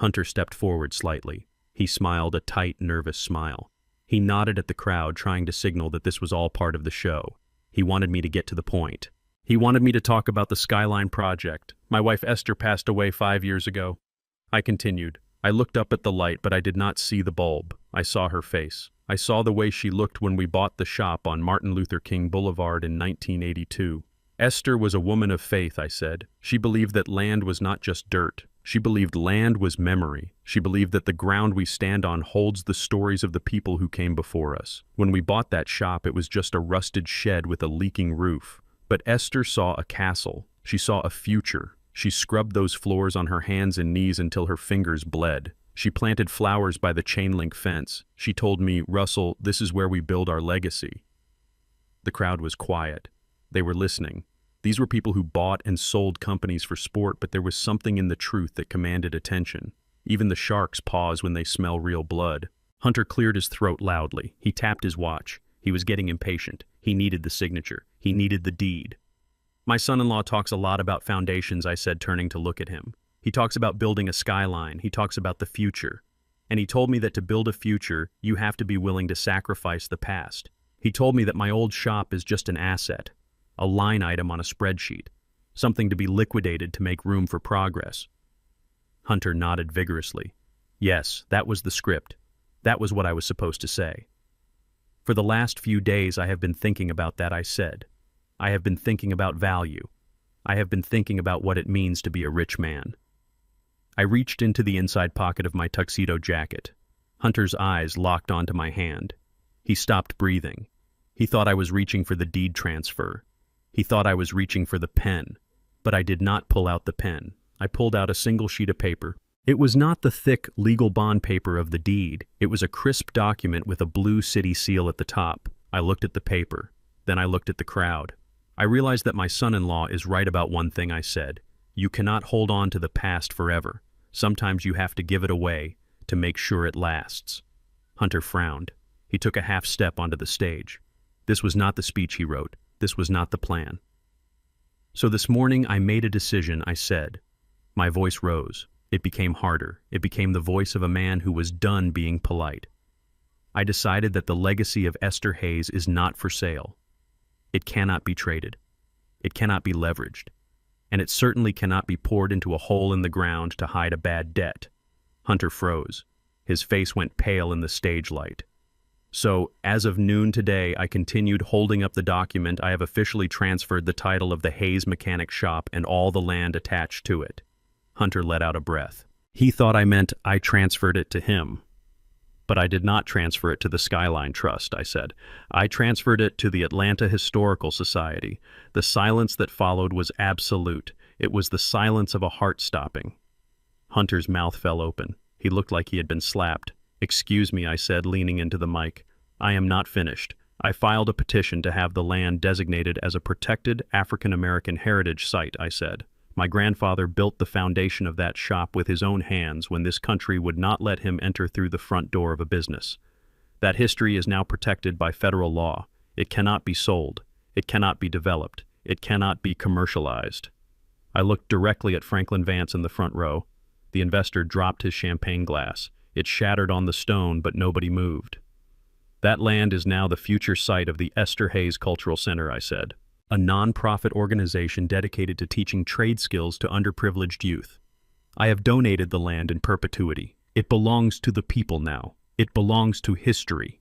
Hunter stepped forward slightly. He smiled a tight, nervous smile. He nodded at the crowd, trying to signal that this was all part of the show. He wanted me to get to the point. He wanted me to talk about the Skyline project. "My wife Esther passed away 5 years ago." I continued. I looked up at the light, but I did not see the bulb. I saw her face. I saw the way she looked when we bought the shop on Martin Luther King Boulevard in 1982. "Esther was a woman of faith," I said. "She believed that land was not just dirt. She believed land was memory. She believed that the ground we stand on holds the stories of the people who came before us. When we bought that shop, it was just a rusted shed with a leaking roof. But Esther saw a castle. She saw a future. She scrubbed those floors on her hands and knees until her fingers bled. She planted flowers by the chain-link fence. She told me, 'Russell, this is where we build our legacy.'" The crowd was quiet. They were listening. These were people who bought and sold companies for sport, but there was something in the truth that commanded attention. Even the sharks pause when they smell real blood. Hunter cleared his throat loudly. He tapped his watch. He was getting impatient. He needed the signature. He needed the deed. "My son-in-law talks a lot about foundations," I said, turning to look at him. "He talks about building a skyline. He talks about the future. And he told me that to build a future, you have to be willing to sacrifice the past. He told me that my old shop is just an asset, a line item on a spreadsheet, something to be liquidated to make room for progress." Hunter nodded vigorously. "Yes, that was the script. That was what I was supposed to say." "For the last few days I have been thinking about that," I said. "I have been thinking about value. I have been thinking about what it means to be a rich man." I reached into the inside pocket of my tuxedo jacket. Hunter's eyes locked onto my hand. He stopped breathing. He thought I was reaching for the deed transfer. He thought I was reaching for the pen. But I did not pull out the pen. I pulled out a single sheet of paper. It was not the thick legal bond paper of the deed. It was a crisp document with a blue city seal at the top. I looked at the paper. Then I looked at the crowd. I realized that my son-in-law is right about one thing I said. You cannot hold on to the past forever. Sometimes you have to give it away to make sure it lasts. Hunter frowned. He took a half step onto the stage. This was not the speech he wrote. This was not the plan. "So this morning I made a decision," I said. My voice rose. It became harder. It became the voice of a man who was done being polite. "I decided that the legacy of Esther Hayes is not for sale. It cannot be traded. It cannot be leveraged. And it certainly cannot be poured into a hole in the ground to hide a bad debt." Hunter froze. His face went pale in the stage light. "So, as of noon today," I continued, holding up the document, "I have officially transferred the title of the Hayes Mechanic Shop and all the land attached to it." Hunter let out a breath. He thought I meant I transferred it to him. "But I did not transfer it to the Skyline Trust," I said. "I transferred it to the Atlanta Historical Society." The silence that followed was absolute. It was the silence of a heart stopping. Hunter's mouth fell open. He looked like he had been slapped. "Excuse me," I said, leaning into the mic. "I am not finished. I filed a petition to have the land designated as a protected African American heritage site," I said. "My grandfather built the foundation of that shop with his own hands when this country would not let him enter through the front door of a business. That history is now protected by federal law. It cannot be sold. It cannot be developed. It cannot be commercialized." I looked directly at Franklin Vance in the front row. The investor dropped his champagne glass. It shattered on the stone, but nobody moved. "That land is now the future site of the Esther Hayes Cultural Center," I said. "A non-profit organization dedicated to teaching trade skills to underprivileged youth. I have donated the land in perpetuity. It belongs to the people now. It belongs to history."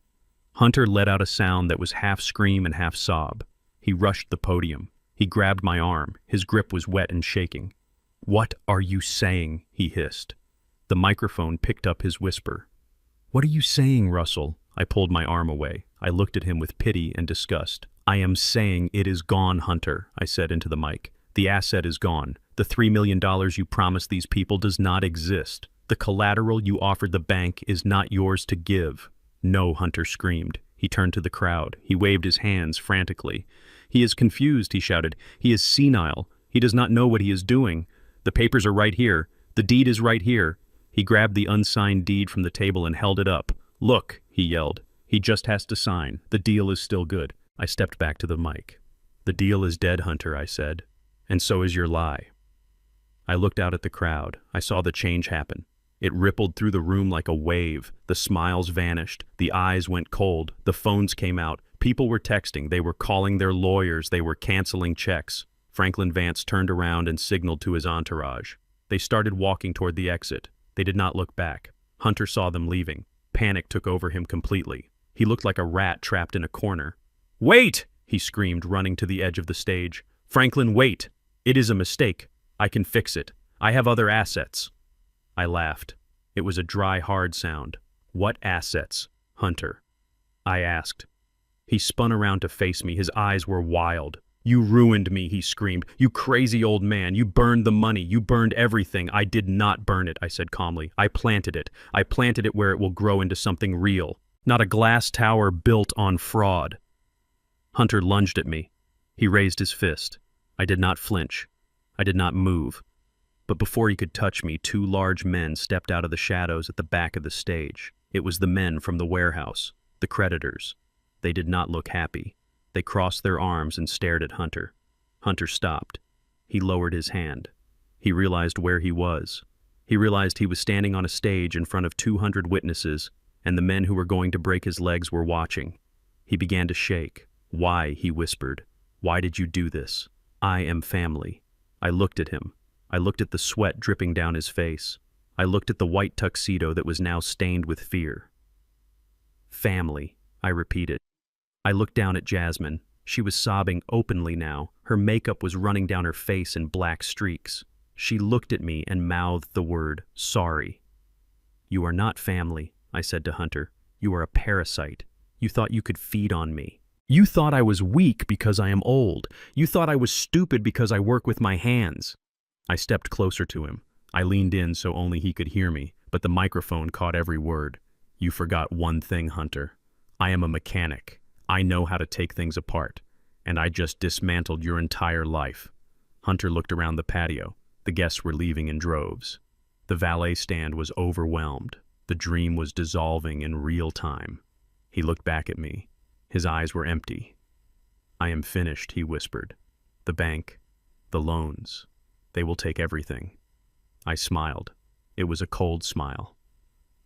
Hunter let out a sound that was half scream and half sob. He rushed the podium. He grabbed my arm. His grip was wet and shaking. "What are you saying?" he hissed. The microphone picked up his whisper. "What are you saying, Russell?" I pulled my arm away. I looked at him with pity and disgust. "I am saying it is gone, Hunter," I said into the mic. "The asset is gone. The $3 million you promised these people does not exist. The collateral you offered the bank is not yours to give." "No," Hunter screamed. He turned to the crowd. He waved his hands frantically. "He is confused," he shouted. "He is senile. He does not know what he is doing. The papers are right here. The deed is right here." He grabbed the unsigned deed from the table and held it up. "Look," he yelled. "He just has to sign. The deal is still good." I stepped back to the mic. "The deal is dead, Hunter," I said. "And so is your lie." I looked out at the crowd. I saw the change happen. It rippled through the room like a wave. The smiles vanished. The eyes went cold. The phones came out. People were texting. They were calling their lawyers. They were canceling checks. Franklin Vance turned around and signaled to his entourage. They started walking toward the exit. They did not look back. Hunter saw them leaving. Panic took over him completely. He looked like a rat trapped in a corner. "Wait!" he screamed, running to the edge of the stage. "Franklin, wait! It is a mistake. I can fix it. I have other assets." I laughed. It was a dry, hard sound. "What assets, Hunter?" I asked. He spun around to face me. His eyes were wild. "You ruined me," he screamed. "You crazy old man. You burned the money. You burned everything." "I did not burn it," I said calmly. "I planted it. I planted it where it will grow into something real. Not a glass tower built on fraud." Hunter lunged at me. He raised his fist. I did not flinch. I did not move. But before he could touch me, two large men stepped out of the shadows at the back of the stage. It was the men from the warehouse, the creditors. They did not look happy. They crossed their arms and stared at Hunter. Hunter stopped. He lowered his hand. He realized where he was. He realized he was standing on a stage in front of 200 witnesses, and the men who were going to break his legs were watching. He began to shake. "Why?" he whispered. "Why did you do this? I am family." I looked at him. I looked at the sweat dripping down his face. I looked at the white tuxedo that was now stained with fear. "Family," I repeated. I looked down at Jasmine. She was sobbing openly now. Her makeup was running down her face in black streaks. She looked at me and mouthed the word, "Sorry." "You are not family," I said to Hunter. "You are a parasite. You thought you could feed on me. You thought I was weak because I am old. You thought I was stupid because I work with my hands." I stepped closer to him. I leaned in so only he could hear me, but the microphone caught every word. "You forgot one thing, Hunter. I am a mechanic. I know how to take things apart, and I just dismantled your entire life." Hunter looked around the patio. The guests were leaving in droves. The valet stand was overwhelmed. The dream was dissolving in real time. He looked back at me. His eyes were empty. "I am finished," he whispered. "The bank, the loans, they will take everything." I smiled. It was a cold smile.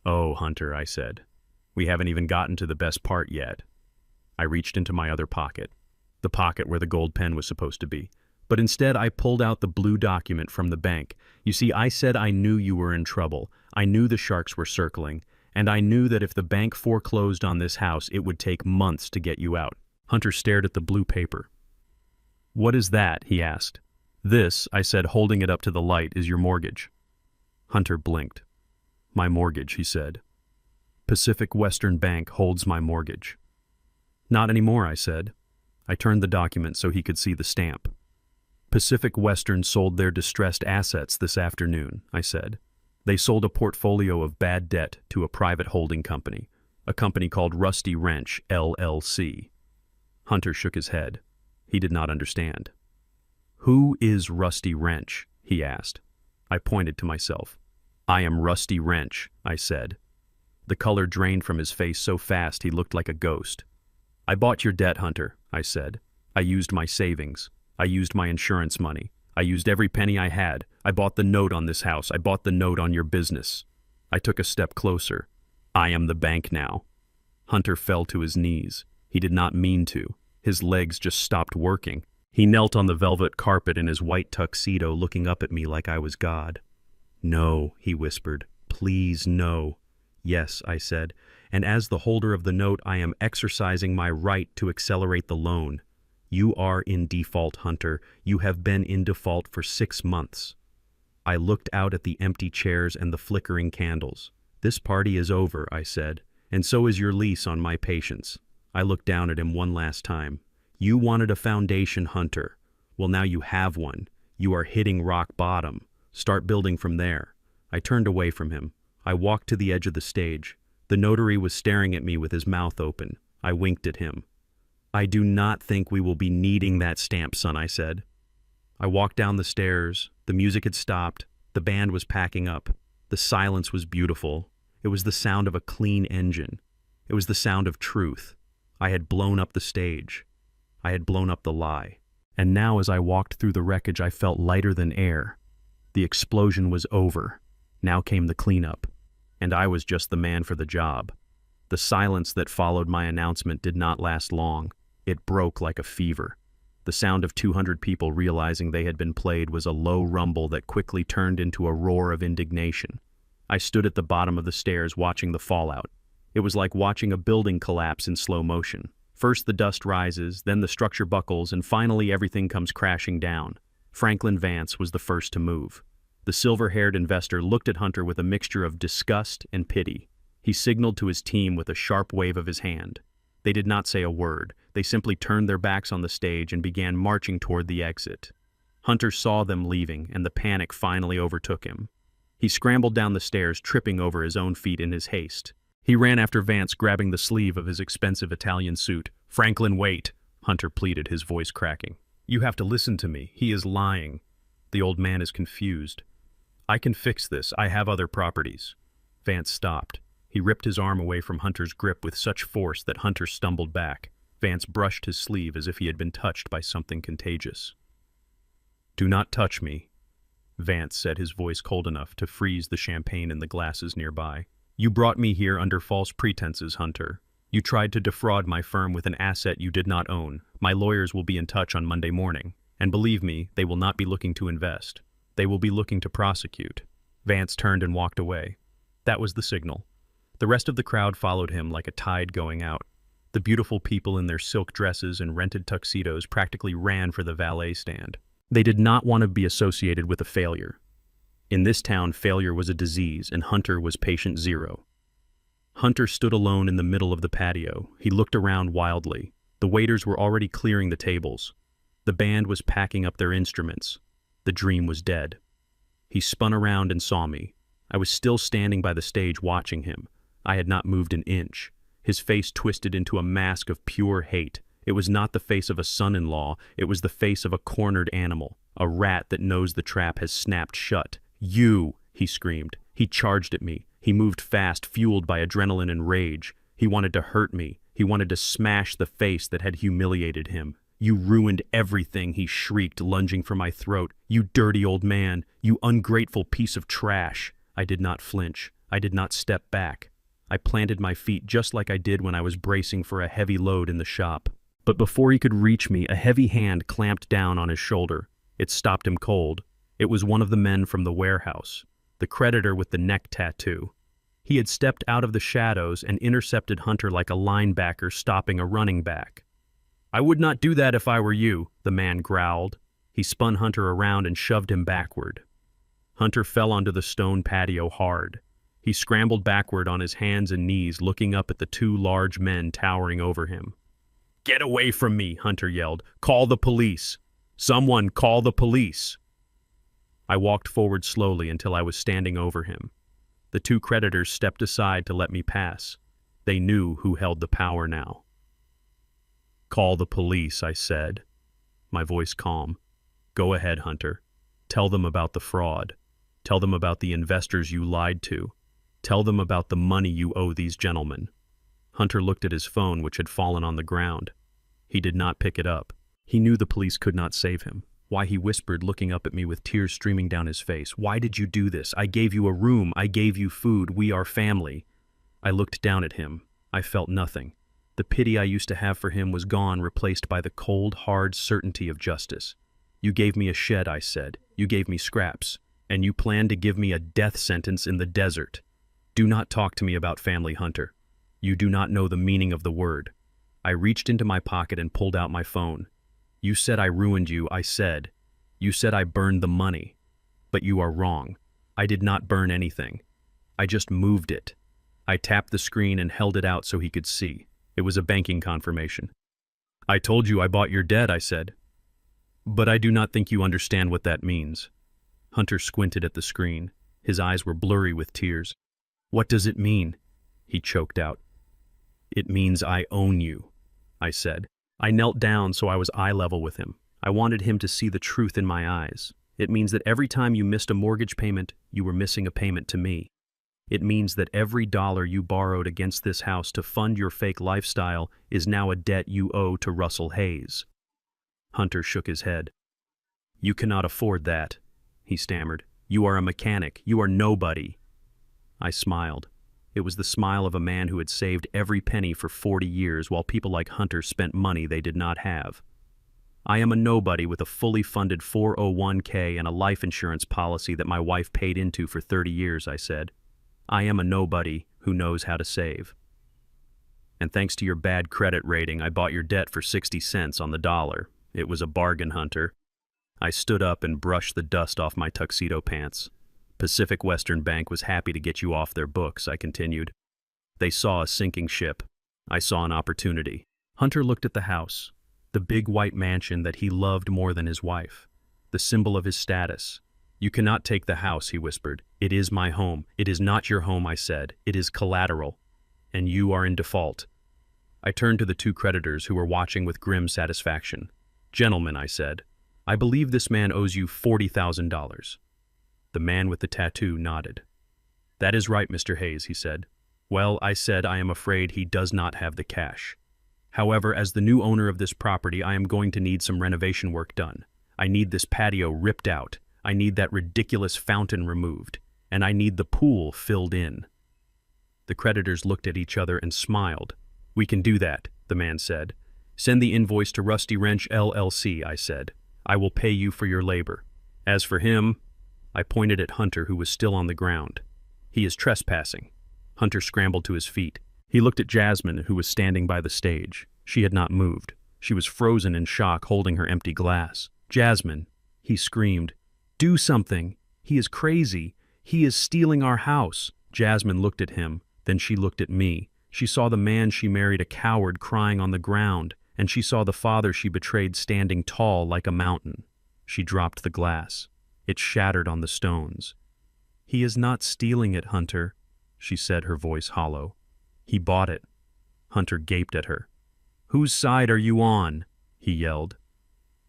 "Oh, Hunter," I said. "We haven't even gotten to the best part yet." I reached into my other pocket, the pocket where the gold pen was supposed to be. But instead I pulled out the blue document from the bank. "You see, I said I knew you were in trouble. I knew the sharks were circling. And I knew that if the bank foreclosed on this house, it would take months to get you out." Hunter stared at the blue paper. "What is that?" he asked. "This," I said, holding it up to the light, "is your mortgage." Hunter blinked. "My mortgage," he said. "Pacific Western Bank holds my mortgage." "Not anymore," I said. I turned the document so he could see the stamp. "Pacific Western sold their distressed assets this afternoon," I said. "They sold a portfolio of bad debt to a private holding company, a company called Rusty Wrench, LLC. Hunter shook his head. He did not understand. "Who is Rusty Wrench?" he asked. I pointed to myself. "I am Rusty Wrench," I said. The color drained from his face so fast he looked like a ghost. "I bought your debt, Hunter," I said. "I used my savings. I used my insurance money. I used every penny I had. I bought the note on this house. I bought the note on your business." I took a step closer. "I am the bank now." Hunter fell to his knees. He did not mean to. His legs just stopped working. He knelt on the velvet carpet in his white tuxedo, looking up at me like I was God. "No," he whispered. "Please, no." "Yes," I said, and as the holder of the note, I am exercising my right to accelerate the loan. You are in default, Hunter. You have been in default for 6 months. I looked out at the empty chairs and the flickering candles. This party is over, I said, and so is your lease on my patience. I looked down at him one last time. You wanted a foundation, Hunter. Well, now you have one. You are hitting rock bottom. Start building from there. I turned away from him. I walked to the edge of the stage. The notary was staring at me with his mouth open. I winked at him. I do not think we will be needing that stamp, son, I said. I walked down the stairs. The music had stopped. The band was packing up. The silence was beautiful. It was the sound of a clean engine. It was the sound of truth. I had blown up the stage. I had blown up the lie. And now as I walked through the wreckage, I felt lighter than air. The explosion was over. Now came the cleanup. And I was just the man for the job. The silence that followed my announcement did not last long. It broke like a fever. The sound of 200 people realizing they had been played was a low rumble that quickly turned into a roar of indignation. I stood at the bottom of the stairs watching the fallout. It was like watching a building collapse in slow motion. First the dust rises, then the structure buckles, and finally everything comes crashing down. Franklin Vance was the first to move. The silver-haired investor looked at Hunter with a mixture of disgust and pity. He signaled to his team with a sharp wave of his hand. They did not say a word. They simply turned their backs on the stage and began marching toward the exit. Hunter saw them leaving, and the panic finally overtook him. He scrambled down the stairs, tripping over his own feet in his haste. He ran after Vance, grabbing the sleeve of his expensive Italian suit. "Franklin, wait," Hunter pleaded, his voice cracking. "You have to listen to me. He is lying." The old man is confused. "I can fix this. I have other properties." Vance stopped. He ripped his arm away from Hunter's grip with such force that Hunter stumbled back. Vance brushed his sleeve as if he had been touched by something contagious. "Do not touch me," Vance said, his voice cold enough to freeze the champagne in the glasses nearby. "You brought me here under false pretenses, Hunter. You tried to defraud my firm with an asset you did not own. My lawyers will be in touch on Monday morning. And believe me, they will not be looking to invest. They will be looking to prosecute." Vance turned and walked away. That was the signal. The rest of the crowd followed him like a tide going out. The beautiful people in their silk dresses and rented tuxedos practically ran for the valet stand. They did not want to be associated with a failure. In this town, failure was a disease, and Hunter was patient zero. Hunter stood alone in the middle of the patio. He looked around wildly. The waiters were already clearing the tables. The band was packing up their instruments. The dream was dead. He spun around and saw me. I was still standing by the stage watching him. I had not moved an inch. His face twisted into a mask of pure hate. It was not the face of a son-in-law. It was the face of a cornered animal, a rat that knows the trap has snapped shut. "You!" he screamed. He charged at me. He moved fast, fueled by adrenaline and rage. He wanted to hurt me. He wanted to smash the face that had humiliated him. "You ruined everything," he shrieked, lunging for my throat. "You dirty old man! You ungrateful piece of trash!" I did not flinch. I did not step back. I planted my feet just like I did when I was bracing for a heavy load in the shop. But before he could reach me, a heavy hand clamped down on his shoulder. It stopped him cold. It was one of the men from the warehouse, the creditor with the neck tattoo. He had stepped out of the shadows and intercepted Hunter like a linebacker stopping a running back. "I would not do that if I were you," the man growled. He spun Hunter around and shoved him backward. Hunter fell onto the stone patio hard. He scrambled backward on his hands and knees, looking up at the two large men towering over him. "Get away from me," Hunter yelled. "Call the police. Someone call the police." I walked forward slowly until I was standing over him. The two creditors stepped aside to let me pass. They knew who held the power now. "Call the police," I said, my voice calm. "Go ahead, Hunter. Tell them about the fraud. Tell them about the investors you lied to. Tell them about the money you owe these gentlemen." Hunter looked at his phone, which had fallen on the ground. He did not pick it up. He knew the police could not save him. "Why," he whispered, looking up at me with tears streaming down his face. "Why did you do this? I gave you a room. I gave you food. We are family." I looked down at him. I felt nothing. The pity I used to have for him was gone, replaced by the cold, hard certainty of justice. "You gave me a shed," I said. "You gave me scraps. And you planned to give me a death sentence in the desert. Do not talk to me about family, Hunter." You do not know the meaning of the word. I reached into my pocket and pulled out my phone. You said I ruined you, I said. You said I burned the money. But you are wrong. I did not burn anything. I just moved it. I tapped the screen and held it out so he could see. It was a banking confirmation. I told you I bought your debt, I said. But I do not think you understand what that means. Hunter squinted at the screen. His eyes were blurry with tears. What does it mean? He choked out. It means I own you, I said. I knelt down so I was eye level with him. I wanted him to see the truth in my eyes. It means that every time you missed a mortgage payment, you were missing a payment to me. It means that every dollar you borrowed against this house to fund your fake lifestyle is now a debt you owe to Russell Hayes. Hunter shook his head. You cannot afford that, he stammered. You are a mechanic. You are nobody. I smiled. It was the smile of a man who had saved every penny for 40 years while people like Hunter spent money they did not have. I am a nobody with a fully funded 401k and a life insurance policy that my wife paid into for 30 years, I said. I am a nobody who knows how to save. And thanks to your bad credit rating, I bought your debt for 60 cents on the dollar. It was a bargain, Hunter. I stood up and brushed the dust off my tuxedo pants. Pacific Western Bank was happy to get you off their books, I continued. They saw a sinking ship. I saw an opportunity. Hunter looked at the house, the big white mansion that he loved more than his wife, the symbol of his status. You cannot take the house, he whispered. It is my home. It is not your home, I said. It is collateral. And you are in default. I turned to the two creditors who were watching with grim satisfaction. Gentlemen, I said, I believe this man owes you $40,000. The man with the tattoo nodded. That is right, Mr. Hayes, he said. Well, I said, I am afraid he does not have the cash. However, as the new owner of this property, I am going to need some renovation work done. I need this patio ripped out. I need that ridiculous fountain removed. And I need the pool filled in. The creditors looked at each other and smiled. We can do that, the man said. Send the invoice to Rusty Wrench LLC, I said. I will pay you for your labor. As for him, I pointed at Hunter, who was still on the ground. He is trespassing. Hunter scrambled to his feet. He looked at Jasmine, who was standing by the stage. She had not moved. She was frozen in shock, holding her empty glass. Jasmine, he screamed. Do something. He is crazy. He is stealing our house. Jasmine looked at him. Then she looked at me. She saw the man she married a coward crying on the ground, and she saw the father she betrayed standing tall like a mountain. She dropped the glass. It shattered on the stones. He is not stealing it, Hunter, she said, her voice hollow. He bought it. Hunter gaped at her. Whose side are you on? He yelled.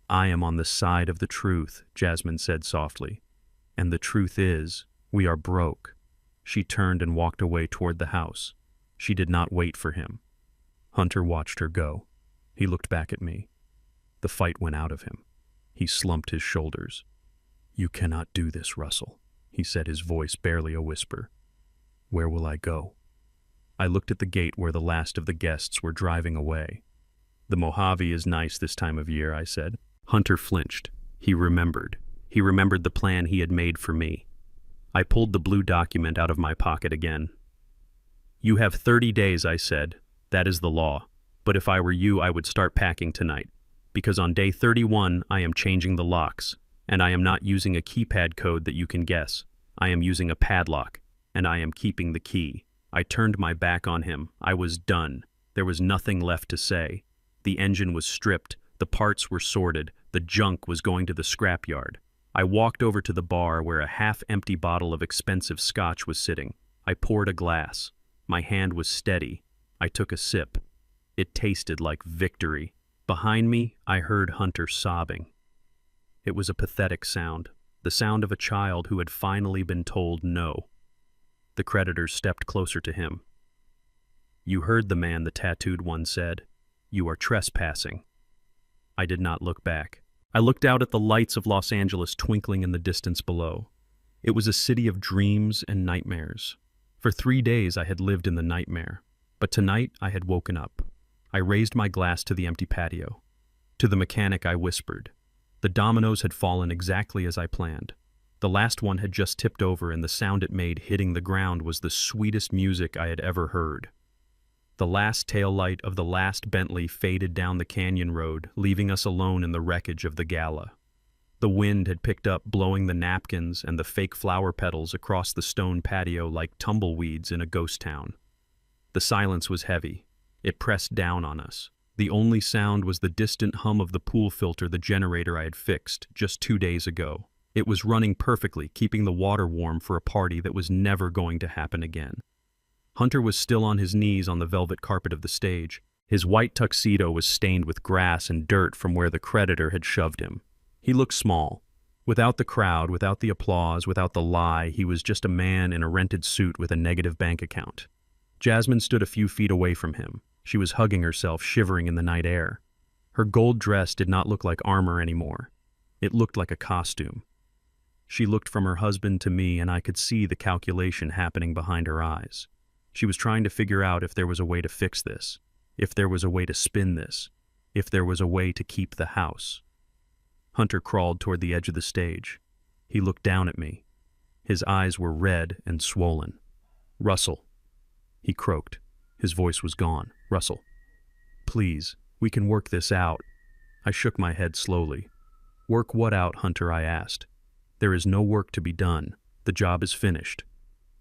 I am on the side of the truth, Jasmine said softly. And the truth is, we are broke. She turned and walked away toward the house. She did not wait for him. Hunter watched her go. He looked back at me. The fight went out of him. He slumped his shoulders. You cannot do this, Russell, he said, his voice barely a whisper. Where will I go? I looked at the gate where the last of the guests were driving away. The Mojave is nice this time of year, I said. Hunter flinched. He remembered. He remembered the plan he had made for me. I pulled the blue document out of my pocket again. You have 30 days, I said. That is the law. But if I were you, I would start packing tonight. Because on day 31, I am changing the locks. And I am not using a keypad code that you can guess. I am using a padlock. And I am keeping the key. I turned my back on him. I was done. There was nothing left to say. The engine was stripped. The parts were sorted. The junk was going to the scrapyard. I walked over to the bar where a half-empty bottle of expensive scotch was sitting. I poured a glass. My hand was steady. I took a sip. It tasted like victory. Behind me, I heard Hunter sobbing. It was a pathetic sound, the sound of a child who had finally been told no. The creditors stepped closer to him. You heard the man, the tattooed one said. You are trespassing. I did not look back. I looked out at the lights of Los Angeles twinkling in the distance below. It was a city of dreams and nightmares. For 3 days I had lived in the nightmare, but tonight I had woken up. I raised my glass to the empty patio. To the mechanic I whispered. The dominoes had fallen exactly as I planned. The last one had just tipped over, and the sound it made hitting the ground was the sweetest music I had ever heard. The last taillight of the last Bentley faded down the canyon road, leaving us alone in the wreckage of the gala. The wind had picked up, blowing the napkins and the fake flower petals across the stone patio like tumbleweeds in a ghost town. The silence was heavy. It pressed down on us. The only sound was the distant hum of the pool filter, the generator I had fixed just 2 days ago. It was running perfectly, keeping the water warm for a party that was never going to happen again. Hunter was still on his knees on the velvet carpet of the stage. His white tuxedo was stained with grass and dirt from where the creditor had shoved him. He looked small. Without the crowd, without the applause, without the lie, he was just a man in a rented suit with a negative bank account. Jasmine stood a few feet away from him. She was hugging herself, shivering in the night air. Her gold dress did not look like armor anymore. It looked like a costume. She looked from her husband to me, and I could see the calculation happening behind her eyes. She was trying to figure out if there was a way to fix this, if there was a way to spin this, if there was a way to keep the house. Hunter crawled toward the edge of the stage. He looked down at me. His eyes were red and swollen. "Russell," he croaked. His voice was gone. "Russell, please, we can work this out." I shook my head slowly. "Work what out, Hunter?" I asked. "There is no work to be done. The job is finished."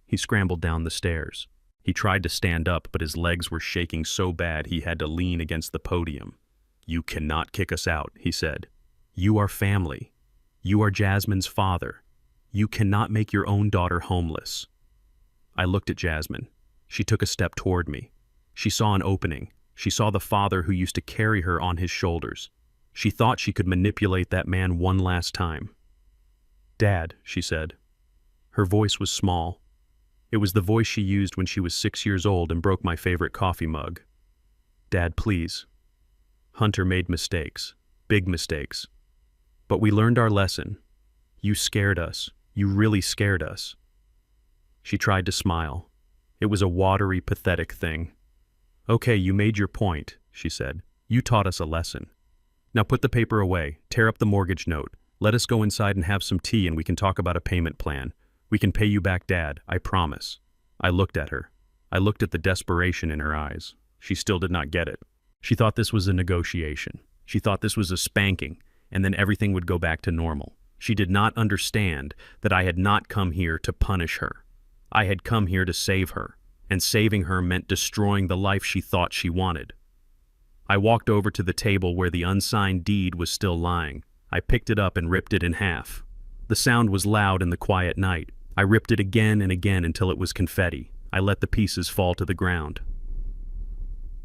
He scrambled down the stairs. He tried to stand up, but his legs were shaking so bad he had to lean against the podium. "You cannot kick us out," he said. "You are family. You are Jasmine's father. You cannot make your own daughter homeless." I looked at Jasmine. She took a step toward me. She saw an opening. She saw the father who used to carry her on his shoulders. She thought she could manipulate that man one last time. "Dad," she said. Her voice was small. It was the voice she used when she was 6 years old and broke my favorite coffee mug. "Dad, please." Hunter made mistakes, big mistakes. But we learned our lesson. You scared us. You really scared us. She tried to smile. It was a watery, pathetic thing. "Okay, you made your point," she said. "You taught us a lesson. Now put the paper away, tear up the mortgage note. Let us go inside and have some tea and we can talk about a payment plan. We can pay you back, Dad, I promise." I looked at her. I looked at the desperation in her eyes. She still did not get it. She thought this was a negotiation. She thought this was a spanking, and then everything would go back to normal. She did not understand that I had not come here to punish her. I had come here to save her, and saving her meant destroying the life she thought she wanted. I walked over to the table where the unsigned deed was still lying. I picked it up and ripped it in half. The sound was loud in the quiet night. I ripped it again and again until it was confetti. I let the pieces fall to the ground.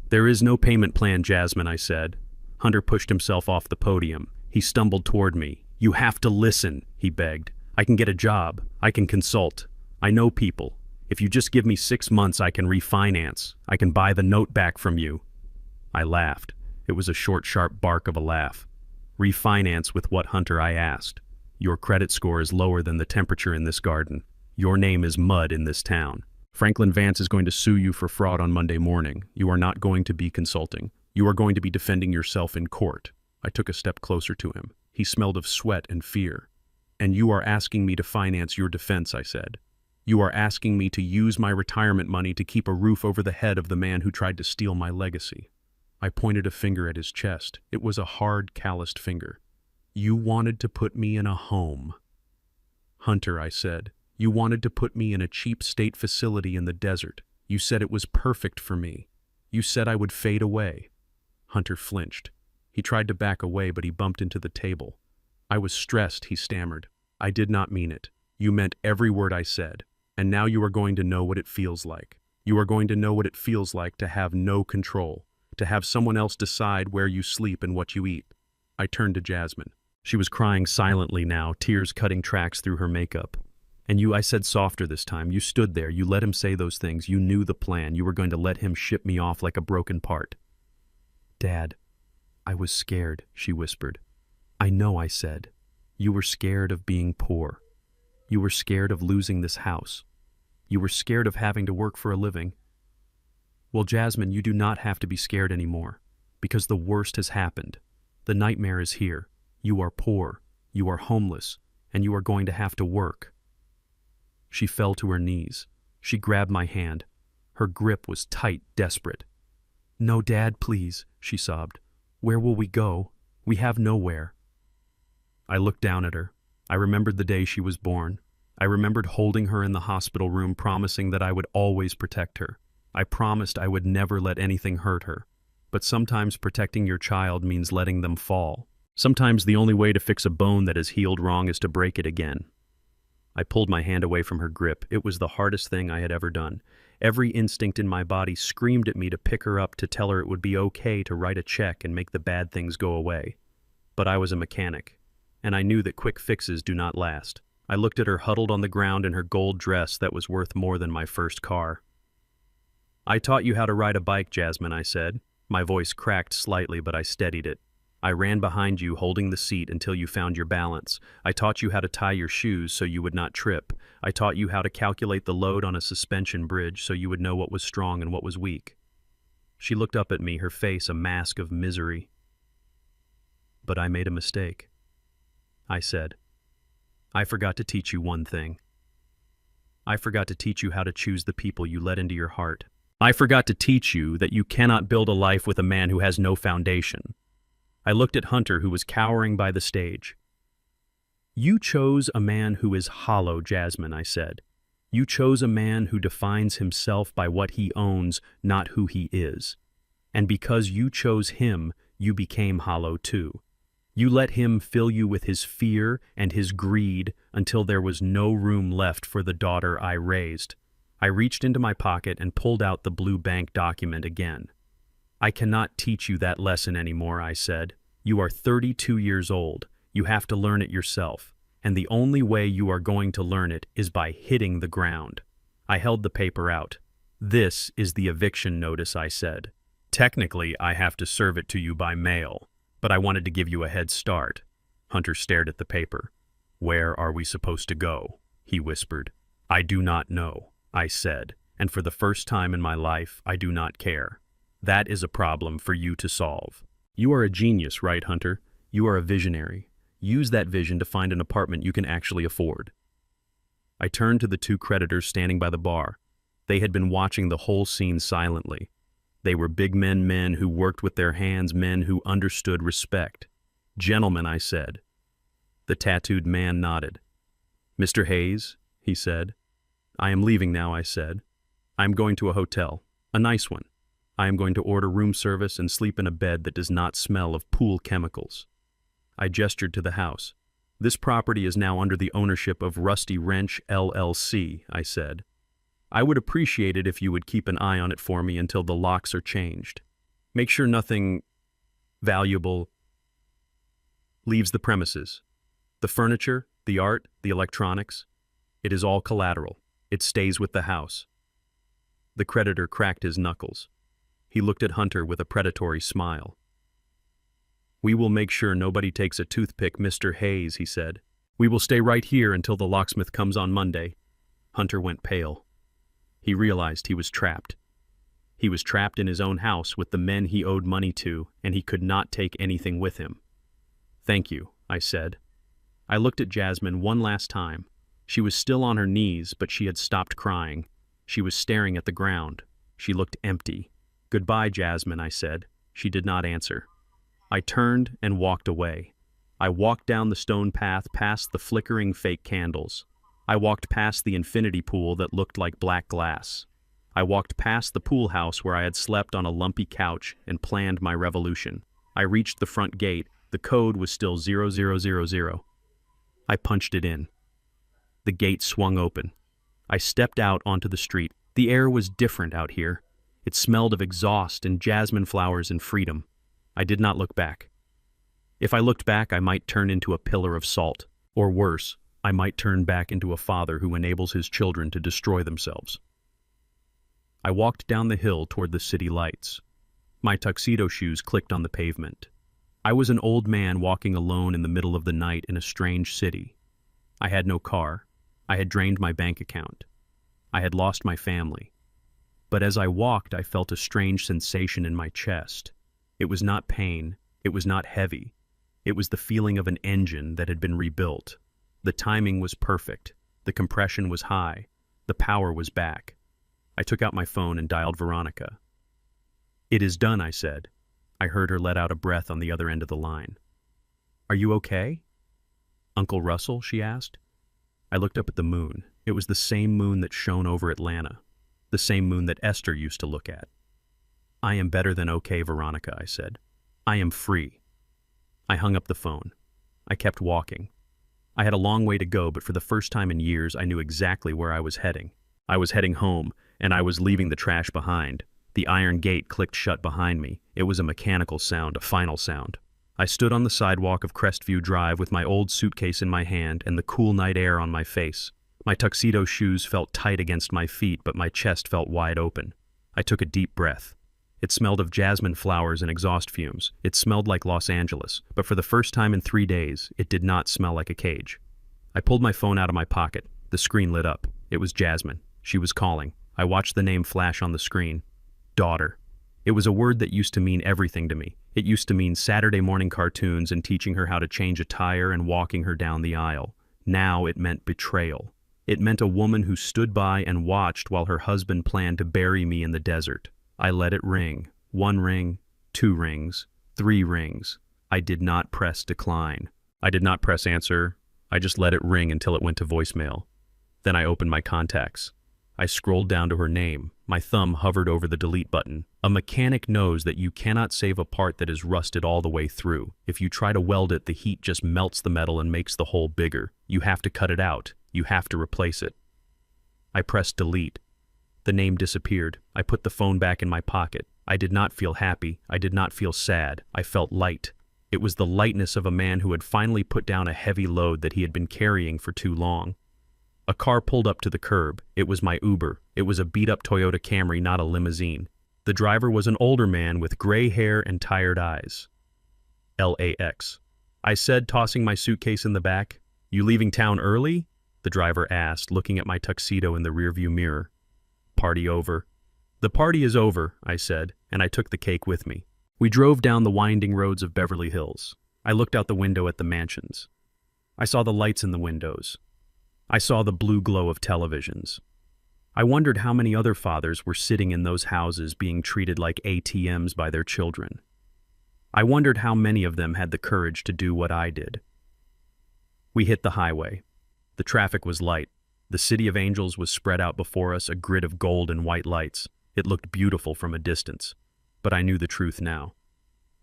"There is no payment plan, Jasmine," I said. Hunter pushed himself off the podium. He stumbled toward me. "You have to listen," he begged. "I can get a job. I can consult. I know people. If you just give me 6 months, I can refinance. I can buy the note back from you." I laughed. It was a short, sharp bark of a laugh. "Refinance with what, Hunter?" I asked. "Your credit score is lower than the temperature in this garden. Your name is mud in this town. Franklin Vance is going to sue you for fraud on Monday morning. You are not going to be consulting. You are going to be defending yourself in court." I took a step closer to him. He smelled of sweat and fear. "And you are asking me to finance your defense," I said. "You are asking me to use my retirement money to keep a roof over the head of the man who tried to steal my legacy." I pointed a finger at his chest. It was a hard, calloused finger. "You wanted to put me in a home." "Hunter," I said, "you wanted to put me in a cheap state facility in the desert. You said it was perfect for me. You said I would fade away." Hunter flinched. He tried to back away, but he bumped into the table. "I was stressed," he stammered. "I did not mean it. You meant every word I said. And now you are going to know what it feels like. You are going to know what it feels like to have no control, to have someone else decide where you sleep and what you eat." I turned to Jasmine. She was crying silently now, tears cutting tracks through her makeup. "And you," I said softer this time, "you stood there, you let him say those things, you knew the plan, you were going to let him ship me off like a broken part." "Dad, I was scared," she whispered. "I know," I said. "You were scared of being poor. You were scared of losing this house. You were scared of having to work for a living. Well, Jasmine, you do not have to be scared anymore, because the worst has happened. The nightmare is here. You are poor, you are homeless, and you are going to have to work." She fell to her knees. She grabbed my hand. Her grip was tight, desperate. No, Dad, please, she sobbed. Where will we go? We have nowhere. I looked down at her. I remembered the day she was born. I remembered holding her in the hospital room, promising that I would always protect her. I promised I would never let anything hurt her. But sometimes protecting your child means letting them fall. Sometimes the only way to fix a bone that has healed wrong is to break it again. I pulled my hand away from her grip. It was the hardest thing I had ever done. Every instinct in my body screamed at me to pick her up, to tell her it would be okay to write a check and make the bad things go away. But I was a mechanic, and I knew that quick fixes do not last. I looked at her huddled on the ground in her gold dress that was worth more than my first car. I taught you how to ride a bike, Jasmine, I said. My voice cracked slightly, but I steadied it. I ran behind you, holding the seat until you found your balance. I taught you how to tie your shoes so you would not trip. I taught you how to calculate the load on a suspension bridge so you would know what was strong and what was weak. She looked up at me, her face a mask of misery. But I made a mistake. I said, I forgot to teach you one thing. I forgot to teach you how to choose the people you let into your heart. I forgot to teach you that you cannot build a life with a man who has no foundation. I looked at Hunter, who was cowering by the stage. You chose a man who is hollow, Jasmine, I said. You chose a man who defines himself by what he owns, not who he is. And because you chose him, you became hollow too. You let him fill you with his fear and his greed until there was no room left for the daughter I raised. I reached into my pocket and pulled out the blue bank document again. I cannot teach you that lesson anymore, I said. You are 32 years old. You have to learn it yourself. And the only way you are going to learn it is by hitting the ground. I held the paper out. This is the eviction notice, I said. Technically, I have to serve it to you by mail, but I wanted to give you a head start. Hunter stared at the paper. Where are we supposed to go? He whispered. I do not know, I said, and for the first time in my life, I do not care. That is a problem for you to solve. You are a genius, right, Hunter? You are a visionary. Use that vision to find an apartment you can actually afford. I turned to the two creditors standing by the bar. They had been watching the whole scene silently. They were big men who worked with their hands, men who understood respect. Gentlemen, I said. The tattooed man nodded. Mr. Hayes, he said. I am leaving now, I said. I am going to a hotel, a nice one. I am going to order room service and sleep in a bed that does not smell of pool chemicals. I gestured to the house. This property is now under the ownership of Rusty Wrench, LLC, I said. I would appreciate it if you would keep an eye on it for me until the locks are changed. Make sure nothing valuable leaves the premises. The furniture, the art, the electronics, it is all collateral. It stays with the house. The creditor cracked his knuckles. He looked at Hunter with a predatory smile. We will make sure nobody takes a toothpick, Mr. Hayes, he said. We will stay right here until the locksmith comes on Monday. Hunter went pale. He realized he was trapped. He was trapped in his own house with the men he owed money to, and he could not take anything with him. Thank you, I said. I looked at Jasmine one last time. She was still on her knees, but she had stopped crying. She was staring at the ground. She looked empty. Goodbye, Jasmine, I said. She did not answer. I turned and walked away. I walked down the stone path past the flickering fake candles. I walked past the infinity pool that looked like black glass. I walked past the pool house where I had slept on a lumpy couch and planned my revolution. I reached the front gate. The code was still 0000. I punched it in. The gate swung open. I stepped out onto the street. The air was different out here. It smelled of exhaust and jasmine flowers and freedom. I did not look back. If I looked back, I might turn into a pillar of salt. Or worse, I might turn back into a father who enables his children to destroy themselves. I walked down the hill toward the city lights. My tuxedo shoes clicked on the pavement. I was an old man walking alone in the middle of the night in a strange city. I had no car. I had drained my bank account. I had lost my family. But as I walked, I felt a strange sensation in my chest. It was not pain. It was not heavy. It was the feeling of an engine that had been rebuilt. The timing was perfect. The compression was high. The power was back. I took out my phone and dialed Veronica. It is done, I said. I heard her let out a breath on the other end of the line. Are you okay? Uncle Russell, she asked. I looked up at the moon. It was the same moon that shone over Atlanta, the same moon that Esther used to look at. I am better than okay, Veronica, I said. I am free. I hung up the phone. I kept walking. I had a long way to go, but for the first time in years, I knew exactly where I was heading. I was heading home, and I was leaving the trash behind. The iron gate clicked shut behind me. It was a mechanical sound, a final sound. I stood on the sidewalk of Crestview Drive with my old suitcase in my hand and the cool night air on my face. My tuxedo shoes felt tight against my feet, but my chest felt wide open. I took a deep breath. It smelled of jasmine flowers and exhaust fumes. It smelled like Los Angeles, but for the first time in 3 days, it did not smell like a cage. I pulled my phone out of my pocket. The screen lit up. It was Jasmine. She was calling. I watched the name flash on the screen. Daughter. It was a word that used to mean everything to me. It used to mean Saturday morning cartoons and teaching her how to change a tire and walking her down the aisle. Now it meant betrayal. It meant a woman who stood by and watched while her husband planned to bury me in the desert. I let it ring. 1 ring, 2 rings, 3 rings. I did not press decline. I did not press answer. I just let it ring until it went to voicemail. Then I opened my contacts. I scrolled down to her name. My thumb hovered over the delete button. A mechanic knows that you cannot save a part that is rusted all the way through. If you try to weld it, the heat just melts the metal and makes the hole bigger. You have to cut it out. You have to replace it. I pressed delete. The name disappeared. I put the phone back in my pocket. I did not feel happy. I did not feel sad. I felt light. It was the lightness of a man who had finally put down a heavy load that he had been carrying for too long. A car pulled up to the curb. It was my Uber. It was a beat-up Toyota Camry, not a limousine. The driver was an older man with gray hair and tired eyes. LAX. I said, tossing my suitcase in the back. You leaving town early? The driver asked, looking at my tuxedo in the rearview mirror. Party over. The party is over, I said, and I took the cake with me. We drove down the winding roads of Beverly Hills. I looked out the window at the mansions. I saw the lights in the windows. I saw the blue glow of televisions. I wondered how many other fathers were sitting in those houses being treated like ATMs by their children. I wondered how many of them had the courage to do what I did. We hit the highway. The traffic was light. The city of angels was spread out before us, a grid of gold and white lights. It looked beautiful from a distance, but I knew the truth now.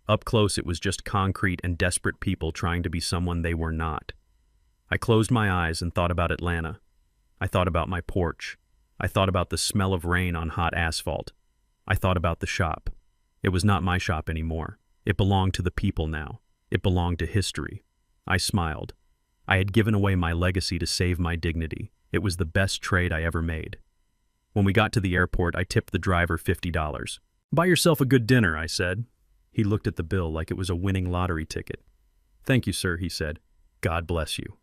Up close, it was just concrete and desperate people trying to be someone they were not. I closed my eyes and thought about Atlanta. I thought about my porch. I thought about the smell of rain on hot asphalt. I thought about the shop. It was not my shop anymore. It belonged to the people now. It belonged to history. I smiled. I had given away my legacy to save my dignity. It was the best trade I ever made. When we got to the airport, I tipped the driver $50. Buy yourself a good dinner, I said. He looked at the bill like it was a winning lottery ticket. Thank you, sir, he said. God bless you.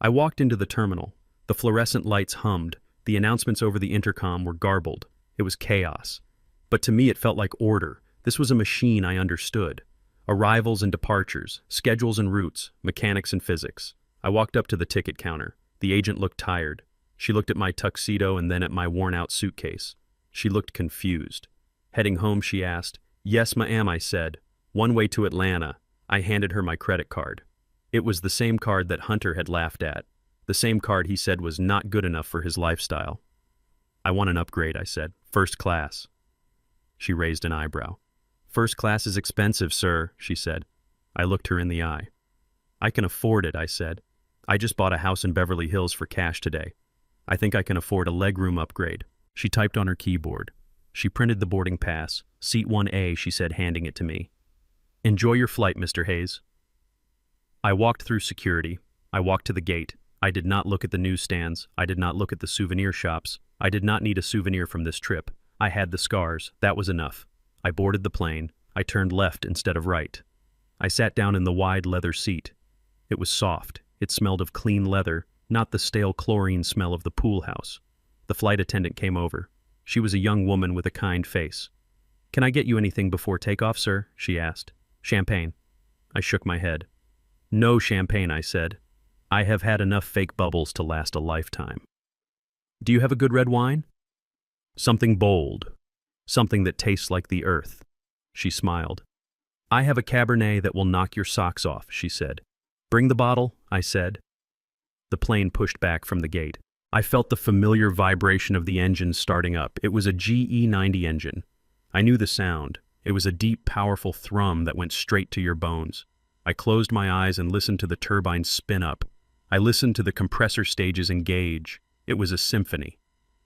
I walked into the terminal. The fluorescent lights hummed. The announcements over the intercom were garbled. It was chaos. But to me it felt like order. This was a machine I understood. Arrivals and departures, schedules and routes, mechanics and physics. I walked up to the ticket counter. The agent looked tired. She looked at my tuxedo and then at my worn-out suitcase. She looked confused. Heading home, she asked. Yes, ma'am, I said. 1 way to Atlanta. I handed her my credit card. It was the same card that Hunter had laughed at. The same card he said was not good enough for his lifestyle. I want an upgrade, I said. First class. She raised an eyebrow. First class is expensive, sir, she said. I looked her in the eye. I can afford it, I said. I just bought a house in Beverly Hills for cash today. I think I can afford a legroom upgrade. She typed on her keyboard. She printed the boarding pass. Seat 1A, she said, handing it to me. Enjoy your flight, Mr. Hayes. I walked through security. I walked to the gate. I did not look at the newsstands. I did not look at the souvenir shops. I did not need a souvenir from this trip. I had the scars. That was enough. I boarded the plane. I turned left instead of right. I sat down in the wide leather seat. It was soft. It smelled of clean leather, not the stale chlorine smell of the pool house. The flight attendant came over. She was a young woman with a kind face. Can I get you anything before takeoff, sir? She asked. Champagne. I shook my head. No champagne, I said. I have had enough fake bubbles to last a lifetime. Do you have a good red wine? Something bold. Something that tastes like the earth. She smiled. I have a Cabernet that will knock your socks off, she said. Bring the bottle, I said. The plane pushed back from the gate. I felt the familiar vibration of the engine starting up. It was a GE90 engine. I knew the sound. It was a deep, powerful thrum that went straight to your bones. I closed my eyes and listened to the turbines spin up. I listened to the compressor stages engage. It was a symphony.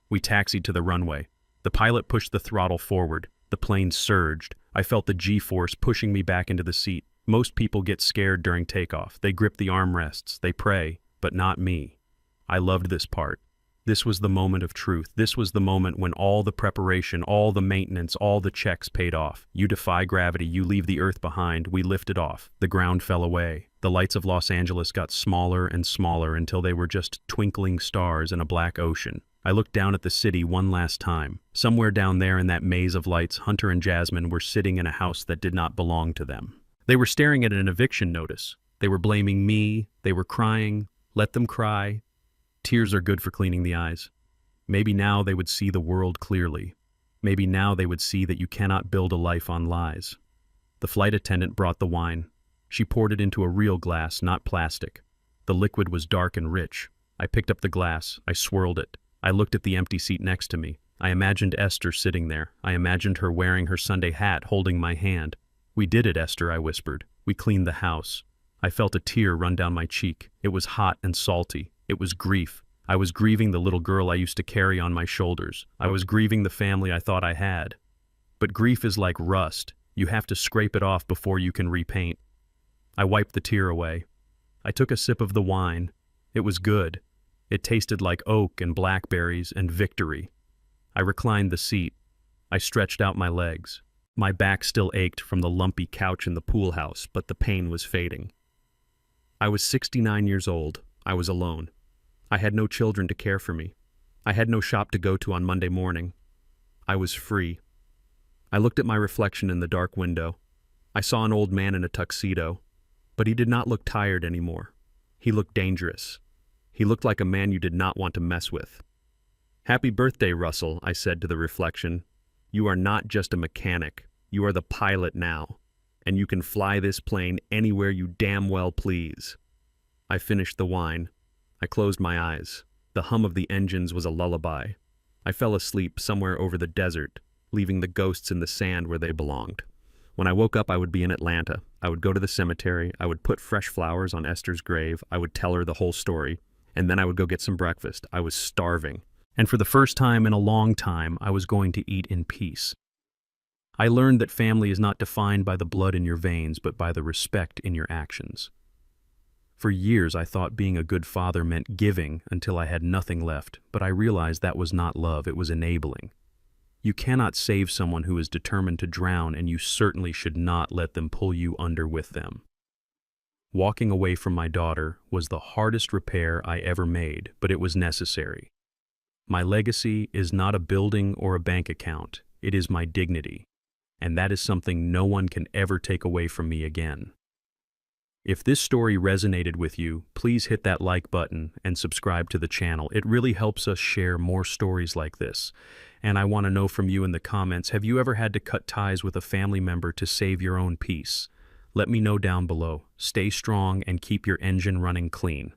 We taxied to the runway. The pilot pushed the throttle forward. The plane surged. I felt the G-force pushing me back into the seat. Most people get scared during takeoff. They grip the armrests. They pray, but not me. I loved this part. This was the moment of truth. This was the moment when all the preparation, all the maintenance, all the checks paid off. You defy gravity. You leave the earth behind. We lifted off. The ground fell away. The lights of Los Angeles got smaller and smaller until they were just twinkling stars in a black ocean. I looked down at the city one last time. Somewhere down there in that maze of lights, Hunter and Jasmine were sitting in a house that did not belong to them. They were staring at an eviction notice. They were blaming me. They were crying. Let them cry. Tears are good for cleaning the eyes. Maybe now they would see the world clearly. Maybe now they would see that you cannot build a life on lies. The flight attendant brought the wine. She poured it into a real glass, not plastic. The liquid was dark and rich. I picked up the glass. I swirled it. I looked at the empty seat next to me. I imagined Esther sitting there. I imagined her wearing her Sunday hat, holding my hand. We did it, Esther, I whispered. We cleaned the house. I felt a tear run down my cheek. It was hot and salty. It was grief. I was grieving the little girl I used to carry on my shoulders. I was grieving the family I thought I had. But grief is like rust. You have to scrape it off before you can repaint. I wiped the tear away. I took a sip of the wine. It was good. It tasted like oak and blackberries and victory. I reclined the seat. I stretched out my legs. My back still ached from the lumpy couch in the pool house, but the pain was fading. I was 69 years old. I was alone. I had no children to care for me. I had no shop to go to on Monday morning. I was free. I looked at my reflection in the dark window. I saw an old man in a tuxedo, but he did not look tired anymore. He looked dangerous. He looked like a man you did not want to mess with. Happy birthday, Russell, I said to the reflection. You are not just a mechanic. You are the pilot now, and you can fly this plane anywhere you damn well please. I finished the wine. I closed my eyes. The hum of the engines was a lullaby. I fell asleep somewhere over the desert, leaving the ghosts in the sand where they belonged. When I woke up, I would be in Atlanta. I would go to the cemetery. I would put fresh flowers on Esther's grave. I would tell her the whole story. And then I would go get some breakfast. I was starving. And for the first time in a long time, I was going to eat in peace. I learned that family is not defined by the blood in your veins, but by the respect in your actions. For years, I thought being a good father meant giving until I had nothing left, but I realized that was not love, it was enabling. You cannot save someone who is determined to drown, and you certainly should not let them pull you under with them. Walking away from my daughter was the hardest repair I ever made, but it was necessary. My legacy is not a building or a bank account, it is my dignity, and that is something no one can ever take away from me again. If this story resonated with you, please hit that like button and subscribe to the channel. It really helps us share more stories like this. And I want to know from you in the comments, have you ever had to cut ties with a family member to save your own peace? Let me know down below. Stay strong and keep your engine running clean.